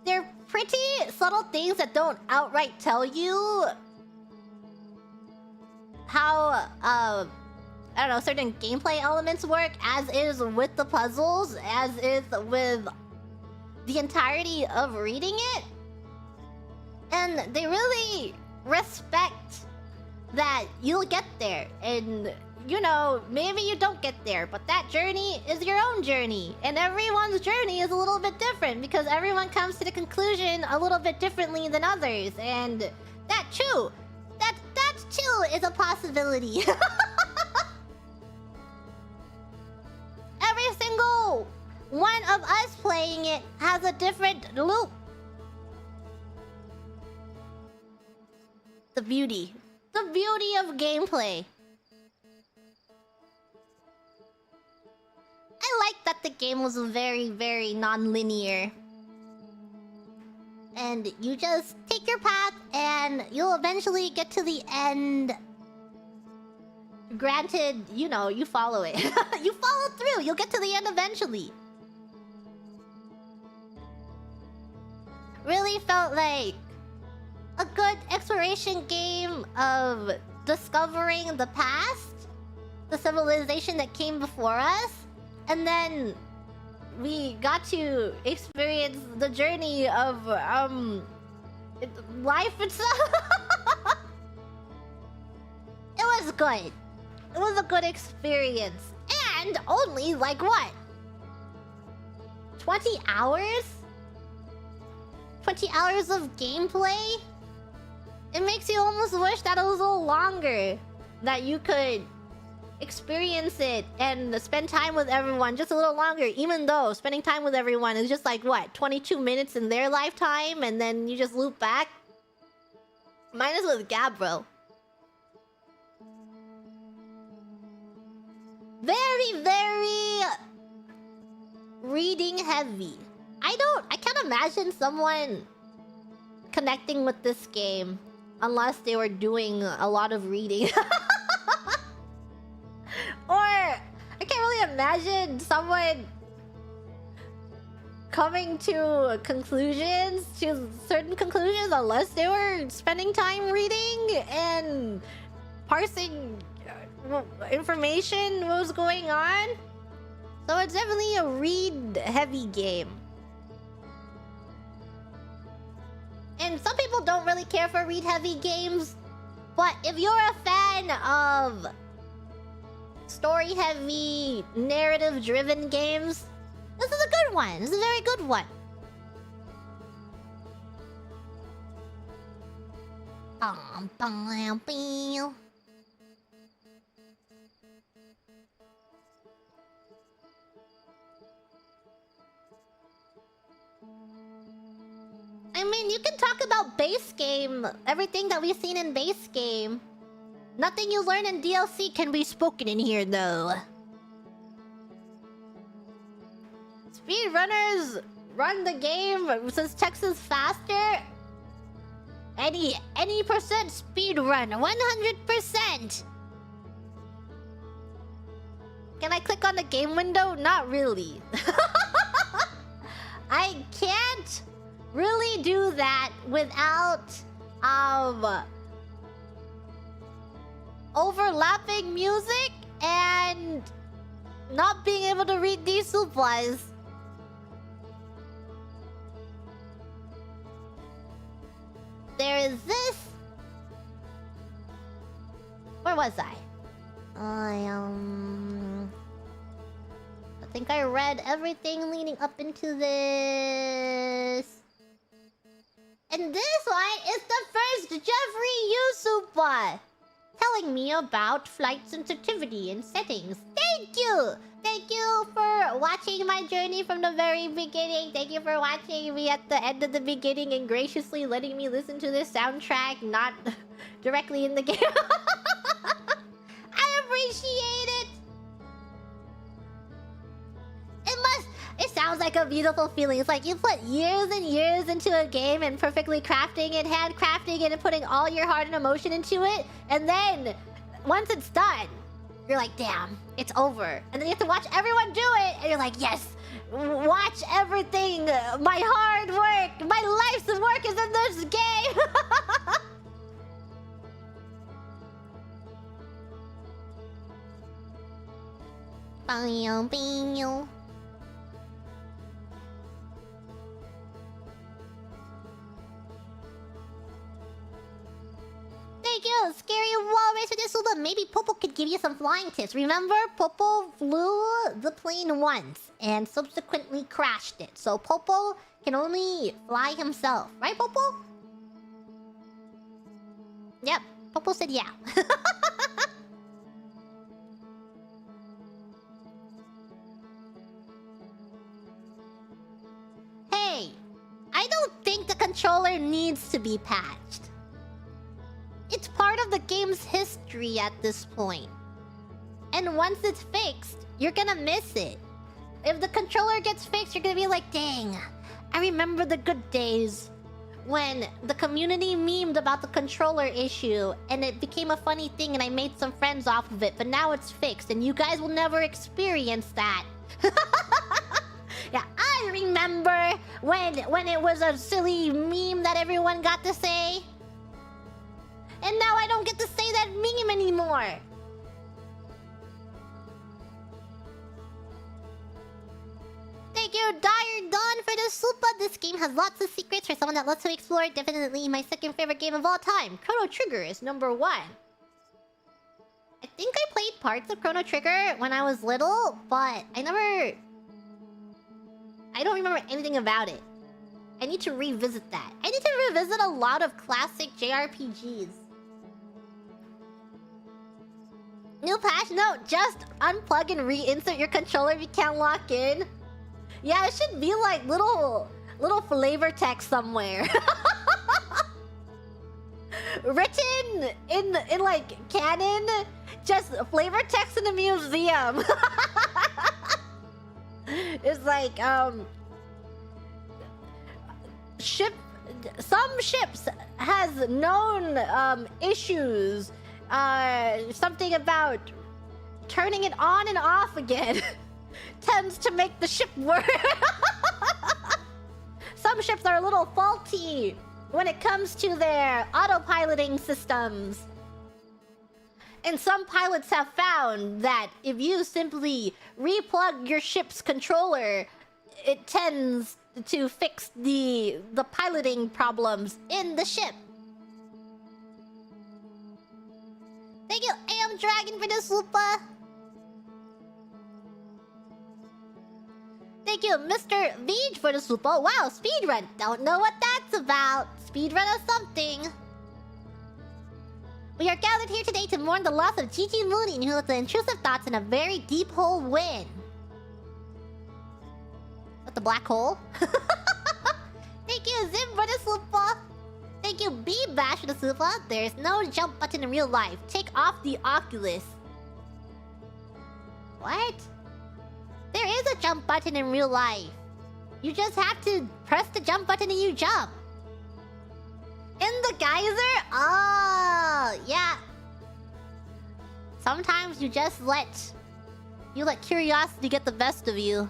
they're pretty subtle things that don't outright tell you how, I don't know, certain gameplay elements work, as is with the puzzles, as is with the entirety of reading it. And they really respect that you'll get there. And, you know, maybe you don't get there, but that journey is your own journey. And everyone's journey is a little bit different because everyone comes to the conclusion a little bit differently than others. And that too, that too is a possibility. Every single one of us playing it has a different loop. The beauty of gameplay. I like that the game was very, very non-linear. And you just take your path and you'll eventually get to the end. Granted, you know, you follow it. You follow through, you'll get to the end eventually. Really felt like a good exploration game of discovering the past, the civilization that came before us, and then we got to experience the journey of life itself. It was good. It was a good experience. And only like what? 20 hours? 20 hours of gameplay? It makes you almost wish that it was a little longer. That you could experience it and spend time with everyone just a little longer. Even though spending time with everyone is just like, what, 22 minutes in their lifetime and then you just loop back? Mine is with Gabriel. Very, very reading heavy. I can't imagine someone connecting with this game unless they were doing a lot of reading. Or I can't really imagine someone coming to conclusions, to certain conclusions, unless they were spending time reading and parsing information, what was going on. So it's definitely a read-heavy game. And some people people don't really care for read-heavy games. But if you're a fan of story-heavy, narrative-driven games, this is a good one. This is a very good one. I mean, you can talk about base game, everything that we've seen in base game. Nothing you learn in DLC can be spoken in here, though. Speedrunners run the game since text is faster. Any percent speed run, 100%. Can I click on the game window? Not really. I can't really do that without overlapping music and not being able to read these supplies. There is this. Where was I? I think I read everything leading up into this. And this one is the first Jeffrey Yusupa telling me about flight sensitivity and settings. Thank you! Thank you for watching my journey from the very beginning. Thank you for watching me at the end of the beginning and graciously letting me listen to this soundtrack, not directly in the game. I appreciate it! It sounds like a beautiful feeling. It's like you put years and years into a game and perfectly crafting it, handcrafting it, and putting all your heart and emotion into it. And then, once it's done, you're like, damn, it's over. And then you have to watch everyone do it, and you're like, yes, watch everything. My hard work, my life's work is in this game. Thank you, Scary Walrus, for this. But maybe Popo could give you some flying tips. Remember, Popo flew the plane once and subsequently crashed it. So Popo can only fly himself. Right, Popo? Yep, Popo said yeah. Hey, I don't think the controller needs to be patched. It's part of the game's history at this point. And once it's fixed, you're gonna miss it. If the controller gets fixed, you're gonna be like, dang, I remember the good days when the community memed about the controller issue and it became a funny thing and I made some friends off of it, but now it's fixed and you guys will never experience that. Yeah, I remember when it was a silly meme that everyone got to say. And now I don't get to say that meme anymore. Thank you, Dire Dawn, for the super. This game has lots of secrets for someone that loves to explore. Definitely my second favorite game of all time. Chrono Trigger is number 1. I think I played parts of Chrono Trigger when I was little, but I don't remember anything about it. I need to revisit that. I need to revisit a lot of classic JRPGs. New patch? No, just unplug and reinsert your controller if you can't lock in. Yeah, it should be like little flavor text somewhere. Written in like canon, just flavor text in the museum. It's like some ships has known issues. Something about turning it on and off again tends to make the ship work. Some ships are a little faulty when it comes to their autopiloting systems. And some pilots have found that if you simply replug your ship's controller, it tends to fix the piloting problems in the ship. Thank you, AM Dragon, for the super. Thank you, Mr. Veej, for the super. Wow, speedrun. Don't know what that's about. Speedrun of something. We are gathered here today to mourn the loss of Gigi Mooney, who left the intrusive thoughts in a very deep hole win. What, the black hole? Thank you, Zim, for the super. Thank you, B-Bash, for the super. There's no jump button in real life. Take off the Oculus. What? There is a jump button in real life. You just have to press the jump button and you jump. In the geyser? Oh, yeah. Sometimes you just let curiosity get the best of you.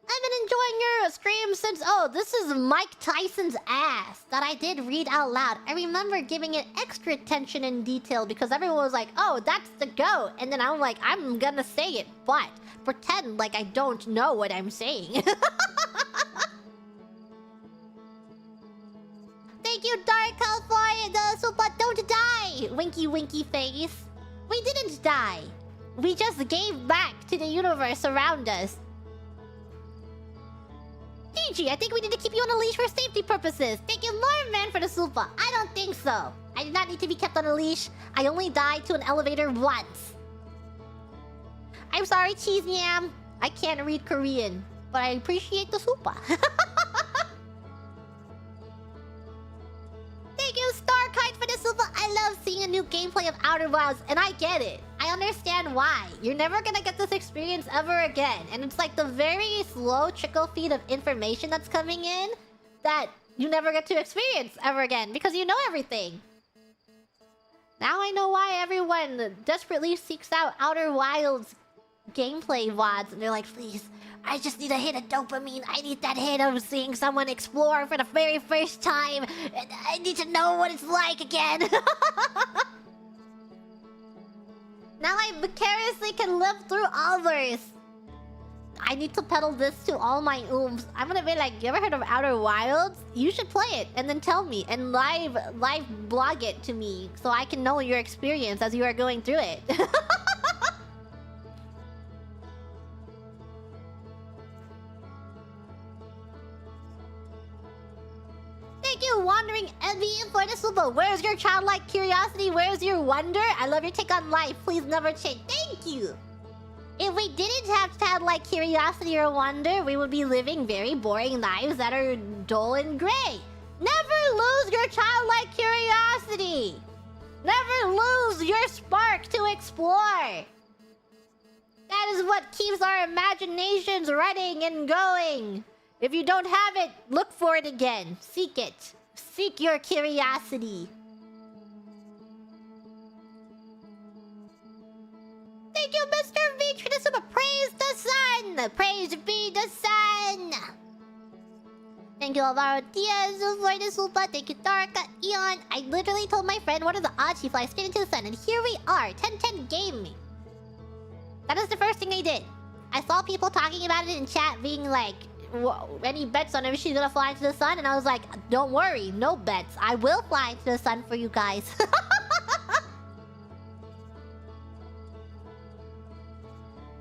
I've been enjoying your stream since... Oh, this is Mike Tyson's ass that I did read out loud. I remember giving it extra attention and detail because everyone was like, oh, that's the goat. And then I'm like, I'm gonna say it, but pretend like I don't know what I'm saying. Thank you, Dark California, the super don't die! Winky winky face. We didn't die. We just gave back to the universe around us. Gigi, I think we need to keep you on a leash for safety purposes. Thank you, Merman, for the super. I don't think so. I do not need to be kept on a leash. I only died to an elevator once. I'm sorry, Cheese Yam. I can't read Korean, but I appreciate the super. Thank you, Starkite, for the super. I love seeing a new gameplay of Outer Wilds, and I get it. I understand why. You're never gonna get this experience ever again. And it's like the very slow trickle feed of information that's coming in that you never get to experience ever again because you know everything. Now I know why everyone desperately seeks out Outer Wilds gameplay VODs. And they're like, please, I just need a hit of dopamine. I need that hit of seeing someone explore for the very first time. And I need to know what it's like again. Now I vicariously can live through others. I need to peddle this to all my ooms. I'm gonna be like, you ever heard of Outer Wilds? You should play it and then tell me and live blog it to me so I can know your experience as you are going through it. Thank you, Wandering Envy, for the super. Where's your childlike curiosity? Where's your wonder? I love your take on life. Please never change. Thank you. If we didn't have childlike curiosity or wonder, we would be living very boring lives that are dull and gray. Never lose your childlike curiosity. Never lose your spark to explore. That is what keeps our imaginations running and going. If you don't have it, look for it again. Seek it. Seek your curiosity. Thank you, Mr. Veach, for the super. Praise the sun! Praise be the sun! Thank you, Alvaro Diaz, for the super. Thank you, Darka Eon. I literally told my friend, what are the odds she flies straight into the sun? And here we are, 10-10 gaming. That is the first thing I did. I saw people talking about it in chat, being like, any bets on if she's gonna fly into the sun? And I was like, don't worry, no bets. I will fly into the sun for you guys.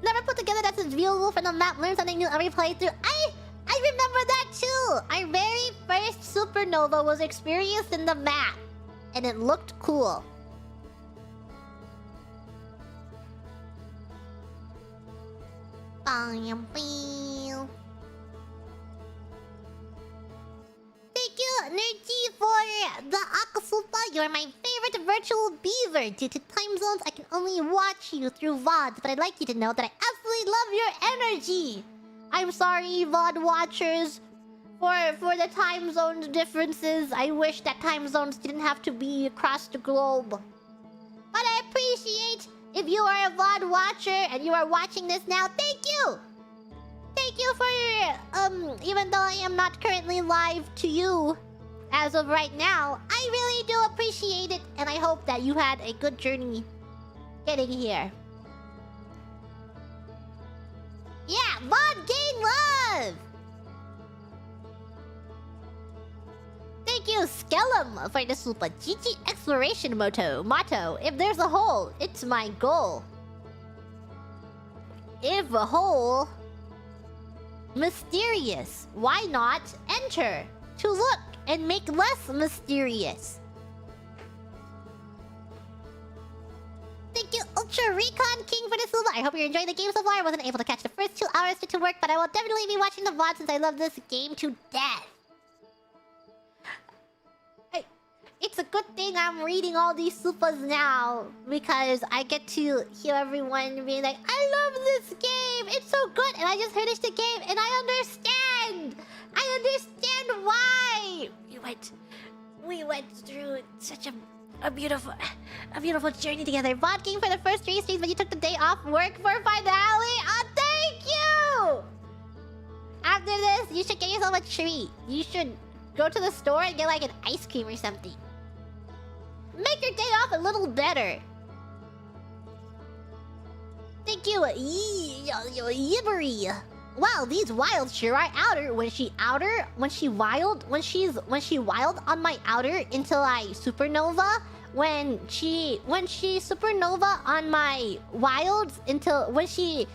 Never put together that's viewable from the map. Learn something new every playthrough. I remember that too. Our very first supernova was experienced in the map. And it looked cool. Thank you, Nerdy, for the Akasupa. You're my favorite virtual beaver. Due to time zones, I can only watch you through VODs, but I'd like you to know that I absolutely love your energy. I'm sorry, VOD watchers, for the time zone differences. I wish that time zones didn't have to be across the globe. But I appreciate if you are a VOD watcher and you are watching this now. Thank you! Thank you for, even though I am not currently live to you as of right now, I really do appreciate it, and I hope that you had a good journey getting here. Yeah, Mod Gain Love! Thank you, Skellum, for the super GG exploration motto. If there's a hole, it's my goal. If a hole... mysterious. Why not enter? To look and make less mysterious. Thank you, Ultra Recon King, for the silver. I hope you're enjoying the game so far. I wasn't able to catch the first 2 hours to work, but I will definitely be watching the VOD since I love this game to death. It's a good thing I'm reading all these supers now, because I get to hear everyone being like, I love this game, it's so good, and I just finished the game, and I understand! I understand why! We went through such a beautiful journey together. Bot game for the first 3 streams, but you took the day off work for finale? Oh, thank you! After this, you should get yourself a treat. You should go to the store and get like an ice cream or something. Make your day off a little better. Thank you, Yibbery. Wow, these wilds sure are outer. When she wild on my outer until I supernova. When she supernova on my wilds until when she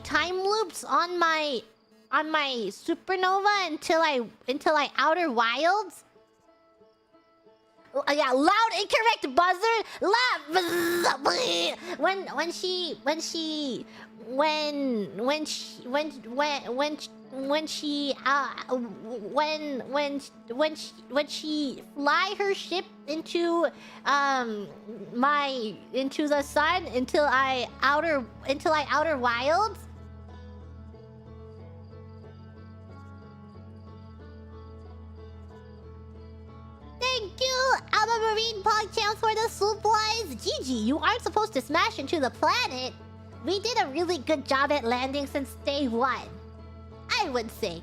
time loops on my supernova until I outer wilds. Yeah, loud incorrect buzzer. When she fly her ship into the sun until I outer wilds. Thank you, Alba Marine Pogchamps, for the supplies. GG, you aren't supposed to smash into the planet. We did a really good job at landing since day 1. I would say.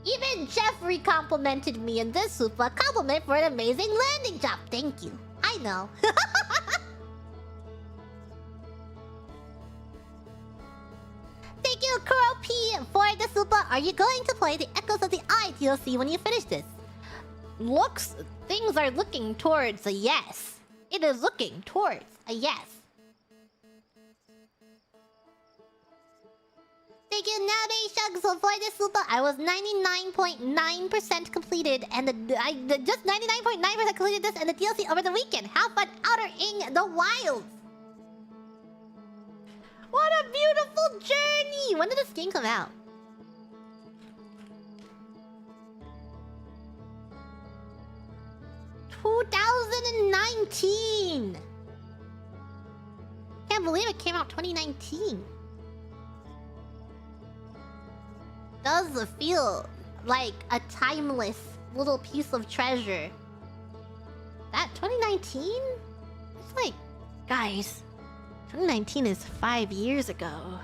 Even Jeffrey complimented me in this super compliment for an amazing landing job. Thank you. I know. Thank you, Kuro P, for the super. Are you going to play the Echoes of the Eye DLC when you finish this? Things are looking towards a yes. It is looking towards a yes. Thank you, Nowadays Shugs, for the super. I was 99.9% completed, and just 99.9% completed this and the DLC over the weekend. How fun outering the wilds! What a beautiful journey! When did this game come out? 2019! Can't believe it came out 2019. Does feel like a timeless little piece of treasure. That 2019? It's like, guys, 2019 is 5 years ago.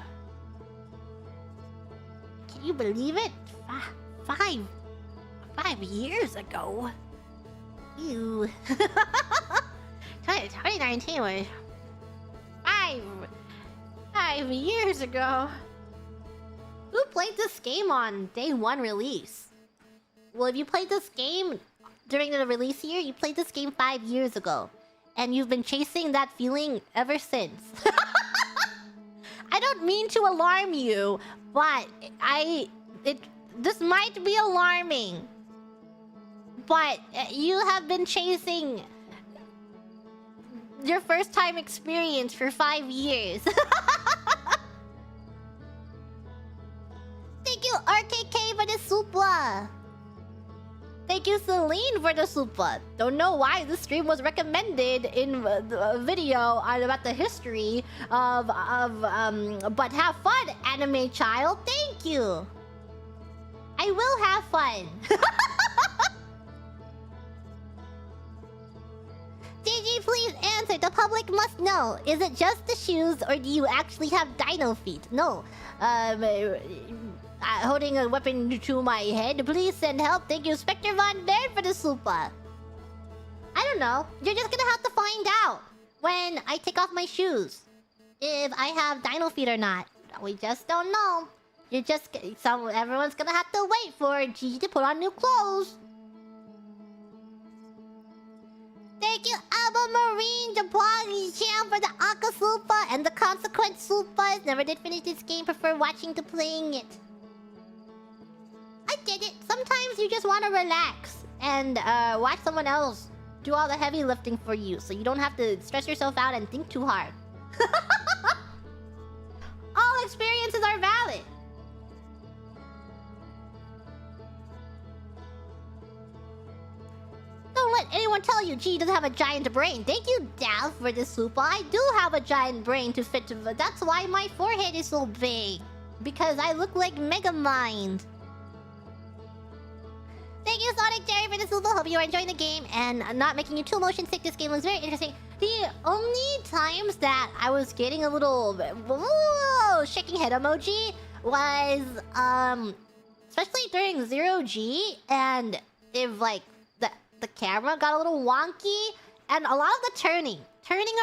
Can you believe it? 5 years ago. Ew. 2019 was 5 years ago. Who played this game on day 1 release? Well, if you played this game during the release year, you played this game 5 years ago. And you've been chasing that feeling ever since. I don't mean to alarm you, but this might be alarming. But you have been chasing your first time experience for 5 years. Thank you, RKK, for the super. Thank you, Celine, for the super. Don't know why this stream was recommended in a video about the history of but have fun, anime child. Thank you. I will have fun. GG, please answer the public must know. Is it just the shoes, or do you actually have dino feet? No. Holding a weapon to my head. Please send help. Thank you, Spectre Von Baird, for the super. I don't know. You're just gonna have to find out when I take off my shoes if I have dino feet or not. We just don't know. Everyone's gonna have to wait for Gigi to put on new clothes. Thank you, Alba Marine Japagi Champ, for the Aqua Super and the Consequent Supas. Never did finish this game. Prefer watching to playing it. I get it. Sometimes you just want to relax and watch someone else do all the heavy lifting for you, so you don't have to stress yourself out and think too hard. All experiences are valid. Don't let anyone tell you G doesn't have a giant brain. Thank you, Dav, for the super. I do have a giant brain to fit. That's why my forehead is so big. Because I look like Megamind. Thank you, Sonic Jerry, for the super. Hope you are enjoying the game and not making you too motion sick. This game was very interesting. The only times that I was getting a little shaking head emoji was especially during 0G, and if like the camera got a little wonky, and a lot of the turning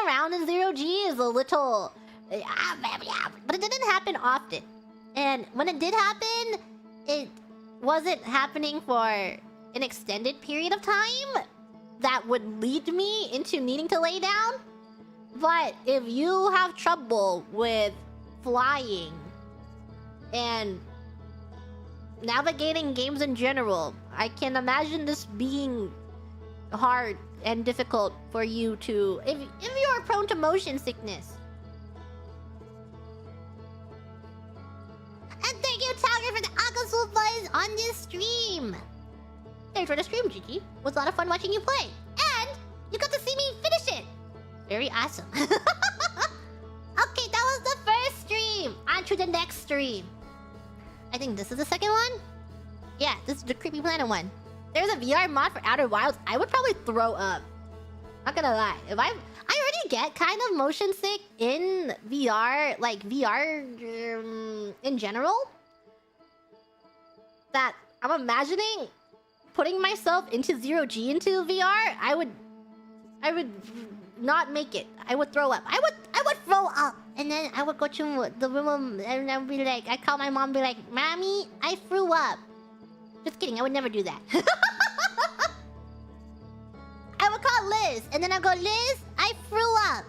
around in 0G is a little but it didn't happen often. And when it did happen, it wasn't happening for an extended period of time that would lead me into needing to lay down. But if you have trouble with flying and navigating games in general, I can imagine this being hard and difficult for you to... If you are prone to motion sickness. And thank you, Tiger, for the Akasupas on this stream. Thanks for the stream, Gigi. It was a lot of fun watching you play. And you got to see me finish it. Very awesome. Okay, that was the first stream. On to the next stream. I think this is the second one? Yeah, this is the Creepy Planet one. There's a VR mod for Outer Wilds. I would probably throw up. Not gonna lie. I already get kind of motion sick in VR, like VR in general. That I'm imagining putting myself into 0G into VR. I would not make it. I would throw up. I would throw up. And then I would go to the room and I would be like, I call my mom and be like, Mommy, I threw up. Just kidding, I would never do that. I would call Liz, and then I'd go, Liz, I threw up.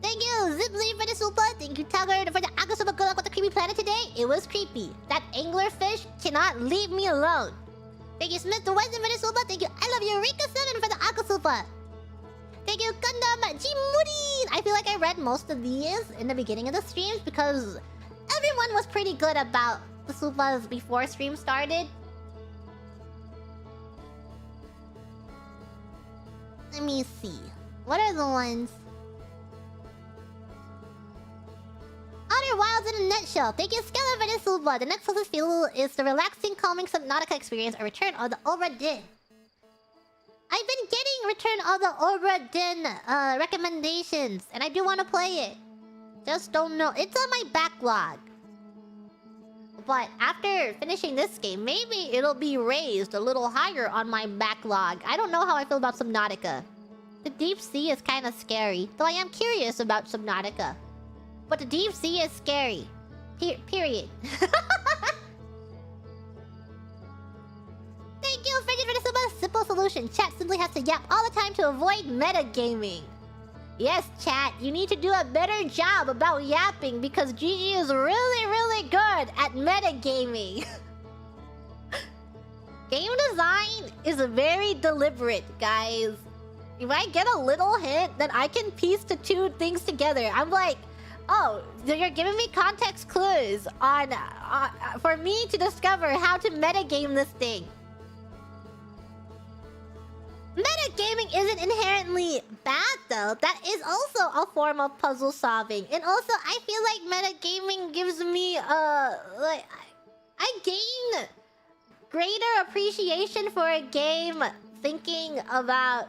Thank you, Ziply, for the super. Thank you, Tugger, for the Akasuba. Good luck with the Creepy Planet today. It was creepy. That anglerfish cannot leave me alone. Thank you, Smith the Wisdom, for the super. Thank you, I love you, Rika7, for the Akasuba. Thank you, Gundam Jimuri. I feel like I read most of these in the beginning of the streams because everyone was pretty good about the supas before stream started. Let me see. What are the ones? Outer Wilds in a nutshell. Thank you, Skeleton, for the super. The next closest feel is the relaxing, calming Subnautica experience, a return of the Obra Dinn. I've been getting Return of the Obra Dinn recommendations, and I do want to play it. Just don't know. It's on my backlog. But after finishing this game, maybe it'll be raised a little higher on my backlog. I don't know how I feel about Subnautica. The deep sea is kind of scary, though I am curious about Subnautica. But the deep sea is scary. Period. Thank you, Frigid, for the simple solution. Chat simply has to yap all the time to avoid metagaming. Yes, chat, you need to do a better job about yapping because Gigi is really, really good at metagaming. Game design is very deliberate, guys. If I get a little hint, then I can piece the two things together. I'm like, oh, you're giving me context clues on for me to discover how to metagame this thing. Metagaming isn't inherently bad, though. That is also a form of puzzle solving. And also, I feel like metagaming gives me, like... I gain greater appreciation for a game thinking about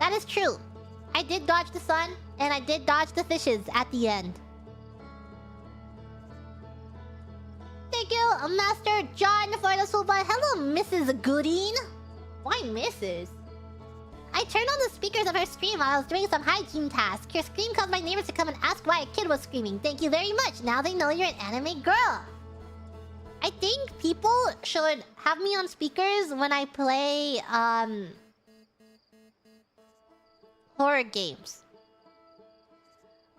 That is true. I did dodge the sun, and I did dodge the fishes at the end. Thank you, Master John, for the super. Hello, Mrs. Goodine. Why Mrs.? I turned on the speakers of her stream while I was doing some hygiene task. Your scream caused my neighbors to come and ask why a kid was screaming. Thank you very much. Now they know you're an anime girl. I think people should have me on speakers when I play horror games.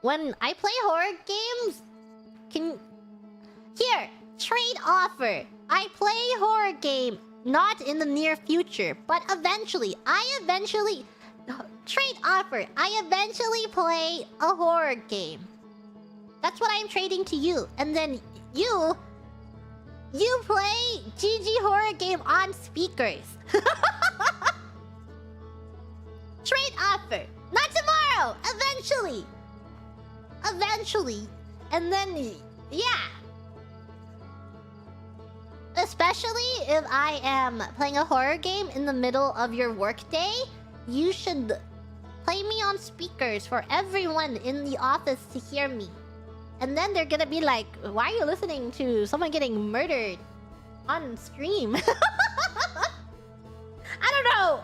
When I play horror games, here, trade offer. I play horror game, not in the near future, but eventually. Trade offer. I eventually play a horror game. That's what I'm trading to you. And then you play GG horror game on speakers. Trade offer. Not tomorrow. Eventually. Eventually. And then, yeah. Especially if I am playing a horror game in the middle of your workday, you should play me on speakers for everyone in the office to hear me. And then they're gonna be like, why are you listening to someone getting murdered on stream? I don't know.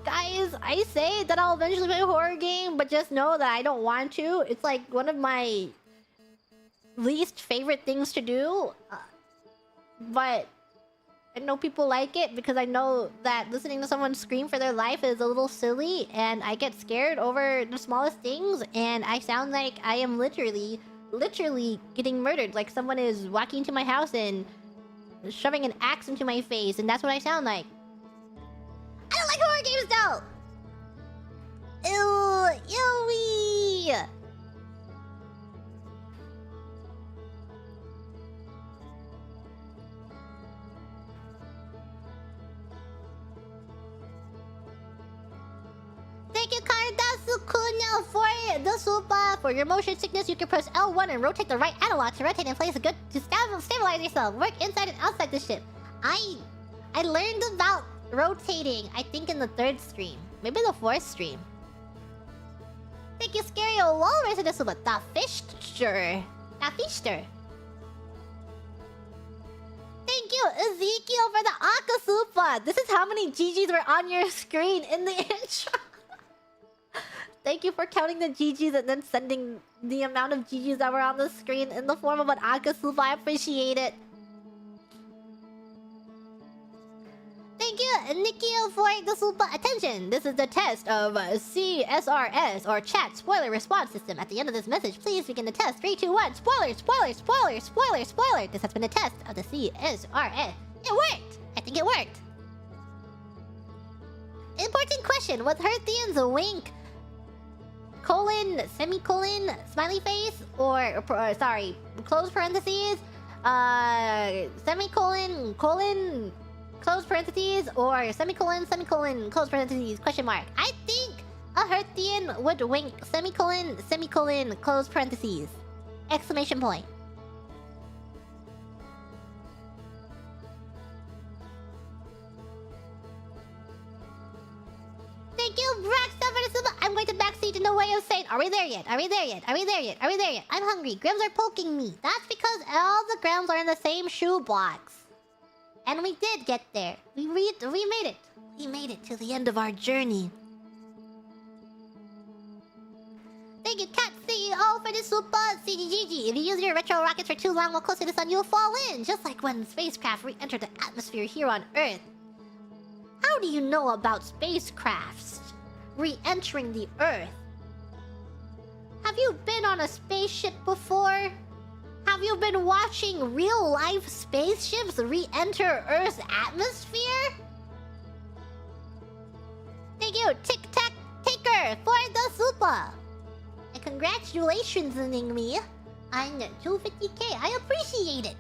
Guys, I say that I'll eventually play a horror game, but just know that I don't want to. It's like one of my least favorite things to do. But I know people like it because I know that listening to someone scream for their life is a little silly, and I get scared over the smallest things, and I sound like I am literally getting murdered. Like someone is walking into my house and shoving an axe into my face, and that's what I sound like. I don't like horror games though! Ew, ewy! Thank you, Karadasu-kun, for the super. For your motion sickness, you can press L1 and rotate the right analog to rotate in place to stabilize yourself. Work inside and outside the ship. I learned about rotating, I think, in the 3rd stream. Maybe the 4th stream. Thank you, Scary Walrus, for the super. The Fishter. Thank you, Ezekiel, for the Akasupa. This is how many GGs were on your screen in the intro. Thank you for counting the GGs and then sending the amount of GGs that were on the screen in the form of an Akasupa. I appreciate it. Thank you, Nikio, for the super. Attention, this is the test of CSRS, or Chat Spoiler Response System. At the end of this message, please begin the test. 3, 2, 1. Spoiler, spoiler, spoiler, spoiler, spoiler. This has been a test of the CSRS. It worked! I think it worked. Important question. Was Herthian's wink colon, semicolon, smiley face, or sorry, close parentheses, semicolon, colon, close parentheses, or semicolon, semicolon, close parentheses, question mark? I think a Herthian would wink semicolon, semicolon, close parentheses, exclamation point. Thank you, Braxton, for the super. I'm going to backseat in the way of saying, are we there yet? Are we there yet? Are we there yet? Are we there yet? I'm hungry. Grams are poking me. That's because all the grams are in the same shoebox. And we did get there. We made it. We made it to the end of our journey. Thank you, Cat CEO, for the super. CGGG. If you use your retro rockets for too long while close to the sun, you'll fall in. Just like when spacecraft re-enter the atmosphere here on Earth. How do you know about spacecrafts re-entering the Earth? Have you been on a spaceship before? Have you been watching real-life spaceships re-enter Earth's atmosphere? Thank you, Tic Tac Taker, for the super. And congratulations on me on 250k. I appreciate it.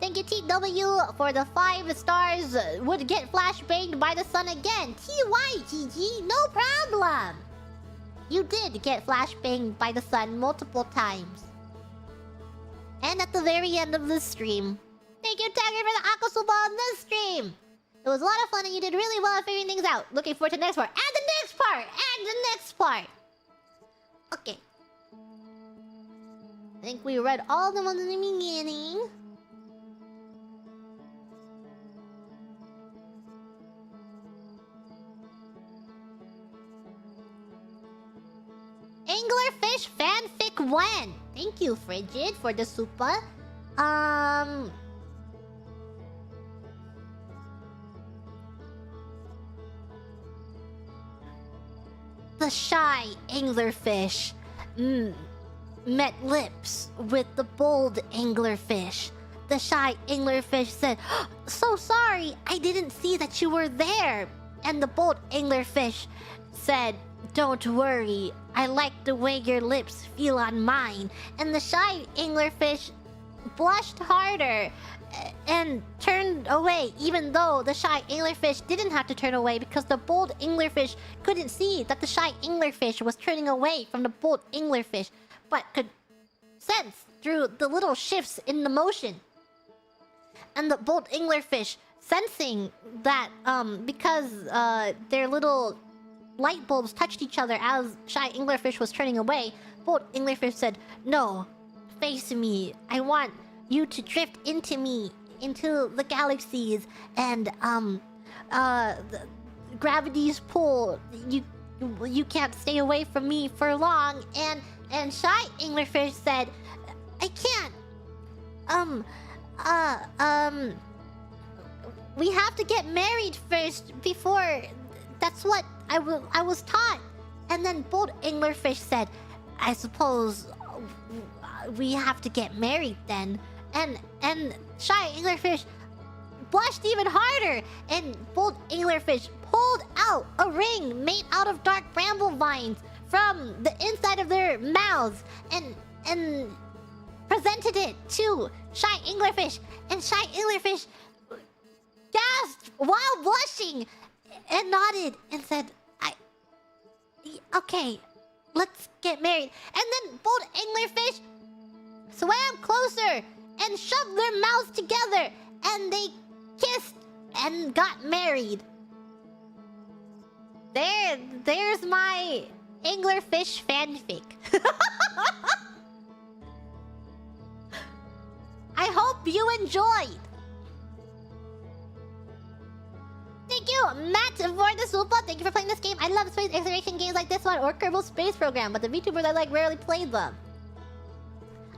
Thank you, TW, for the 5 stars. Would get flashbanged by the sun again. TYGG, no problem. You did get flashbanged by the sun multiple times. And at the very end of the stream. Thank you, Tiger, for the Akasuba on this stream. It was a lot of fun and you did really well at figuring things out. Looking forward to the next part. And the next part! And the next part! Okay. I think we read all the ones in the beginning. Anglerfish fanfic when? Thank you, Frigid, for the super. The shy anglerfish met lips with the bold anglerfish. The shy anglerfish said, "So sorry, I didn't see that you were there." And the bold anglerfish said, "Don't worry, I like the way your lips feel on mine." And the shy anglerfish blushed harder and turned away, even though the shy anglerfish didn't have to turn away because the bold anglerfish couldn't see that the shy anglerfish was turning away from the bold anglerfish, but could sense through the little shifts in the motion. And the bold anglerfish, sensing that because their little light bulbs touched each other as shy anglerfish was turning away, bold anglerfish said, "No, face me. I want you to drift into me, into the galaxies, and gravity's pull. You can't stay away from me for long." And shy anglerfish said, "I can't. We have to get married first before. That's what I was taught." And then bold anglerfish said, "I suppose we have to get married then." And shy anglerfish blushed even harder, and bold anglerfish pulled out a ring made out of dark bramble vines from the inside of their mouths and presented it to shy anglerfish. And shy anglerfish gasped while blushing and nodded and said, "Okay, let's get married." And then bold anglerfish swam closer and shoved their mouths together, and they kissed and got married. There's my anglerfish fanfic. I hope you enjoyed. Thank you, Matt, for the super. Thank you for playing this game. I love space exploration games like this one or Kerbal Space Program, but the VTubers I like rarely played them.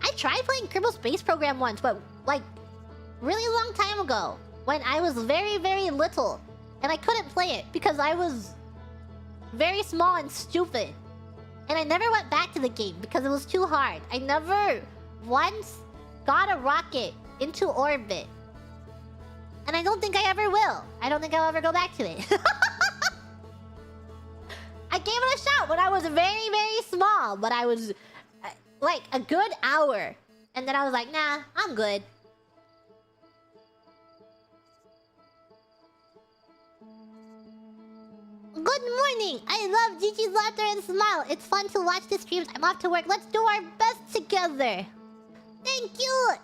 I tried playing Kerbal Space Program once, but like really long time ago when I was very, very little, and I couldn't play it because I was very small and stupid. And I never went back to the game because it was too hard. I never once got a rocket into orbit. And I don't think I ever will. I don't think I'll ever go back to it. I gave it a shot when I was very, very small, but I was like a good hour. And then I was like, nah, I'm good. Good morning! I love Gigi's laughter and smile. It's fun to watch the streams. I'm off to work. Let's do our best together. Thank you!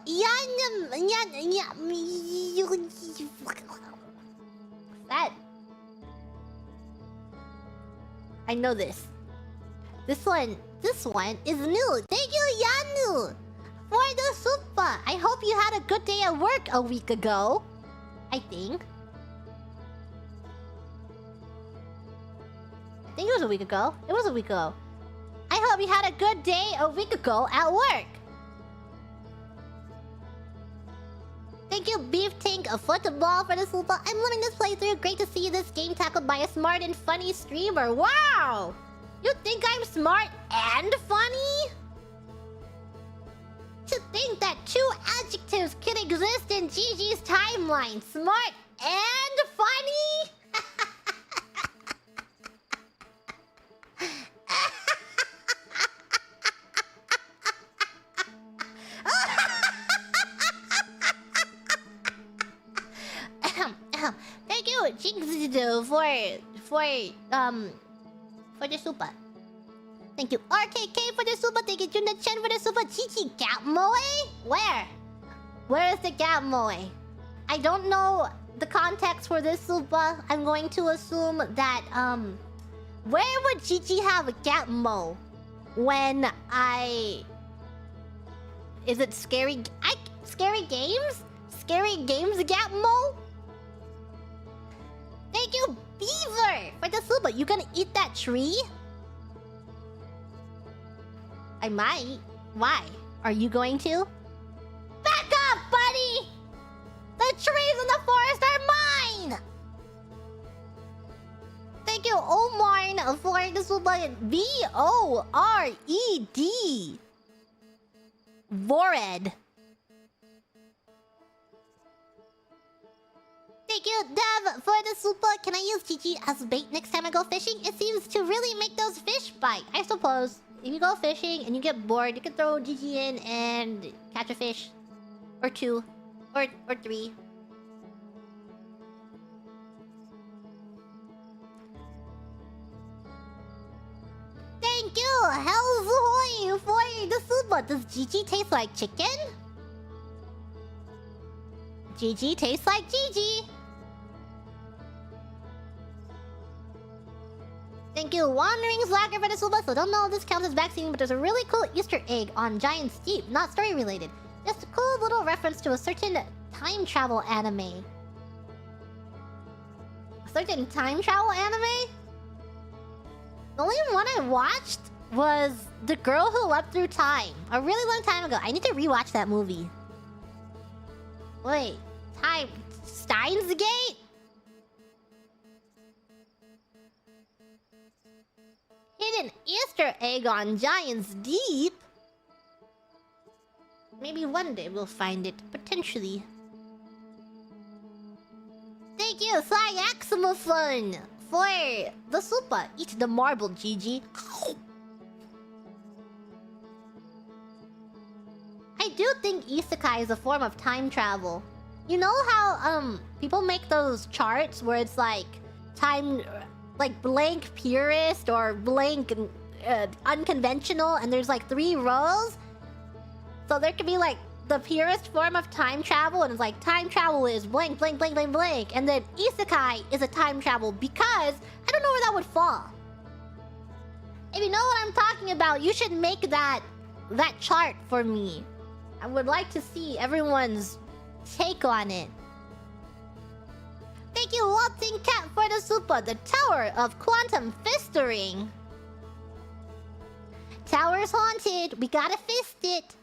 That. I know this. This one is new. Thank you, Yanu! For the super. I hope you had a good day at work a week ago. I think it was a week ago. It was a week ago. I hope you had a good day a week ago at work. Thank you, Beef Tank, a football for the super. I'm loving this playthrough. Great to see this game tackled by a smart and funny streamer. Wow! You think I'm smart and funny? To think that two adjectives can exist in Gigi's timeline. Smart and funny? Thank you, Jinx, for the super. Thank you, RKK, for the super. Thank you, Juna Chen, for the super. Chichi Gap Moe? Where is the Gap Moe? I don't know the context for this Supa, I'm going to assume that where would Gigi have a Gapmo when I... Is it scary... Scary Games? Scary Games Gapmo? Thank you, Beaver, for the Supa. You gonna eat that tree? I might. Why? Are you going to? Back up, buddy! The trees in the forest are mine! Thank you, Omar, for the Supa. V-O-R-E-D. Vored. Thank you, Dev, for the Supa. Can I use Gigi as bait next time I go fishing? It seems to really make those fish bite. I suppose. If you go fishing and you get bored, you can throw Gigi in and catch a fish. Or two. Or three. Thank you, Hell's Hoy, for the Supa. Does Gigi taste like chicken? Gigi tastes like Gigi. Thank you, Wandering Slacker, for the Supa. So don't know if this counts as vaccine, but there's a really cool Easter egg on Giant Steep. Not story related. Just a cool little reference to a certain time travel anime. A certain time travel anime? The only one I watched was The Girl Who Leapt Through Time. A really long time ago. I need to rewatch that movie. Wait. Steins Gate? Hidden Easter egg on Giant's Deep? Maybe one day we'll find it, potentially. Thank you, Syaximophone, for the Supa. Eat the marble, Gigi. I do think isekai is a form of time travel. You know how people make those charts where it's like time, like blank purist or blank unconventional, and there's like 3 rows. So there could be like the purest form of time travel, and it's like time travel is blank, blank, blank, blank, blank, and then isekai is a time travel because I don't know where that would fall. If you know what I'm talking about, you should make that chart for me. I would like to see everyone's take on it. Thank you, Waltzing Cat, for the Supa. The Tower of Quantum Fistering. Tower's haunted. We gotta fist it.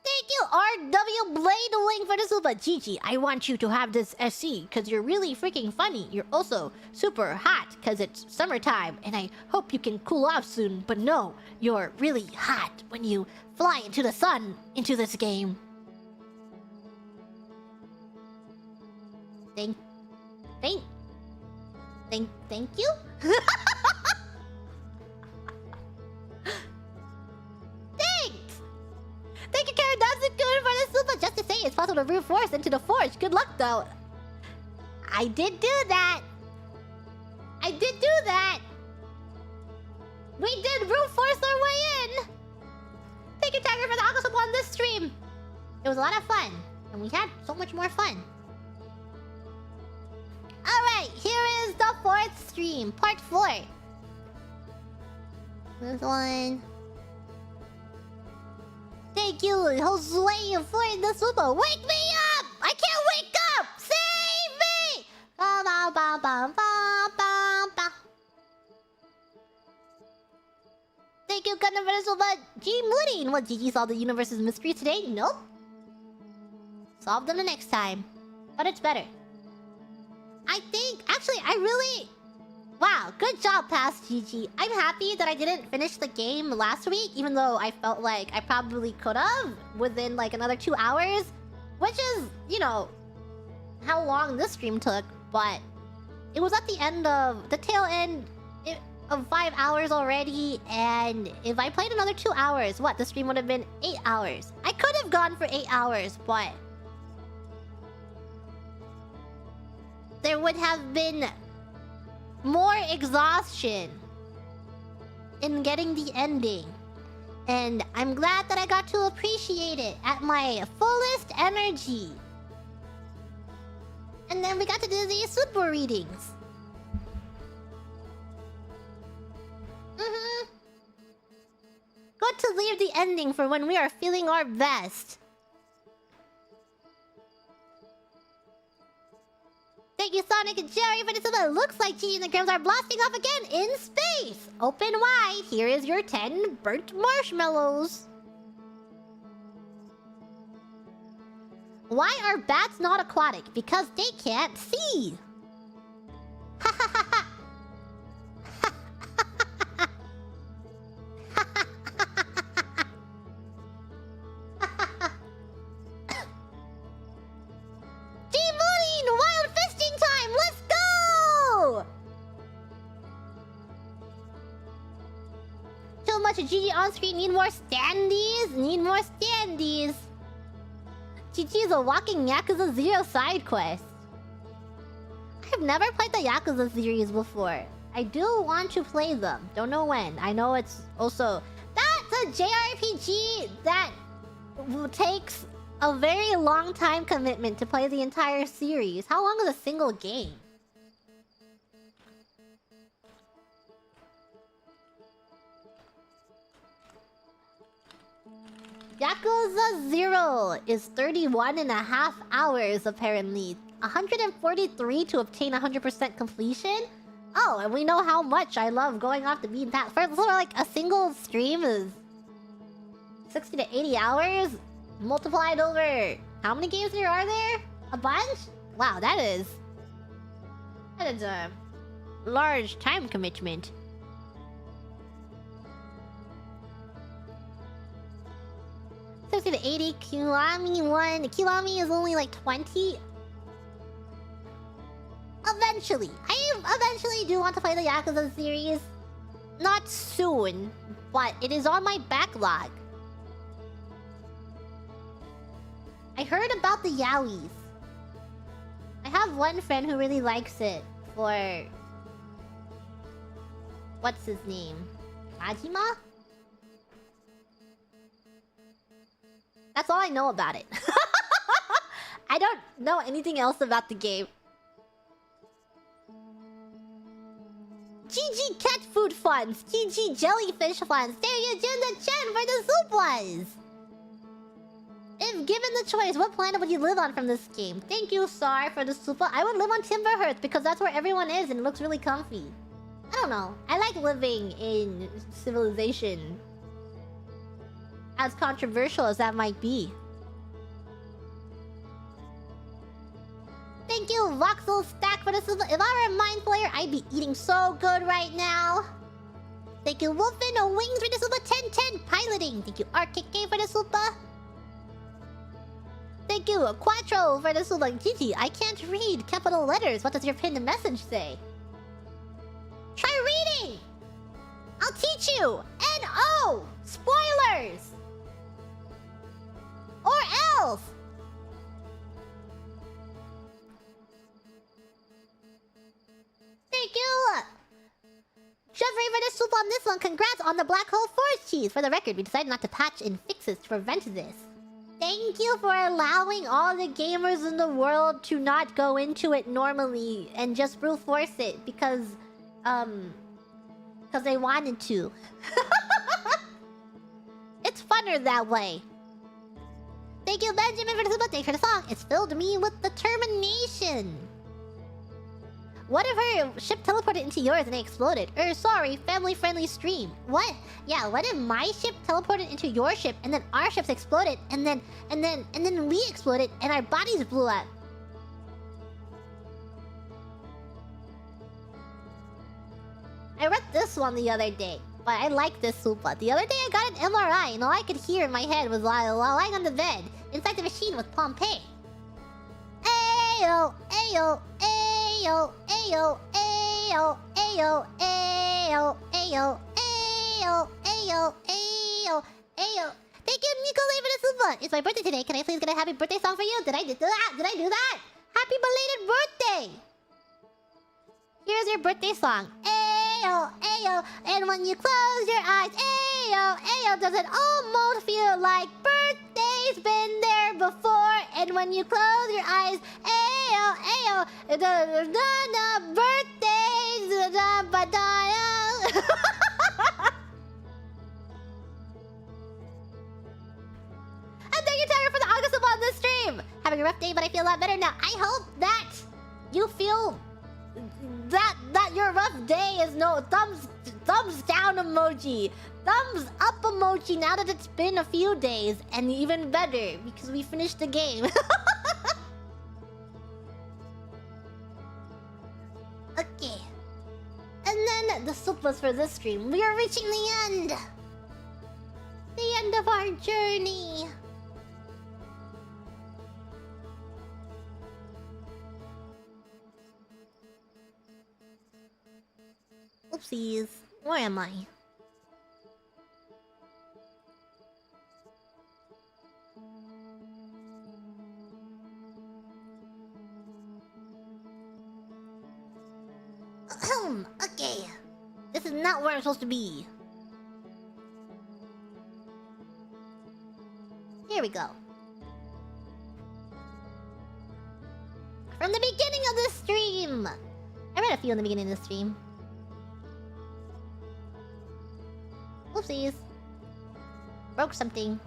Thank you, RW Bladewing, for the Supa. Gigi, I want you to have this SC because you're really freaking funny. You're also super hot because it's summertime, and I hope you can cool off soon. But no, you're really hot when you fly into the sun into this game. Thank you? Thanks! Thank you, Karadazukun, for the Supa. Just to say, it's possible to brute force into the forge. Good luck, though. I did do that. We did brute force our way in. Thank you, Tiger, for the Aquasup on this stream. It was a lot of fun. And we had so much more fun. Alright, here is the 4th stream, part 4. This one. Thank you, Josue, for the Supa. Wake me up! I can't wake up! Save me! Ba ba ba ba ba ba ba. Thank you, Gundam, for the Supa. G Moody. What, Gigi solved the universe's mystery today? Nope. Solve them the next time. But it's better. I think... Actually, I really... Wow, good job, past Gigi. I'm happy that I didn't finish the game last week, even though I felt like I probably could have within like another 2 hours. Which is, you know, how long this stream took, but it was at the end of... the tail end of 5 hours already, and if I played another 2 hours, what? The stream would have been 8 hours. I could have gone for 8 hours, but... there would have been more exhaustion in getting the ending. And I'm glad that I got to appreciate it at my fullest energy. And then we got to do these super readings. Good to leave the ending for when we are feeling our best. Thank you, Sonic and Jerry, for this. It looks like G and the girls are blasting off again in space. Open wide. Here is your 10 burnt marshmallows. Why are bats not aquatic? Because they can't see. Ha ha ha ha. GG on screen. Need more standees? Need more standees. GG is a walking Yakuza 0 side quest. I've never played the Yakuza series before. I do want to play them. Don't know when. I know it's also... That's a JRPG that takes a very long time commitment to play the entire series. How long is a single game? Yakuza 0 is 31.5 hours, apparently. 143 to obtain 100% completion? Oh, and we know how much I love going off the beaten path. For sort of like a single stream is 60 to 80 hours? Multiplied over... How many games there are there? A bunch? Wow, that is a large time commitment. 60 to 80, Kiwami 1. Kiwami is only like 20. Eventually. I eventually do want to play the Yakuza series. Not soon, but it is on my backlog. I heard about the Yaois. I have one friend who really likes it for... What's his name? Majima? That's all I know about it. I don't know anything else about the game. GG cat food funds. GG jellyfish funds. There you do the Chen for the soup was. If given the choice, what planet would you live on from this game? Thank you, Sar, for the super. I would live on Timberhearth because that's where everyone is and it looks really comfy. I don't know. I like living in civilization. As controversial as that might be. Thank you, Voxel Stack, for the super. If I were a Mind Flayer, I'd be eating so good right now. Thank you, Wolfin, a Wings for the super 1010 piloting. Thank you, RKK, for the super. Thank you, Quattro, for the super. Gigi, I can't read capital letters. What does your pinned message say? Try reading! I'll teach you! N-O! Spoilers! Or else! Thank you! Jeffrey for the soup on this one. Congrats on the Black Hole Forest cheese. For the record, we decided not to patch in fixes to prevent this. Thank you for allowing all the gamers in the world to not go into it normally and just brute force it because they wanted to. It's funner that way. Thank you, Benjamin, for the super. Thanks for the song. It's filled me with determination. What if her ship teleported into yours and they exploded? Sorry, family-friendly stream. What? Yeah, what if my ship teleported into your ship and then our ships exploded and then we exploded and our bodies blew up? I read this one the other day, but I like this super. The other day I got an MRI and all I could hear in my head was while lying on the bed inside the machine with Pompeii. Ayo, ayo, ayo, ayo, ayo, ayo, ayo, ayo, ayo, ayo, ayo, ayo. Thank you, Nicolay, for the super. It's my birthday today. Can I please get a happy birthday song for you? Did I do that? Did I do that? Happy belated birthday! Here's your birthday song. Ayo, ayo, and when you close your eyes, ayo. Ayo, Ayo, does it almost feel like birthday's been there before? And when you close your eyes, Ayo, Ayo, birthdays, And thank you, Tyler, for the August on this stream. Having a rough day, but I feel a lot better now. I hope that you feel that your rough day is no thumbs down emoji, thumbs up emoji. Now that it's been a few days, and even better because we finished the game. Okay, and then the soup was for this stream. We are reaching the end of our journey. Oopsies. Where am I? Okay. This is not where I'm supposed to be. Here we go. From the beginning of the stream. I read a few in the beginning of the stream. Oopsies. Broke something.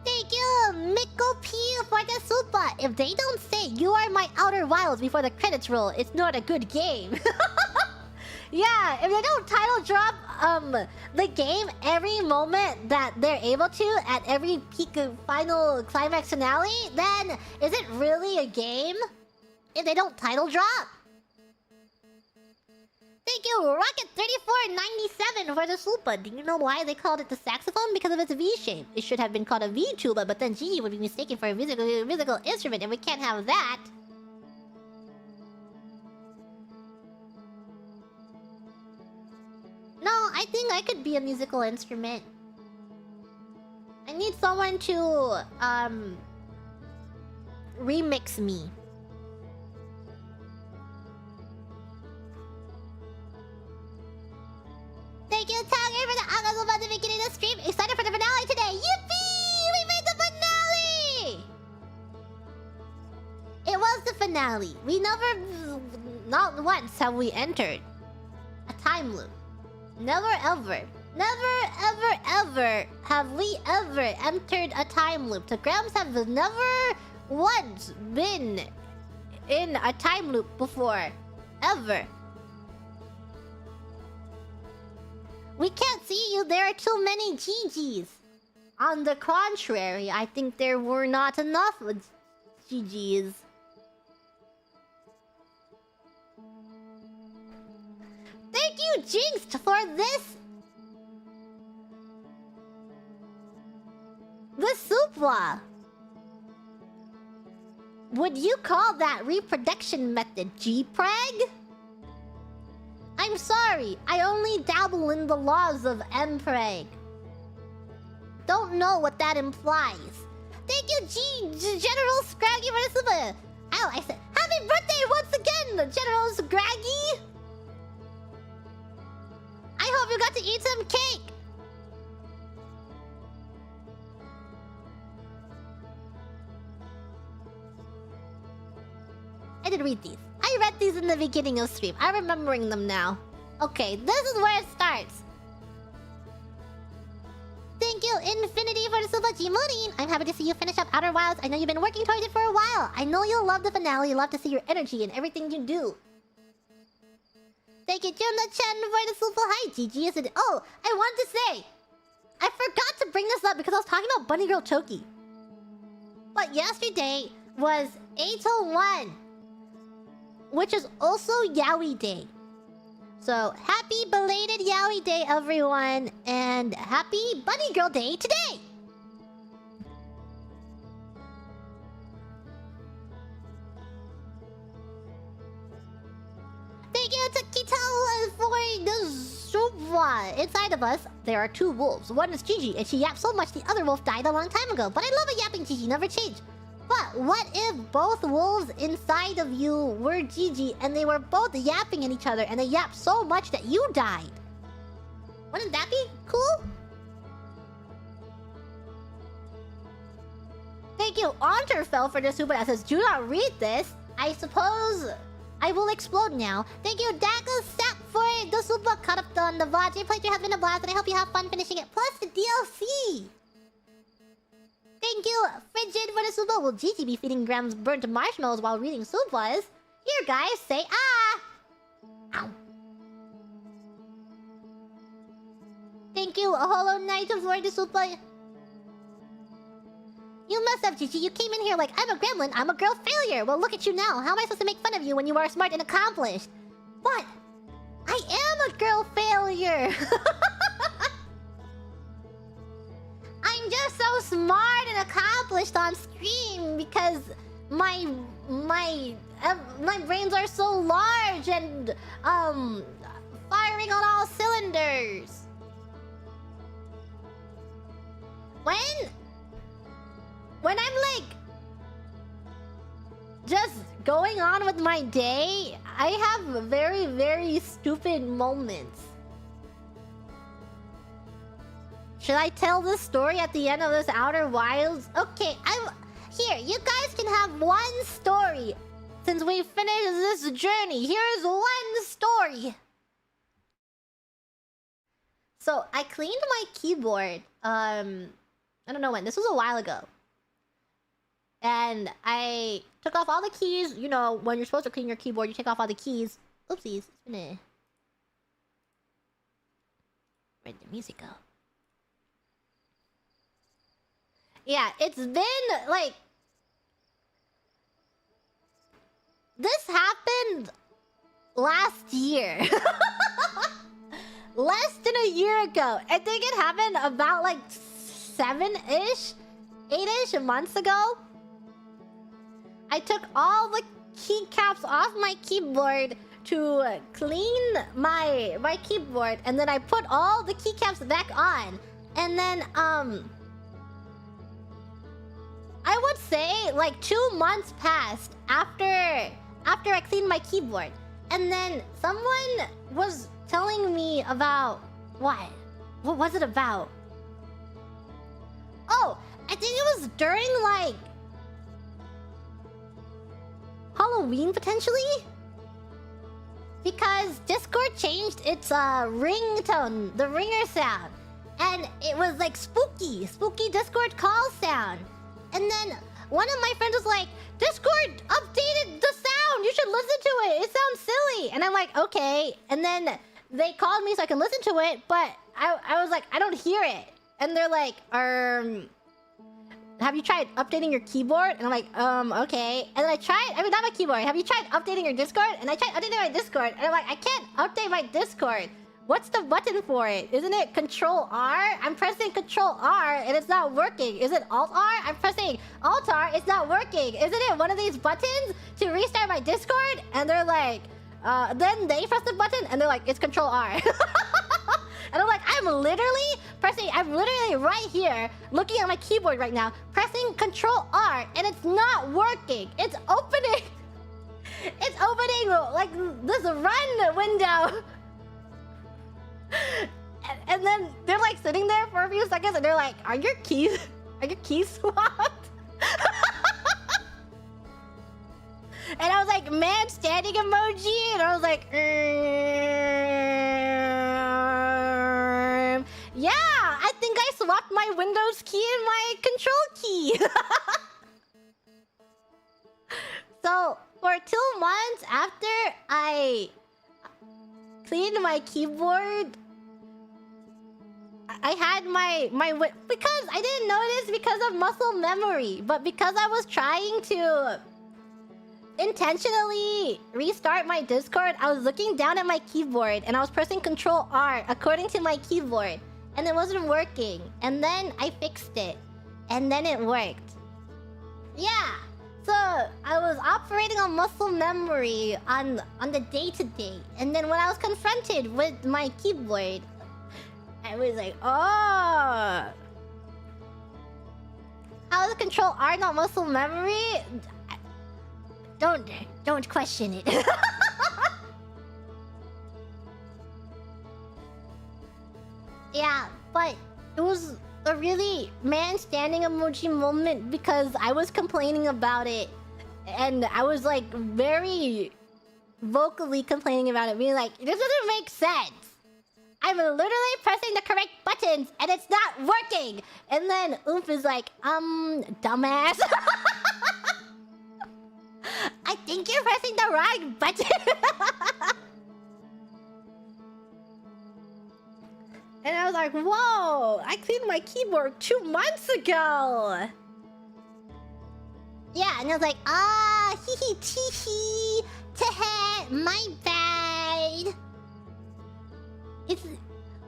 Thank you, Miko P, for the super. If they don't say you are my outer wilds before the credits roll, it's not a good game. Yeah, if they don't title drop the game every moment that they're able to at every peak of final climax finale, then is it really a game? If they don't title drop? Thank you, Rocket3497 for the super. Do you know why they called it the saxophone? Because of its V shape. It should have been called a V-tuba, but then Gigi would be mistaken for a musical instrument, and we can't have that. No, I think I could be a musical instrument. I need someone to remix me. Thank you, Tiger, for the August about the beginning of the stream. Excited for the finale today. Yippee! We made the finale! It was the finale. We never, not once have we entered a time loop. Never ever have we ever entered a time loop. The Grams have never once been in a time loop before. Ever. We can't see you. There are too many GGs. On the contrary, I think there were not enough GGs. Thank you, Jinxed, for this. The supwa. Would you call that reproduction method G-Preg? I'm sorry, I only dabble in the laws of M-Preg. Don't know what that implies. Thank you, General Scraggy, for the super. Oh, I said, happy birthday once again, General Scraggy. I hope you got to eat some cake. I did read these. I read these in the beginning of stream. I'm remembering them now. Okay, this is where it starts. Thank you, Infinity, for the super G-Mooding. I'm happy to see you finish up Outer Wilds. I know you've been working towards it for a while. I know you'll love the finale. You'll love to see your energy in everything you do. Thank you, Juna Chen, for the super. Hi, GG. Is it? Oh, I wanted to say, I forgot to bring this up because I was talking about Bunny Girl Choki. But yesterday was 801, which is also Yowie Day. So, happy belated Yowie Day, everyone, and happy Bunny Girl Day today! Thank you to Kito for the supwa. Inside of us, there are two wolves. One is Gigi, and she yapped so much the other wolf died a long time ago. But I love a yapping Gigi, never change. But what if both wolves inside of you were Gigi and they were both yapping at each other and they yapped so much that you died? Wouldn't that be cool? Thank you, Onterfell, for the super that says, do not read this. I suppose I will explode now. Thank you, Dagger Sap, for the super cut up on the VOD. Your playthrough has been a blast, and I hope you have fun finishing it. Plus the DLC. Thank you, Frigid, for the super. Will Gigi be feeding Grams burnt marshmallows while reading supers? Here, guys, say ah. Ow. Thank you, Hollow Knight, for the super. You must have, Gigi. You came in here like, I'm a gremlin, I'm a girl failure. Well, look at you now. How am I supposed to make fun of you when you are smart and accomplished? What? I am a girl failure. I'm just so smart and accomplished on stream because my brains are so large and firing on all cylinders. When I'm like just going on with my day, I have very, very stupid moments. Should I tell this story at the end of this Outer Wilds? Okay, here, you guys can have one story. Since we finished this journey, here's one story. So, I cleaned my keyboard, I don't know when. This was a while ago. And I took off all the keys. You know, when you're supposed to clean your keyboard, you take off all the keys. Oopsies. It's been a... Where'd the music go? Yeah, it's been, like... This happened last year. Less than a year ago. I think it happened about, like, 7-ish? 8-ish months ago. I took all the keycaps off my keyboard to clean my keyboard, and then I put all the keycaps back on. And then, I would say, like, 2 months passed after I cleaned my keyboard. And then someone was telling me about... What? What was it about? Oh, I think it was during, like... Halloween, potentially? Because Discord changed its ringtone, the ringer sound. And it was like spooky Discord call sound. And then one of my friends was like, Discord updated the sound, you should listen to it, it sounds silly. And I'm like, okay. And then they called me so I can listen to it, but I was like, I don't hear it. And they're like, have you tried updating your keyboard? And I'm like, okay. And then not my keyboard. Have you tried updating your Discord? And I tried updating my Discord. And I'm like, I can't update my Discord. What's the button for it? Isn't it Control R? I'm pressing Control R and it's not working. Is it Alt R? I'm pressing Alt R. It's not working. Isn't it one of these buttons to restart my Discord? And they're like, then they press the button and they're like, it's Control R. And I'm like, I'm literally right here, looking at my keyboard right now, pressing Control R, and it's not working. It's opening like this run window. And then they're like sitting there for a few seconds, and they're like, are your keys swapped? And I was like, man, standing emoji, and I was like, yeah, I think I swapped my Windows key and my Control key. So, for 2 months after I cleaned my keyboard, I had my because I didn't notice because of muscle memory, but because I was trying to intentionally restart my Discord, I was looking down at my keyboard and I was pressing Control R according to my keyboard, and it wasn't working. And then I fixed it, and then it worked. Yeah, so I was operating on muscle memory on the day-to-day, and then when I was confronted with my keyboard, I was like, oh. How does control R not muscle memory? Don't question it. Yeah, but it was a really man-standing emoji moment because I was complaining about it. And I was like very vocally complaining about it, being like, this doesn't make sense. I'm literally pressing the correct buttons and it's not working. And then Oomph is like, dumbass. I think you're pressing the wrong button. And I was like, whoa, I cleaned my keyboard 2 months ago. Yeah, and I was like, hee hee tee hee, teh, my bad. It's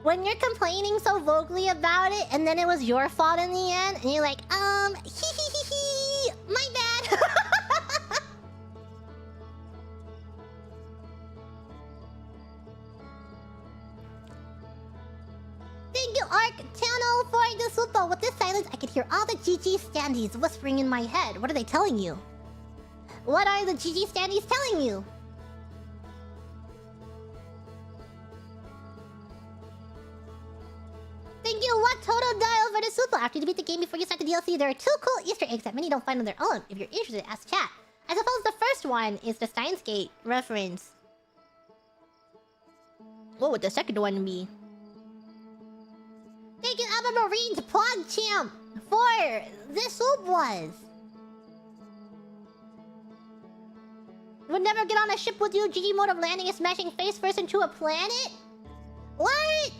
when you're complaining so vocally about it, and then it was your fault in the end, and you're like, hee hee hee hee, my bad. Thank you, Arc Channel, for the super. With this silence, I could hear all the GG standees whispering in my head. What are they telling you? What are the GG standees telling you? Thank you, What Total Dial, for the super. After you beat the game before you start the DLC, there are 2 cool Easter eggs that many don't find on their own. If you're interested, ask chat. I suppose the first one is the Steins Gate reference. What would the second one be? Thank you, Abba Marine's Plug Champ, for this soup was. Would never get on a ship with you. GG mode of landing and smashing face first into a planet? What?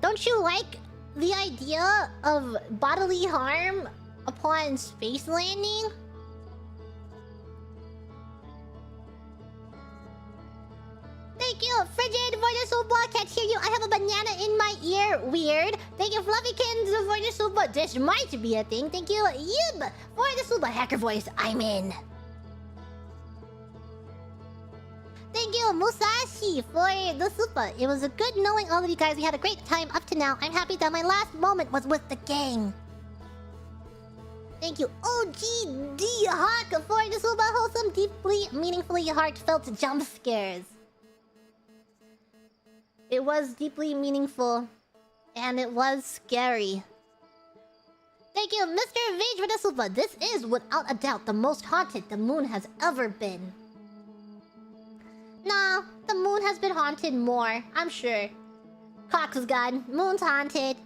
Don't you like the idea of bodily harm upon space landing? Thank you, Frigid, for the super. Can't hear you. I have a banana in my ear. Weird. Thank you, Fluffykins, for the super. This might be a thing. Thank you, Yib, for the super. Hacker voice. I'm in. Thank you, Musashi, for the super. It was good knowing all of you guys. We had a great time up to now. I'm happy that my last moment was with the gang. Thank you, OGD Hawk, for the super wholesome, deeply, meaningfully heartfelt jump scares. It was deeply meaningful, and it was scary. Thank you, Mr. Vage, for the super. This is, without a doubt, the most haunted the moon has ever been. Nah, the moon has been haunted more, I'm sure. Cox is gone. Moon's haunted.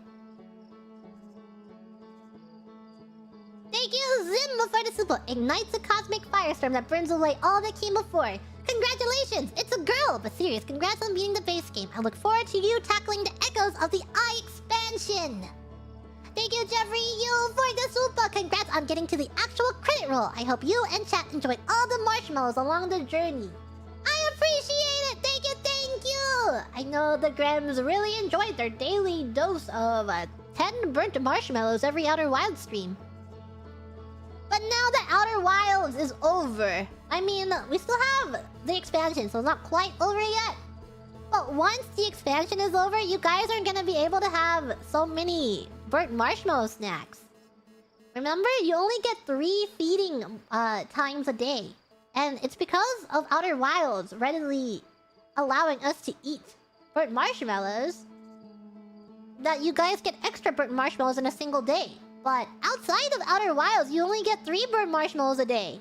Thank you, Zim, for the super. Ignites a cosmic firestorm that burns away all that came before. Congratulations! It's a girl! But serious, congrats on beating the base game. I look forward to you tackling the echoes of the I expansion. Thank you, Jeffrey, you, for the super. Congrats on getting to the actual credit roll. I hope you and chat enjoyed all the marshmallows along the journey. I appreciate it! Thank you, thank you! I know the Grams really enjoyed their daily dose of 10 burnt marshmallows every Outer Wilds stream. But now the Outer Wilds is over. I mean, we still have the expansion, so it's not quite over yet. But once the expansion is over, you guys aren't gonna be able to have so many burnt marshmallow snacks. Remember, you only get 3 feeding times a day. And it's because of Outer Wilds readily allowing us to eat burnt marshmallows that you guys get extra burnt marshmallows in a single day. But outside of Outer Wilds, you only get 3 burnt marshmallows a day.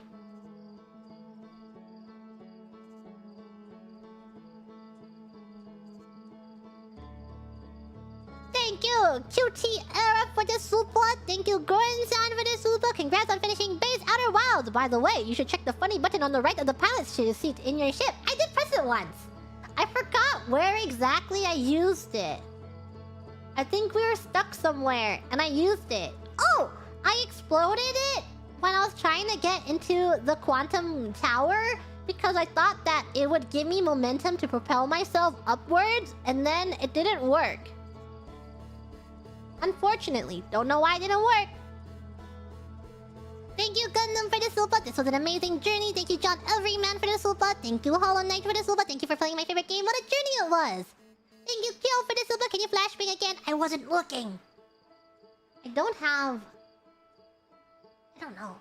Thank you, QT Era, for the super. Thank you, Sound, for the super. Congrats on finishing base Outer Wilds. By the way, you should check the funny button on the right of the pilot's seat in your ship. I did press it once. I forgot where exactly I used it. I think we were stuck somewhere, and I used it. Oh, I exploded it when I was trying to get into the quantum tower because I thought that it would give me momentum to propel myself upwards, and then it didn't work. Unfortunately, don't know why it didn't work. Thank you, Gundam, for the super. This was an amazing journey. Thank you, John Everyman, for the super. Thank you, Hollow Knight, for the super. Thank you for playing my favorite game. What a journey it was. Thank you, Kyo, for the super. Can you flashbang again? I wasn't looking. I don't have I don't know.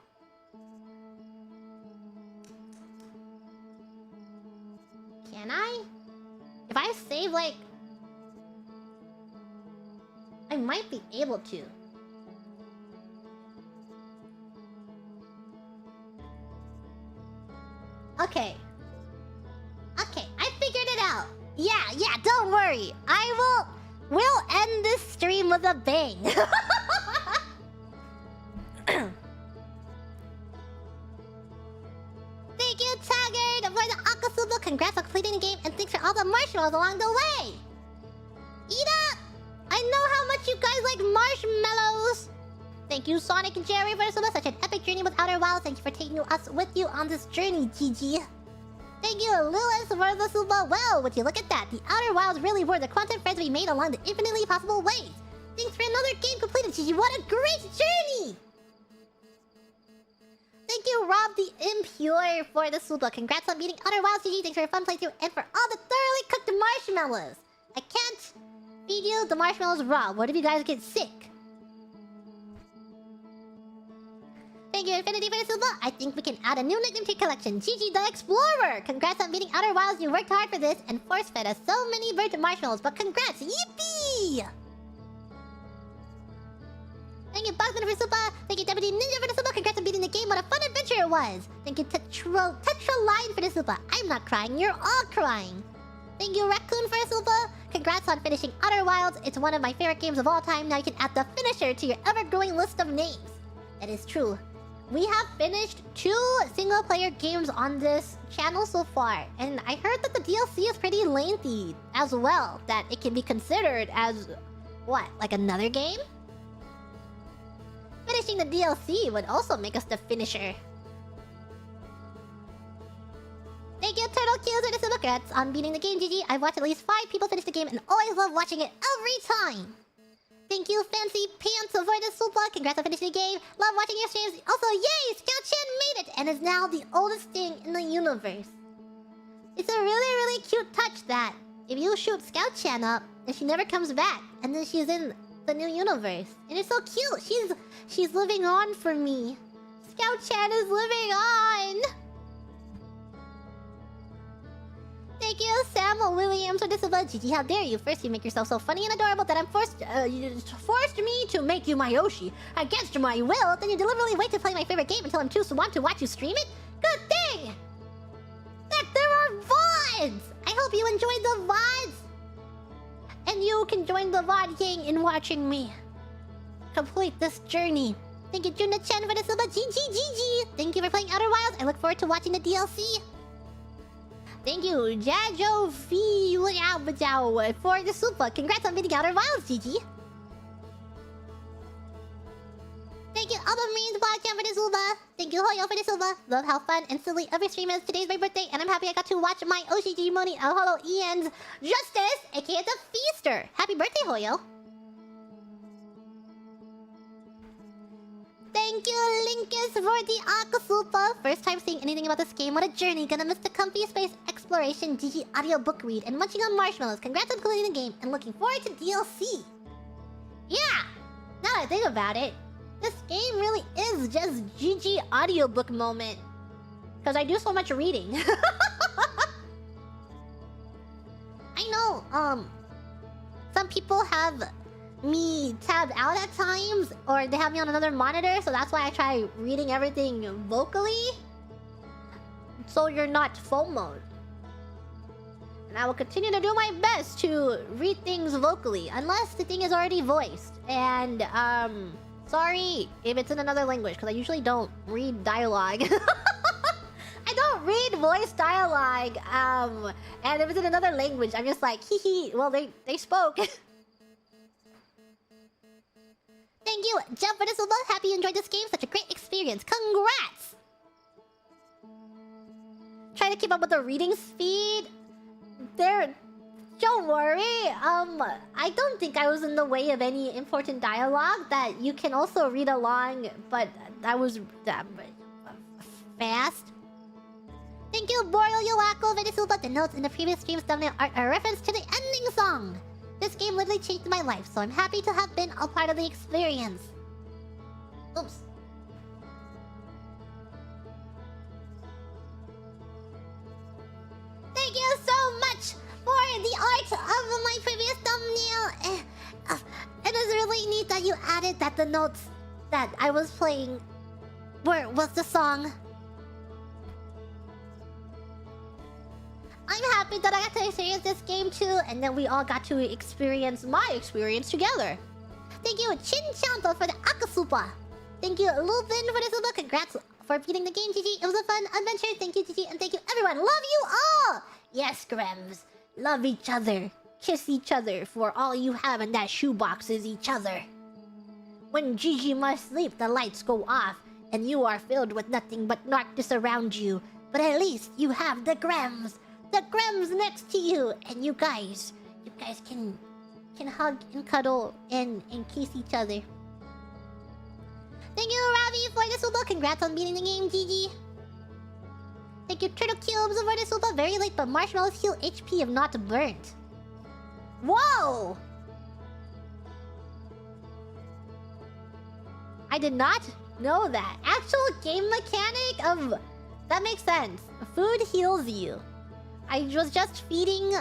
Can I? If I save, like... I might be able to. Okay. Okay, I figured it out. Yeah, don't worry. We'll end this stream with a bang. Thank you, Taggart, for the Akasuba. Congrats on completing the game, and thanks for all the marshmallows along the way. Eat up! I know how much you guys like marshmallows. Thank you, Sonic and Jerry, for such an epic journey with Outer Wilds. Thank you for taking us with you on this journey, GG. Thank you, Lewis, for the super. Well, would you look at that? The Outer Wilds really were the content friends we made along the infinitely possible ways. Thanks for another game completed, GG. What a great journey! Thank you, Rob the Impure, for the super. Congrats on beating Outer Wilds, GG. Thanks for a fun playthrough and for all the thoroughly cooked marshmallows. I can't feed you the marshmallows raw. What if you guys get sick? Thank you, Infinity, for the super. I think we can add a new nickname to your collection. GG the Explorer. Congrats on beating Outer Wilds. You worked hard for this and force-fed us so many virgin marshmallows. But congrats. Yippee! Thank you, Bugsman, for the super. Thank you, Deputy Ninja, for the super. Congrats on beating the game. What a fun adventure it was. Thank you, Tetraline, for the super. I'm not crying. You're all crying. Thank you, Raccoon, for the super. Congrats on finishing Outer Wilds. It's one of my favorite games of all time. Now you can add the finisher to your ever-growing list of names. That is true. We have finished 2 single-player games on this channel so far, and I heard that the DLC is pretty lengthy as well, that it can be considered as... what, like another game? Finishing the DLC would also make us the finisher. Thank you, Turtle Kills, for the super. Congrats on beating the game, GG. I've watched at least 5 people finish the game and always love watching it every time. Thank you, Fancy Pants, for the super. Congrats on finishing the game. Love watching your streams. Also, yay! Scout Chen made it and is now the oldest thing in the universe. It's a really, really cute touch that if you shoot Scout Chen up and she never comes back, and then she's in the new universe, and it's so cute. She's living on for me. Scout Chen is living on. Thank you, Samuel Williams, for the super. GG, how dare you? First, you make yourself so funny and adorable that I'm you forced me to make you my Yoshi against my will. Then you deliberately wait to play my favorite game until I'm too swamped to watch you stream it. Good thing that there are VODs. I hope you enjoyed the VODs, and you can join the VOD gang in watching me complete this journey. Thank you, Juna Chen, for the super. GG. Thank you for playing Outer Wilds. I look forward to watching the DLC. Thank you, Jajo Fi for the super. Congrats on beating Outer Wilds, GG. Thank you, Alba Marines Podcast, for the super. Thank you, Hoyo, for the super. Love how fun and silly every stream is. Today's my birthday, and I'm happy I got to watch my OCG Moni of Holo Ian's Justice, aka the Feaster. Happy birthday, Hoyo. Thank you, Linkus, for the Akasupa. First time seeing anything about this game. What a journey. Gonna miss the comfy space exploration, GG audiobook read, and munching on marshmallows. Congrats on completing the game, and looking forward to DLC. Yeah! Now that I think about it, this game really is just GG audiobook moment. Because I do so much reading. I know, some people have me tabbed out at times, or they have me on another monitor, so that's why I try reading everything vocally, so you're not FOMO'd. And I will continue to do my best to read things vocally, unless the thing is already voiced. And sorry if it's in another language, because I usually don't read dialogue. I don't read voice dialogue, and if it's in another language, I'm just like, hee hee, well, they spoke. Thank you, Jump, for the super. Happy you enjoyed this game. Such a great experience. Congrats! Trying to keep up with the reading speed. Don't worry. I don't think I was in the way of any important dialogue that you can also read along, but that was fast. Thank you, Boreal Yoako, for the super. The notes in the previous stream's thumbnail are a reference to the ending song. This game literally changed my life, so I'm happy to have been a part of the experience. Oops. of my previous thumbnail. It is really neat that you added that the notes that I was playing was the song. I'm happy that I got to experience this game too, and then we all got to experience my experience together. Thank you, Chin Chanto, for the Akasupa. Thank you, Lupin, for the super. Congrats for beating the game, GG. It was a fun adventure. Thank you, GG, and thank you, everyone. Love you all! Yes, Grems. Love each other. Kiss each other, for all you have in that shoebox is each other. When Gigi must sleep, the lights go off, and you are filled with nothing but darkness around you. But at least you have the Grems. The Grems next to you, and you guys can hug and cuddle and kiss each other. Thank you, Ravi, for the super. Congrats on beating the game, GG. Thank you, Turtle Cubes, for the super. Very late, but marshmallows heal HP if not burnt. Whoa! I did not know that. Actual game mechanic of... That makes sense. Food heals you. I was just feeding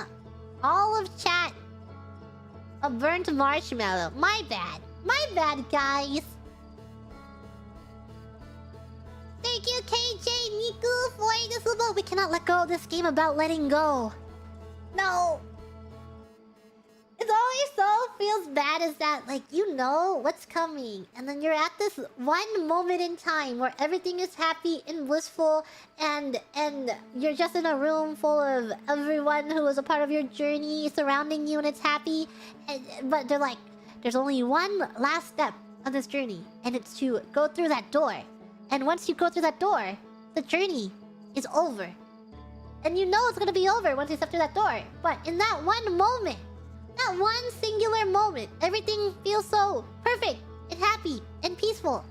all of chat a burnt marshmallow. My bad. My bad, guys. Thank you, KJ Niku, for the super. We cannot let go of this game about letting go. No. It always so feels bad is that, like, you know what's coming. And then you're at this one moment in time where everything is happy and blissful. And you're just in a room full of everyone who was a part of your journey surrounding you and it's happy. But they're like, there's only one last step on this journey. And it's to go through that door. And once you go through that door, the journey is over. And you know it's gonna be over once you step through that door. But in that one moment, that one singular moment, everything feels so perfect and happy and peaceful.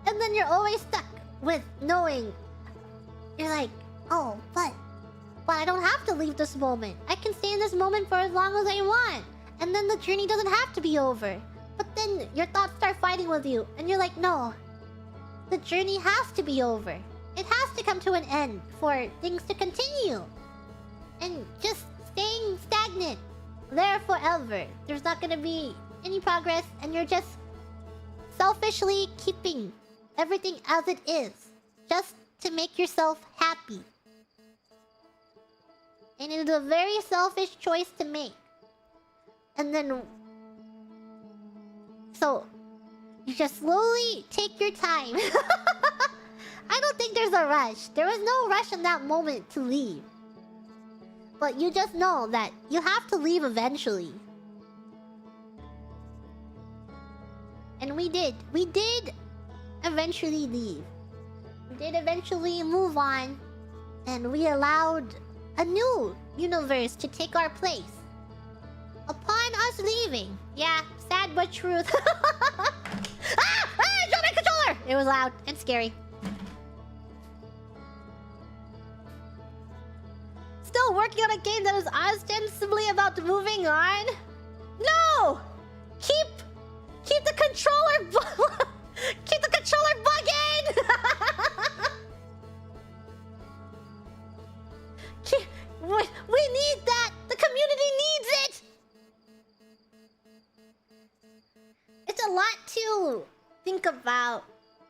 And then you're always stuck with knowing. You're like, oh, but I don't have to leave this moment. I can stay in this moment for as long as I want. And then the journey doesn't have to be over. But then your thoughts start fighting with you. And you're like, no. The journey has to be over. It has to come to an end for things to continue. And just staying stagnant there forever. There's not gonna be any progress, and you're just selfishly keeping everything as it is just to make yourself happy. And it is a very selfish choice to make. And then so you just slowly take your time. I don't think there's a rush. There was no rush in that moment to leave. But you just know that you have to leave eventually. And we did. We did eventually leave. We did eventually move on. And we allowed a new universe to take our place. Upon us leaving. Yeah, sad but truth. Ah! I dropped my controller! It was loud and scary. Still working on a game that is ostensibly about moving on? No! Keep the controller keep the controller bugging! We need that! The community needs it! It's a lot to think about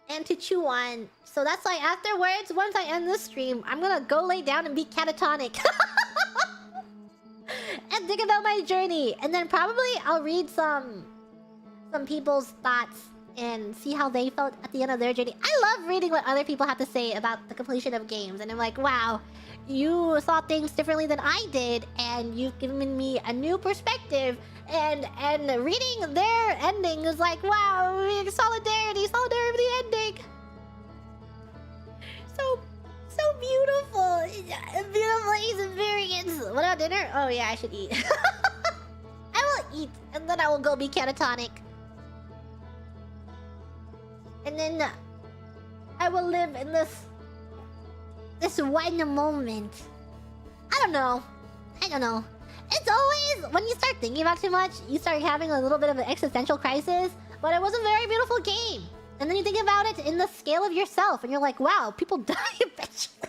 and to chew on. So that's why afterwards, once I end this stream, I'm gonna go lay down and be catatonic. And think about my journey. And then probably I'll read some people's thoughts and see how they felt at the end of their journey. I love reading what other people have to say about the completion of games. And I'm like, wow, you saw things differently than I did. And you've given me a new perspective. And reading their ending is like, wow, solidarity with the ending. So beautiful. Beautiful experience. What about dinner? Oh yeah, I should eat. I will eat, and then I will go be catatonic. And then I will live in this one moment. I don't know. It's always, when you start thinking about too much, you start having a little bit of an existential crisis. But it was a very beautiful game. And then you think about it in the scale of yourself, and you're like, wow, people die eventually.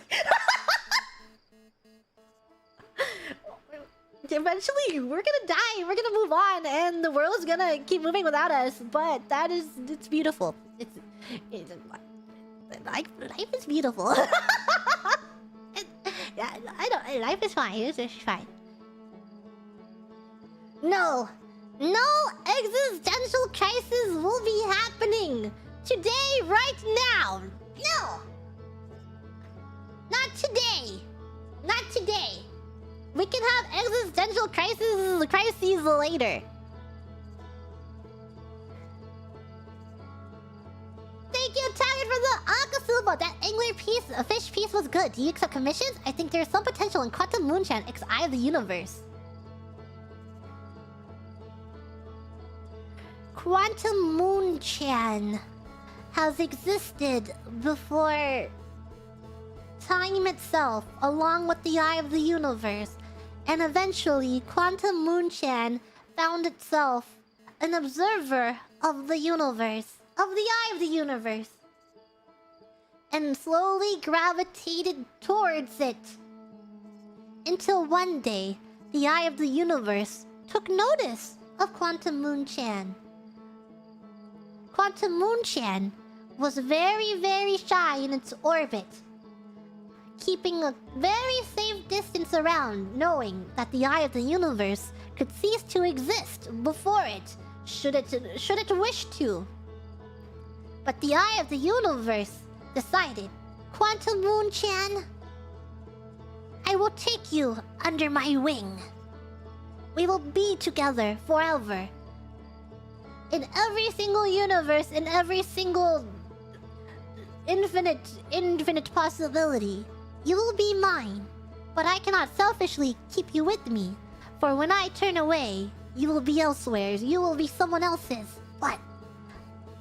Eventually, we're gonna die. We're gonna move on, and the world's gonna keep moving without us. But it's beautiful. It's life is beautiful. Life is fine. It's just fine. No existential crisis will be happening today, right now. No, not today. Not today. We can have existential crises later. Thank you, Target, for the Akasuba. That angler piece, a fish piece, was good. Do you accept commissions? I think there's some potential in Quantum Moonshine X Eye of the Universe. Quantum Moonchan has existed before time itself, along with the Eye of the Universe, and eventually Quantum Moonchan found itself an observer of the universe, of the Eye of the Universe, and slowly gravitated towards it, until one day the Eye of the Universe took notice of Quantum Moonchan. Quantum Moonchan was very, very shy in its orbit, keeping a very safe distance around, knowing that the Eye of the Universe could cease to exist before it, should it wish to. But the Eye of the Universe decided, Quantum Moonchan, I will take you under my wing. We will be together forever. In every single universe, in every single infinite possibility, you will be mine. But I cannot selfishly keep you with me, for when I turn away, you will be elsewhere. You will be someone else's. But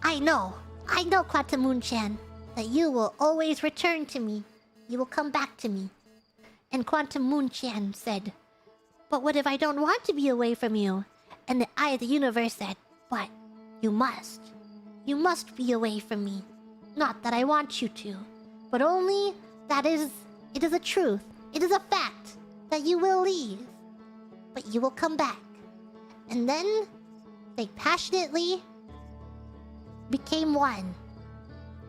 I know, Quantum Moonchan, that you will always return to me. You will come back to me. And Quantum Moonchan said, but what if I don't want to be away from you? And the Eye of the Universe said, but you must. You must be away from me. Not that I want you to, but only that it is a truth. It is a fact that you will leave, but you will come back. And then they passionately became one.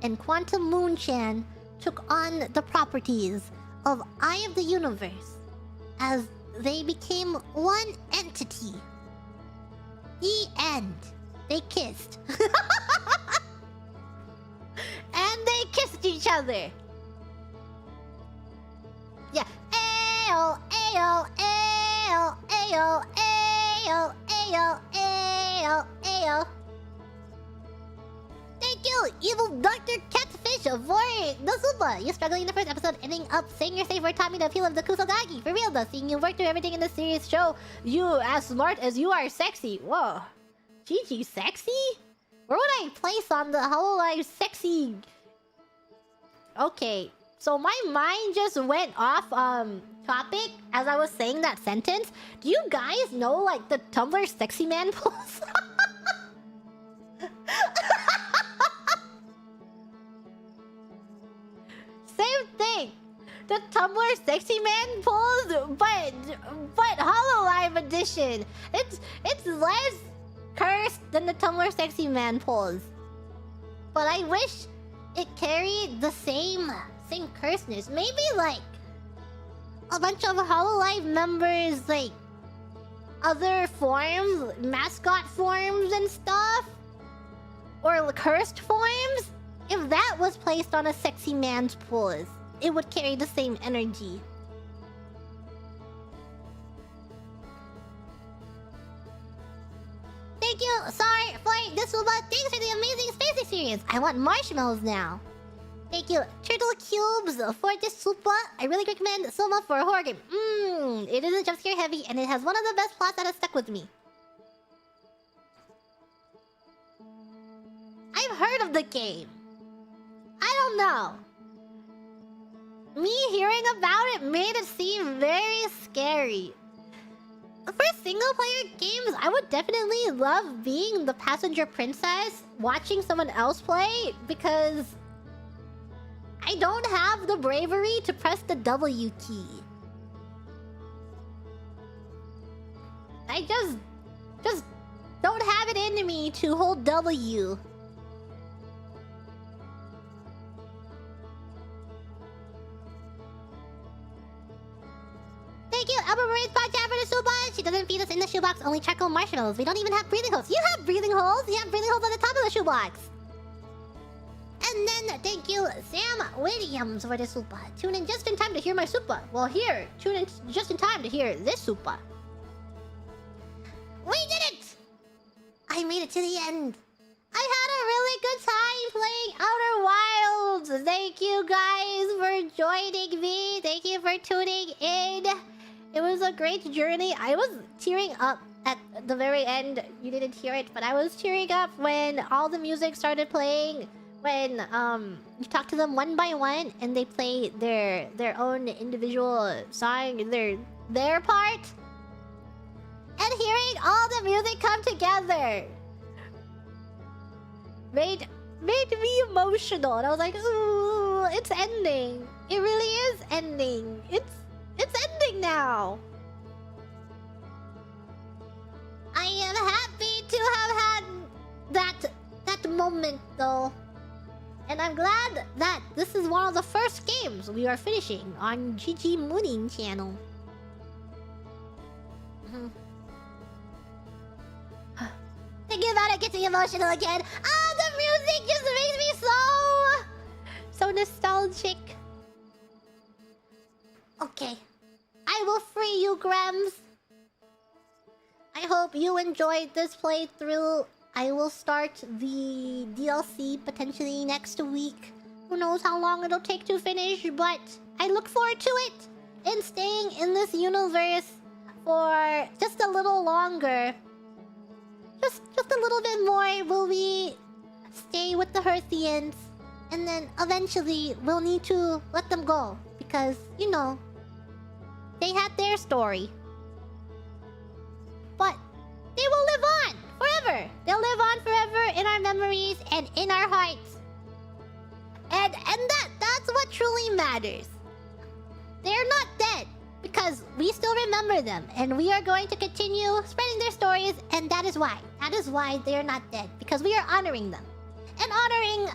And Quantum Moonchan took on the properties of Eye of the Universe as they became one entity. The end. They kissed. And they kissed each other. Yeah. Ayo, ayo, ayo, ayo, ayo, ayo, ayo, ayo. Thank you, evil Dr. Catfish, for the super. You're struggling in the first episode, ending up saying your safe word taught me the appeal of the Kusogagi. For real though, seeing you work through everything in this series show you as smart as you are sexy. Whoa. Gigi, sexy? Where would I place on the Hololive sexy? Okay, so my mind just went off topic as I was saying that sentence. Do you guys know like the Tumblr sexy man pose? Same thing. The Tumblr sexy man pose, but Hololive edition. It's less cursed than the Tumblr sexy man pose. But I wish it carried the same curseness. Maybe like a bunch of Hololive members, like other forms, mascot forms and stuff, or cursed forms. If that was placed on a sexy man's pose, it would carry the same energy. Thank you, sorry for this one, but thanks for the amazing space experience. I want marshmallows now. Thank you, Turtle Cubes, for this super. I really recommend Soma for a horror game. It isn't jump scare heavy, and it has one of the best plots that has stuck with me. I've heard of the game. I don't know. Me hearing about it made it seem very scary. For single-player games, I would definitely love being the passenger princess, watching someone else play, because I don't have the bravery to press the W key. I just don't have it in me to hold W. Thank you, Albert Marie's podcast for the shoebox. She doesn't feed us in the shoebox, only charcoal marshmallows. We don't even have breathing holes. You have breathing holes. You have breathing holes on the top of the shoebox. And then thank you, Sam Williams, for the super. Tune in just in time to hear my super. Well, here, tune in just in time to hear this super. We did it! I made it to the end. I had a really good time playing Outer Wilds. Thank you guys for joining me. Thank you for tuning in. It was a great journey. I was tearing up at the very end. You didn't hear it, but I was tearing up when all the music started playing. When you talk to them one by one and they play their own individual song, their part. And hearing all the music come together made me emotional. And I was like, ooh, it's ending. It really is ending. It's ending now. I am happy to have had that moment though. And I'm glad that this is one of the first games we are finishing on GG Mooning channel. Thinking about it gets me emotional again. Ah, the music just makes me so nostalgic. Okay, I will free you, Grams. I hope you enjoyed this playthrough. I will start the DLC potentially next week. Who knows how long it'll take to finish, but I look forward to it. And staying in this universe for just a little longer. Just a little bit more will we stay with the Hearthians. And then eventually we'll need to let them go. Because, you know, they had their story. But they will live on forever. They'll live on forever in our memories and in our hearts. And that's what truly matters. They're not dead because we still remember them and we are going to continue spreading their stories, and that is why. That is why they're not dead, because we are honoring them and honoring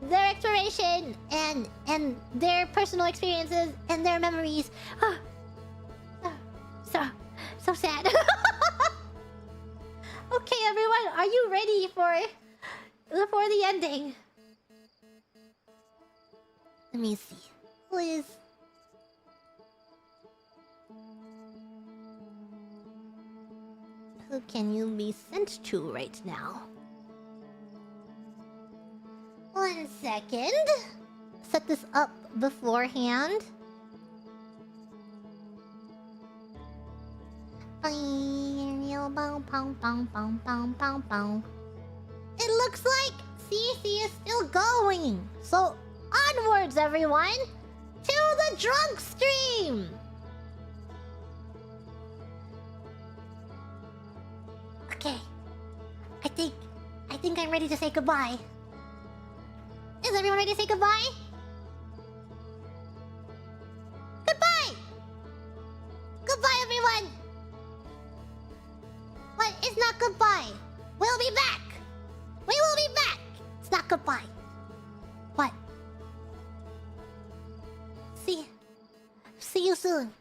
their exploration and their personal experiences and their memories. So sad. Okay, everyone, are you ready for the ending? Let me see. Who is... Who can you be sent to right now? 1 second. Set this up beforehand. It looks like Cece is still going. So onwards, everyone, to the drunk stream. Okay, I think I'm ready to say goodbye. Is everyone ready to say goodbye? Goodbye! Goodbye, everyone! What? It's not goodbye. We'll be back. We will be back. It's not goodbye. What? See you soon.